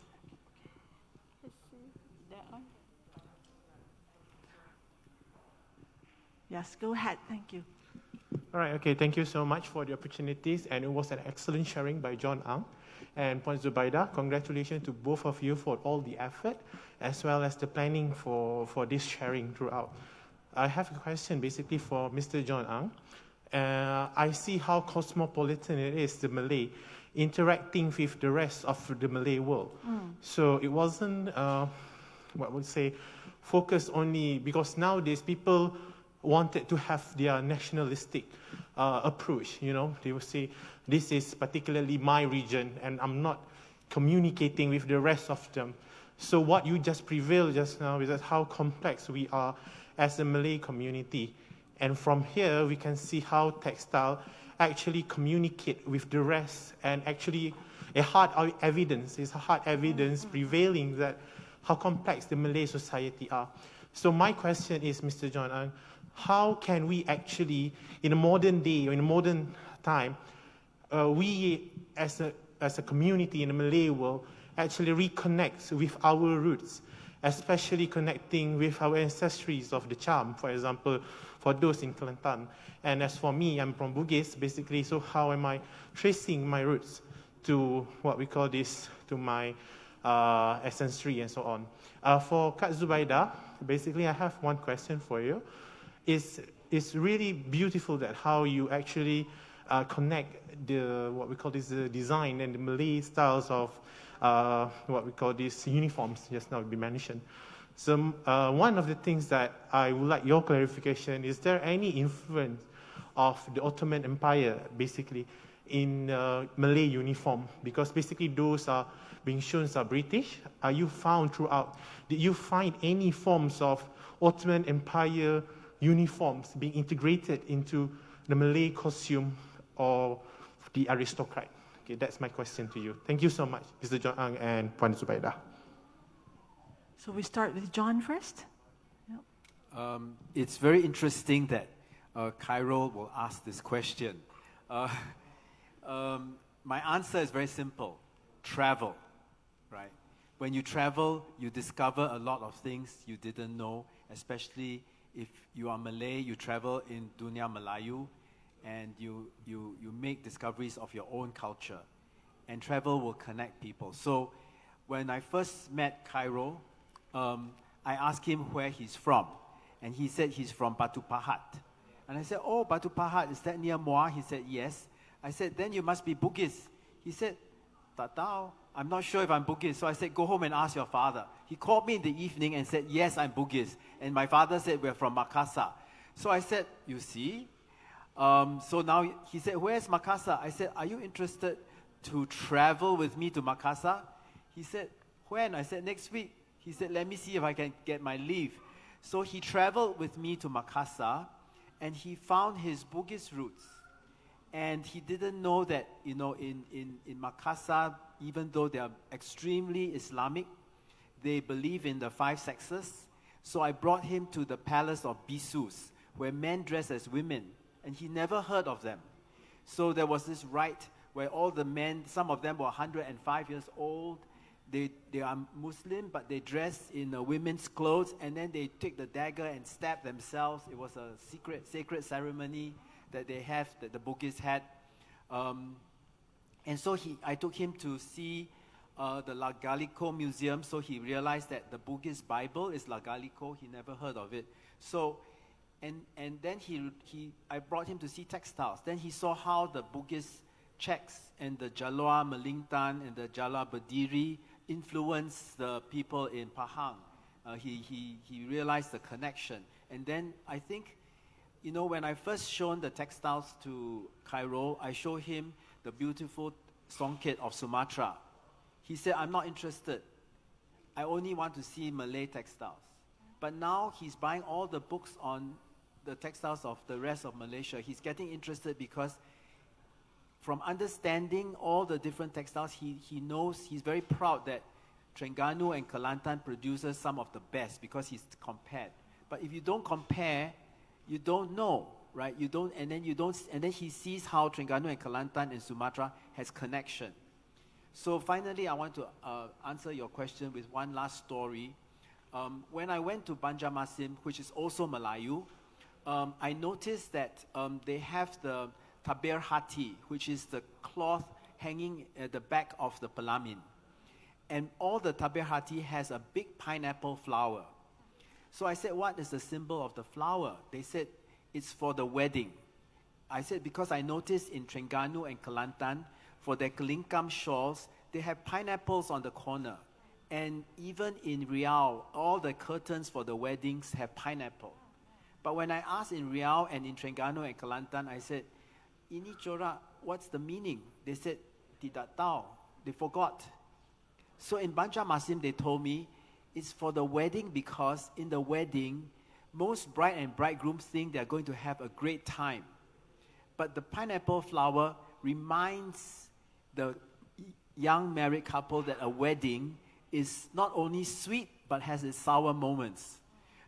Yes, go ahead. Thank you. All right, okay, thank you so much for the opportunities, and it was an excellent sharing by John Ang and Puan Zubaida. Congratulations to both of you for all the effort, as well as the planning for this sharing throughout. I have a question basically for Mr. John Ang. I see how cosmopolitan it is, the Malay, interacting with the rest of the Malay world. So it wasn't, focused only, because nowadays people wanted to have their nationalistic approach. You know, they will say, this is particularly my region, and I'm not communicating with the rest of them. So what you just prevailed just now is that how complex we are as a Malay community. And from here, we can see how textile actually communicate with the rest, and actually a hard evidence prevailing that how complex the Malay society are. So my question is, Mr. John Ang, how can we actually, in a modern day or in a modern time, we as a community in the Malay world actually reconnect with our roots, especially connecting with our ancestries of the charm, for example, for those in Kelantan. And as for me, I'm from Bugis, basically, so how am I tracing my roots to what we call this, to my ancestry and so on. For Kak Zubaida, basically I have one question for you. It's really beautiful that how you actually connect the, what we call this, the design and the Malay styles of what we call these uniforms, just now be mentioned. So one of the things that I would like your clarification, is there any influence of the Ottoman Empire, basically, in Malay uniform? Because basically those are being shown are British. Are you found throughout, did you find any forms of Ottoman Empire uniforms being integrated into the Malay costume or the aristocrat? Okay, that's my question to you. Thank you so much, Mr. John Ang and Puan Zubaida. So we start with John first. It's very interesting that Cairo will ask this question. My answer is very simple. Travel, right? When you travel, you discover a lot of things you didn't know, especially if you are Malay, you travel in Dunia Melayu, and you make discoveries of your own culture. And travel will connect people. So when I first met Cairo, I asked him where he's from. And he said he's from Batu Pahat. And I said, oh, Batu Pahat, is that near Muar? He said, yes. I said, then you must be Bugis. He said, tak tahu. I'm not sure if I'm Bugis. So I said, go home and ask your father. He called me in the evening and said, yes, I'm Bugis. And my father said, we're from Makassar. So I said, you see? So now he said, where's Makassar? I said, are you interested to travel with me to Makassar? He said, when? I said, next week. He said, let me see if I can get my leave. So he traveled with me to Makassar, and he found his Bugis roots. And he didn't know that, you know, in Makassar, even though they are extremely Islamic, they believe in the 5 sexes. So I brought him to the palace of Bisus, where men dress as women, and he never heard of them. So there was this rite where all the men, some of them were 105 years old, they are Muslim, but they dress in women's clothes, and then they take the dagger and stab themselves. It was a sacred ceremony that they have, that the Bugis had. And so I took him to see the Lagalico Museum, so he realized that the Bugis Bible is Lagalico. He never heard of it. So, and then I brought him to see textiles. Then he saw how the Bugis checks and the Jalua Melingtan and the Jalua Berdiri influenced the people in Pahang. He realized the connection. And then I think, when I first shown the textiles to Cairo, I showed him the beautiful songket of Sumatra. He said, I'm not interested. I only want to see Malay textiles. But now he's buying all the books on the textiles of the rest of Malaysia. He's getting interested because from understanding all the different textiles, he knows, he's very proud that Terengganu and Kelantan produces some of the best because he's compared. But if you don't compare, you don't know, right? And then he sees how Terengganu and Kelantan and Sumatra has connection. So finally, I want to answer your question with one last story. When I went to Banjarmasin, which is also Melayu, I noticed that they have the tabir hati, which is the cloth hanging at the back of the pelamin. And all the tabir hati has a big pineapple flower. So I said, what is the symbol of the flower? They said, it's for the wedding. I said, because I noticed in Terengganu and Kelantan, for their kelingkam shawls, they have pineapples on the corner. And even in Riau, all the curtains for the weddings have pineapple. But when I asked in Riau and in Terengganu and Kelantan, I said, ini corak, what's the meaning? They said, tidak tahu. They forgot. So in Banjarmasin, they told me, it's for the wedding because in the wedding, most bride and bridegrooms think they're going to have a great time. But the pineapple flower reminds the young married couple that a wedding is not only sweet, but has its sour moments.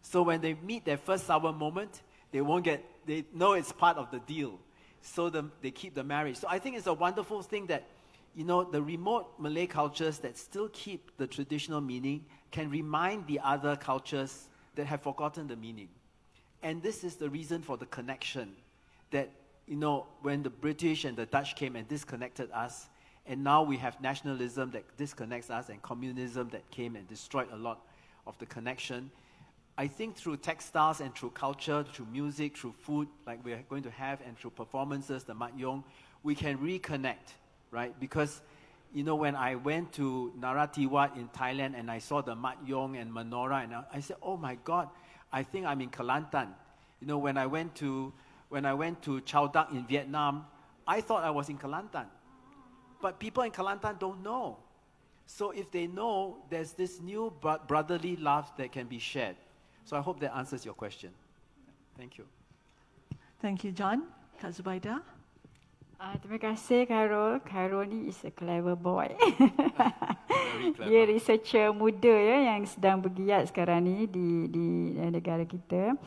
So when they meet their first sour moment, they know it's part of the deal. So they keep the marriage. So I think it's a wonderful thing that, the remote Malay cultures that still keep the traditional meaning can remind the other cultures that have forgotten the meaning. And this is the reason for the connection that, when the British and the Dutch came and disconnected us, and now we have nationalism that disconnects us and communism that came and destroyed a lot of the connection. I think through textiles and through culture, through music, through food, like we're going to have, and through performances, the Mat Yong, we can reconnect, right? Because, when I went to Naratiwat in Thailand and I saw the Mat Yong and Menorah, and I said, oh my God, I think I'm in Kelantan. When I went to Chao Dak in Vietnam, I thought I was in Kelantan. But people in Kelantan don't know. So if they know, there's this new brotherly love that can be shared. So I hope that answers your question. Thank you. Thank you, John. Kak Zubaida. Terima kasih, Carol. Carol ni is a clever boy. Very clever. Dia researcher muda yang sedang bergiat sekarang ni di negara kita.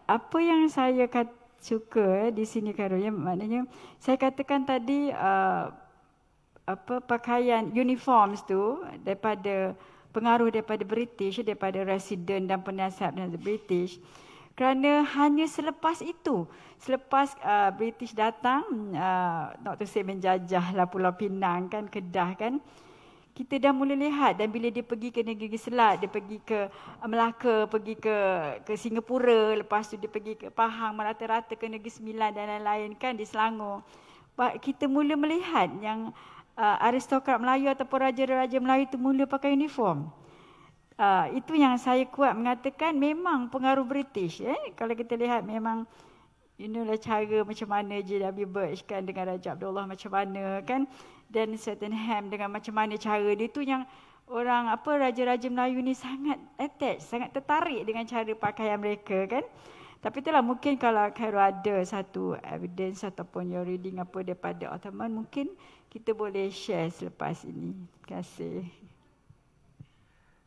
Apa yang saya suka di sini, Carol, maknanya saya katakan tadi pakaian uniforms tu pengaruh daripada British, daripada resident dan penasihat dari British. Kerana hanya selepas British datang, not to say menjajahlah Pulau Pinang kan, Kedah kan, kita dah mula lihat. Dan bila dia pergi ke negeri Selat, dia pergi ke Melaka, pergi ke Singapura, lepas tu dia pergi ke Pahang, merata-rata ke Negeri Sembilan dan lain-lain kan, di Selangor. Kita mula melihat yang aristokrat Melayu ataupun raja-raja Melayu itu mula pakai uniform. Itu yang saya kuat mengatakan memang pengaruh British. Kalau kita lihat memang cara macam mana J.W. Birch kan dengan Raja Abdullah macam mana kan, dan Sydenham dengan macam mana cara dia tu yang orang raja-raja Melayu ni sangat attached, sangat tertarik dengan cara pakaian mereka kan. Tapi itulah mungkin kalau Khairul ada satu evidence ataupun your reading daripada Ottoman, mungkin kita boleh share selepas ini. Terima kasih.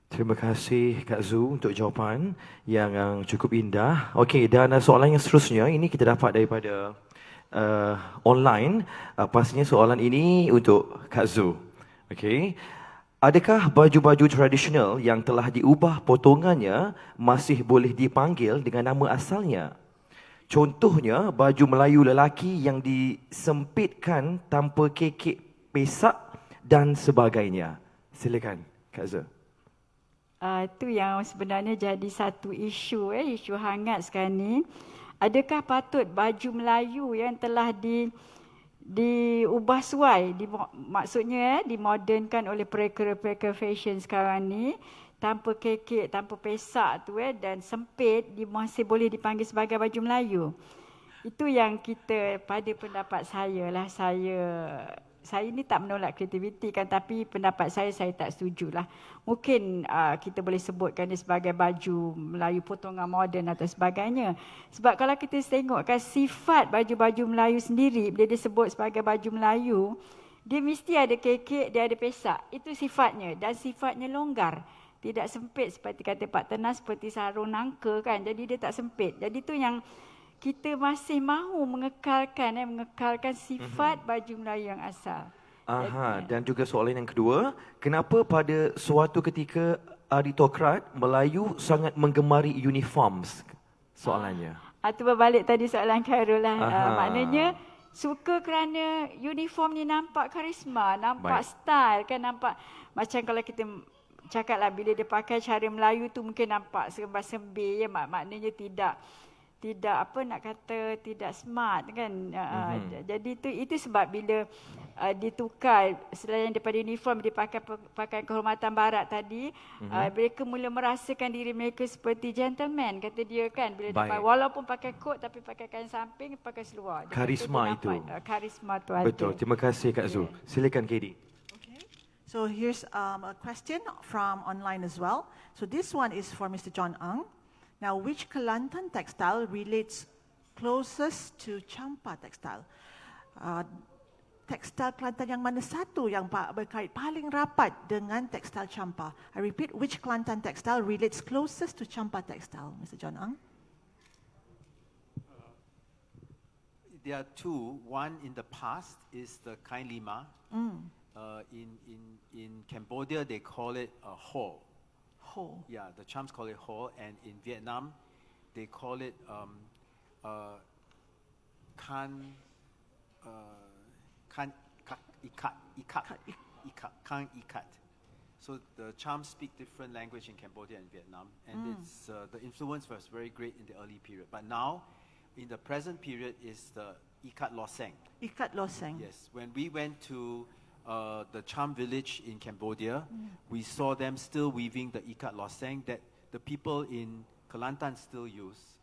Terima kasih Kak Zu untuk jawapan yang cukup indah. Okey, dan soalan yang seterusnya ini kita dapat daripada online. Pastinya soalan ini untuk Kak Zu. Okey. Adakah baju-baju tradisional yang telah diubah potongannya masih boleh dipanggil dengan nama asalnya? Contohnya, baju Melayu lelaki yang disempitkan tanpa kekek pesak dan sebagainya. Silakan, Kak Zul. Itu yang sebenarnya jadi satu isu hangat sekarang ni. Adakah patut baju Melayu yang telah diubah suai, maksudnya dimodernkan oleh pereka-pereka fashion sekarang ni, tanpa kekek, tanpa pesak tu dan sempit, masih boleh dipanggil sebagai baju Melayu? Itu yang kita, pada pendapat saya lah, saya ni tak menolak kreativiti kan, tapi pendapat saya tak setujulah. Mungkin kita boleh sebutkan dia sebagai baju Melayu potongan moden atau sebagainya. Sebab kalau kita tengokkan sifat baju-baju Melayu sendiri, bila dia sebut sebagai baju Melayu, dia mesti ada kekek, dia ada pesak. Itu sifatnya, dan sifatnya longgar. Tidak sempit seperti kata Pak Tenas, seperti sarung nangka kan. Jadi dia tak sempit. Jadi itu yang kita masih mahu mengekalkan sifat baju Melayu yang asal. Dan juga soalan yang kedua, kenapa pada suatu ketika aristokrat Melayu sangat menggemari uniforms? Soalannya. Itu berbalik tadi soalan Khairul lah. Maknanya suka kerana uniform ni nampak karisma, nampak style kan, nampak macam kalau kita cakap lah, bila dia pakai cara Melayu tu mungkin nampak serba-serbi, maknanya tidak tidak smart kan. Jadi itu sebab bila ditukar selain daripada uniform, dia pakai kehormatan barat tadi, mereka mula merasakan diri mereka seperti gentleman, kata dia kan, bila dia walaupun pakai coat tapi pakai kain samping, pakai seluar. Karisma itu. Karisma tu ada. Betul. Terima kasih Kak Zul. Silakan KD. Okay. So here's a question from online as well. So this one is for Mr. John Ang. Now, which Kelantan textile relates closest to Champa textile? Tekstil Kelantan yang mana satu yang berkait paling rapat dengan tekstil Champa? I repeat, which Kelantan textile relates closest to Champa textile? Mr. John Ang? There are two. One in the past is the Kain Lima. In Cambodia, they call it a ho. Ho. Yeah, the Chams call it ho, and in Vietnam, they call it kan ikat. So the Chams speak different language in Cambodia and Vietnam, and it's the influence was very great in the early period. But now, in the present period, is the ikat loseng. Ikat loseng. Yes, when we went to the Cham village in Cambodia, we saw them still weaving the ikat loseng that the people in Kelantan still use.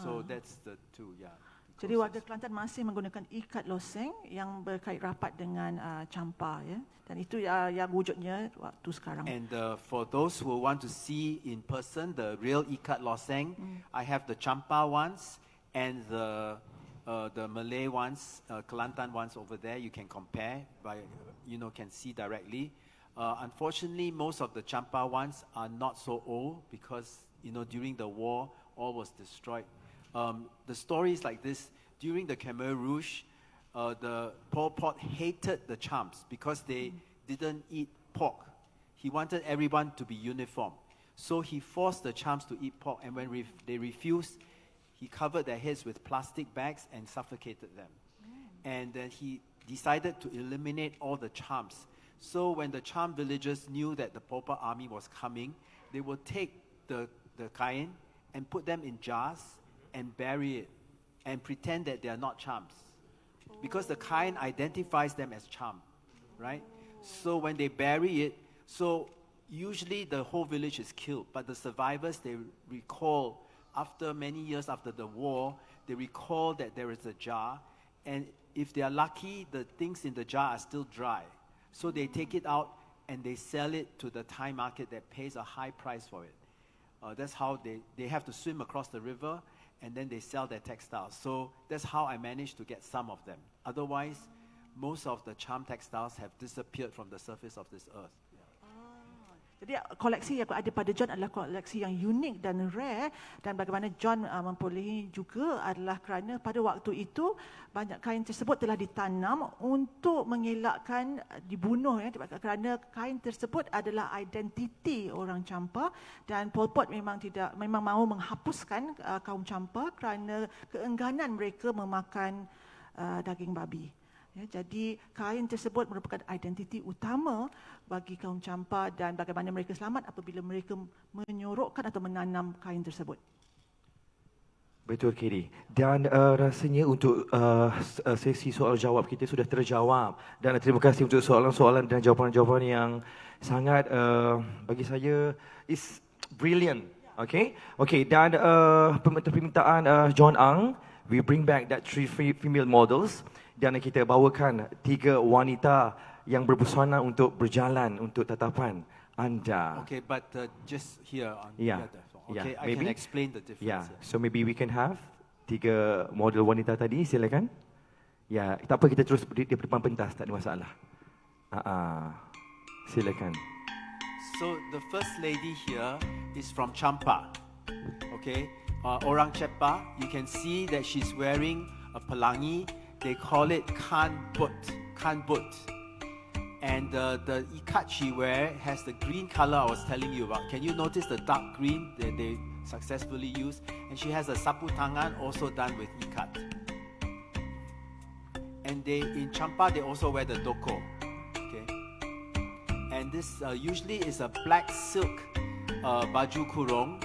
So that's the two, yeah. Jadi warga Kelantan masih menggunakan ikat loseng yang berkait rapat dengan Champa, ya. Dan itu yang wujudnya waktu sekarang. And for those who want to see in person the real ikat loseng, I have the Champa ones and the Malay ones, Kelantan ones over there. You can compare can see directly. Unfortunately, most of the Champa ones are not so old because during the war all was destroyed. The story is like this: during the Khmer Rouge, the Pol Pot hated the Chams because they didn't eat pork. He wanted everyone to be uniform, so he forced the Chams to eat pork. And when they refused, he covered their heads with plastic bags and suffocated them. And then he decided to eliminate all the Chams. So when the Cham villagers knew that the Pol Pot army was coming, they would take the kain and put them in jars and bury it and pretend that they are not Chams. Because the kain identifies them as Cham, right? So when they bury it, so usually the whole village is killed, but the survivors, they recall, after many years after the war, they recall that there is a jar, and if they are lucky, the things in the jar are still dry. So they take it out and they sell it to the Thai market that pays a high price for it. That's how they have to swim across the river, and then they sell their textiles. So that's how I managed to get some of them. Otherwise, most of the Cham textiles have disappeared from the surface of this earth. Jadi koleksi yang ada pada John adalah koleksi yang unik dan rare, dan bagaimana John memperolehi juga adalah kerana pada waktu itu banyak kain tersebut telah ditanam untuk mengelakkan dibunuh, kerana kain tersebut adalah identiti orang Champa, dan Pol Pot memang mahu menghapuskan kaum Champa kerana keengganan mereka memakan daging babi. Ya, jadi kain tersebut merupakan identiti utama bagi kaum Champa dan bagaimana mereka selamat apabila mereka menyorokkan atau menanam kain tersebut. Betul, Kiri. Dan rasanya untuk sesi soal jawab kita sudah terjawab. Dan terima kasih untuk soalan-soalan dan jawapan-jawapan yang sangat bagi saya is brilliant. Okay, dan permintaan John Ang, we bring back that 3 female models dan kita bawakan 3 wanita yang berbusana untuk berjalan untuk tatapan anda. Okay, but just here on Yeah. the other. Okay, Yeah, I maybe. can explain the difference. Yeah, here. so maybe we can have 3 model wanita tadi, silakan. Ya, tak apa, kita terus di depan pentas, tak ada masalah. Silakan. So the first lady here is from Champa. Okay, orang Champa. You can see that she's wearing a pelangi. They call it kan but. And the ikat she wear has the green color I was telling you about. Can you notice the dark green that they successfully used? And she has a sapu tangan also done with ikat. And in Champa they also wear the doko. Okay. And this usually is a black silk baju kurung,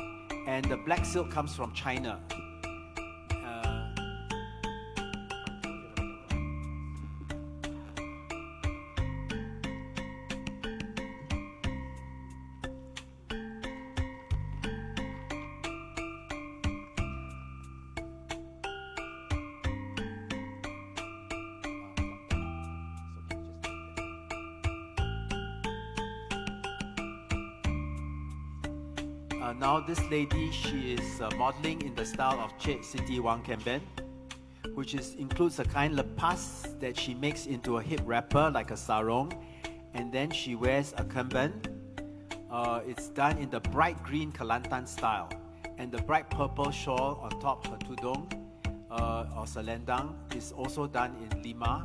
and the black silk comes from China. Now this lady, she is modeling in the style of Cik Siti Wang Kemben, which includes a kind lepas that she makes into a hip wrapper like a sarong, and then she wears a kemben. It's done in the bright green Kelantan style, and the bright purple shawl on top her tudung or selendang is also done in lima,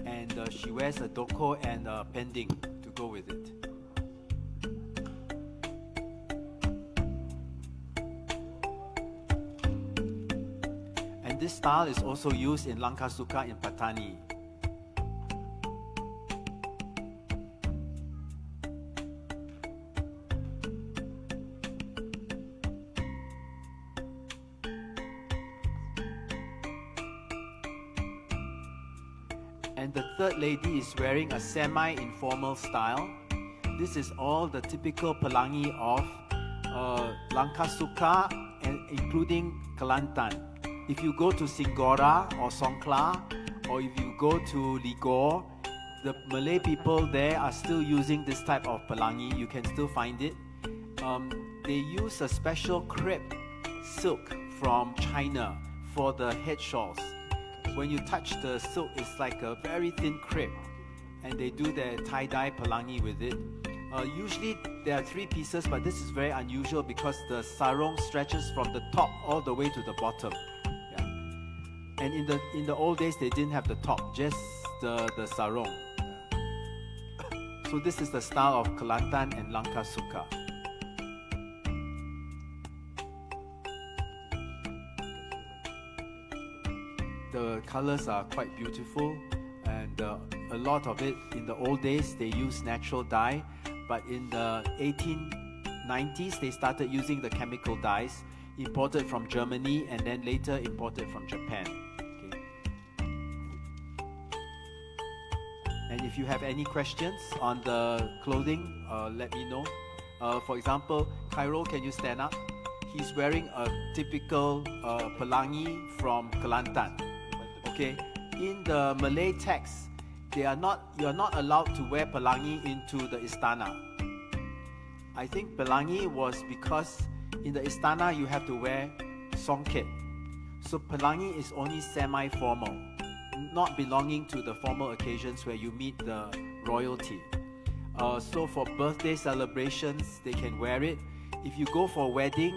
and she wears a doko and a pending to go with it. This style is also used in Langkah Suka in Patani. And the third lady is wearing a semi-informal style. This is all the typical pelangi of Langkah Suka, and including Kelantan. If you go to Singgora or Songkla, or if you go to Ligor, the Malay people there are still using this type of pelangi. You can still find it. They use a special crepe silk from China for the head shawls. When you touch the silk, it's like a very thin crepe, and they do their tie-dye pelangi with it. Usually there are 3 pieces, but this is very unusual because the sarong stretches from the top all the way to the bottom. And in the old days, they didn't have the top, just the sarong. So this is the style of Kelantan and Langkah Suka. The colors are quite beautiful, and a lot of it in the old days they used natural dye, but in the 1890s they started using the chemical dyes imported from Germany and then later imported from Japan. And if you have any questions on the clothing, let me know. For example, Cairo, can you stand up? He's wearing a typical pelangi from Kelantan. Okay, in the Malay text, you are not allowed to wear pelangi into the istana. I think pelangi was because in the istana you have to wear songket. So pelangi is only semi-formal, not belonging to the formal occasions where you meet the royalty. So for birthday celebrations, they can wear it. If you go for a wedding,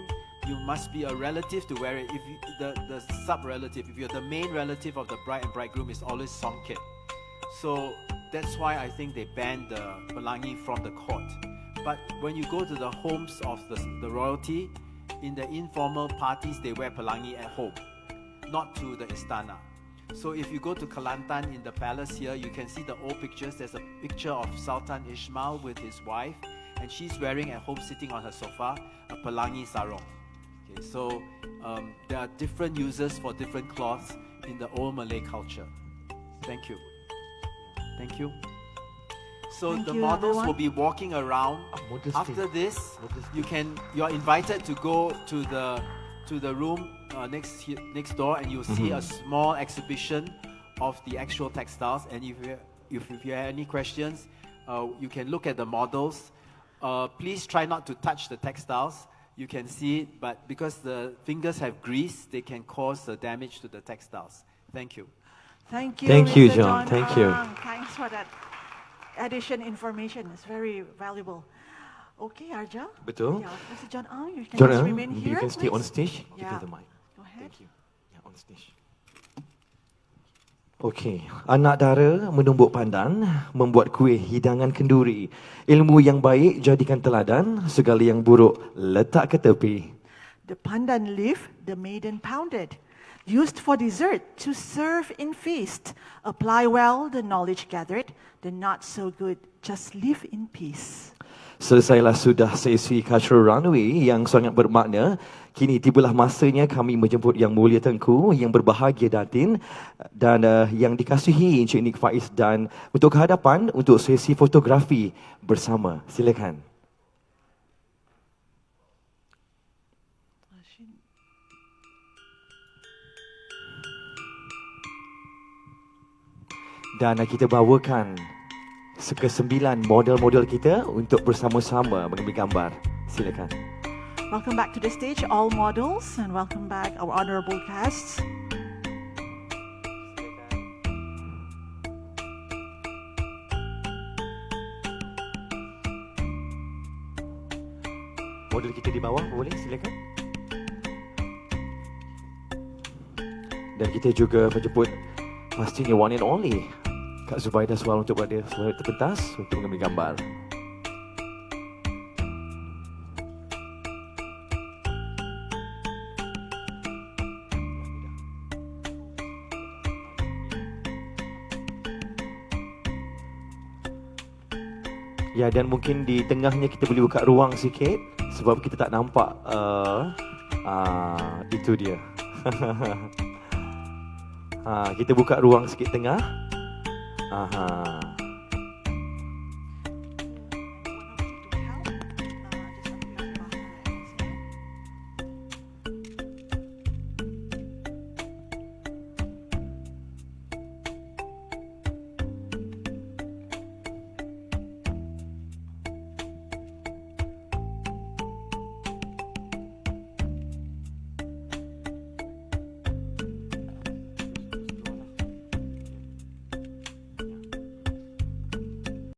you must be a relative to wear it. If you, the sub-relative, if you're the main relative of the bride and bridegroom, is always songket. So that's why I think they banned the pelangi from the court. But when you go to the homes of the royalty, in the informal parties, they wear pelangi at home, not to the istana. So if you go to Kelantan in the palace here, you can see the old pictures. There's a picture of Sultan Ismail with his wife, and she's wearing at home, sitting on her sofa, a pelangi sarong. Okay, so there are different uses for different cloths in the old Malay culture. Thank you. Thank you. So Thank the you, models everyone. will be walking around. After this, you're invited to go to the room next door, and you'll see a small exhibition of the actual textiles. And if you have any questions, you can look at the models. Please try not to touch the textiles. You can see it, but because the fingers have grease, they can cause damage to the textiles. Thank you. Thank you, Thank you, Mr. John. Thank you. Ang. Thanks for that addition information. It's very valuable. Okay, Arja. Betul. Yeah, Mr. John Ang, you can John, just remain here, you can stay on please. stage. Give Yeah. you the mic. Go ahead. Thank you. Yeah, on stage. Okey, anak dara menumbuk pandan, membuat kuih hidangan kenduri. Ilmu yang baik jadikan teladan, segala yang buruk letak ke tepi. The pandan leaf, the maiden pounded, used for dessert to serve in feast. Apply well the knowledge gathered, the not so good, just live in peace. Selesailah sudah sesi Cultural Runway yang sangat bermakna. Kini tibalah masanya kami menjemput Yang Mulia Tengku, yang berbahagia datin dan yang dikasihi Encik Nik Faiz, dan untuk kehadapan untuk sesi fotografi bersama. Silakan. Dan kita bawakan ke-9 model-model kita untuk bersama-sama mengambil gambar. Silakan. Welcome back to the stage, all models, and welcome back our honorable guests. Model kita di bawah, boleh silakan. Dan kita juga menjemput pastinya one and only Kak Zubaidah Sual untuk berada sebelah terpentas untuk mengambil gambar. Ya, dan mungkin di tengahnya kita boleh buka ruang sikit sebab kita tak nampak itu dia. Kita buka ruang sikit tengah. Aha.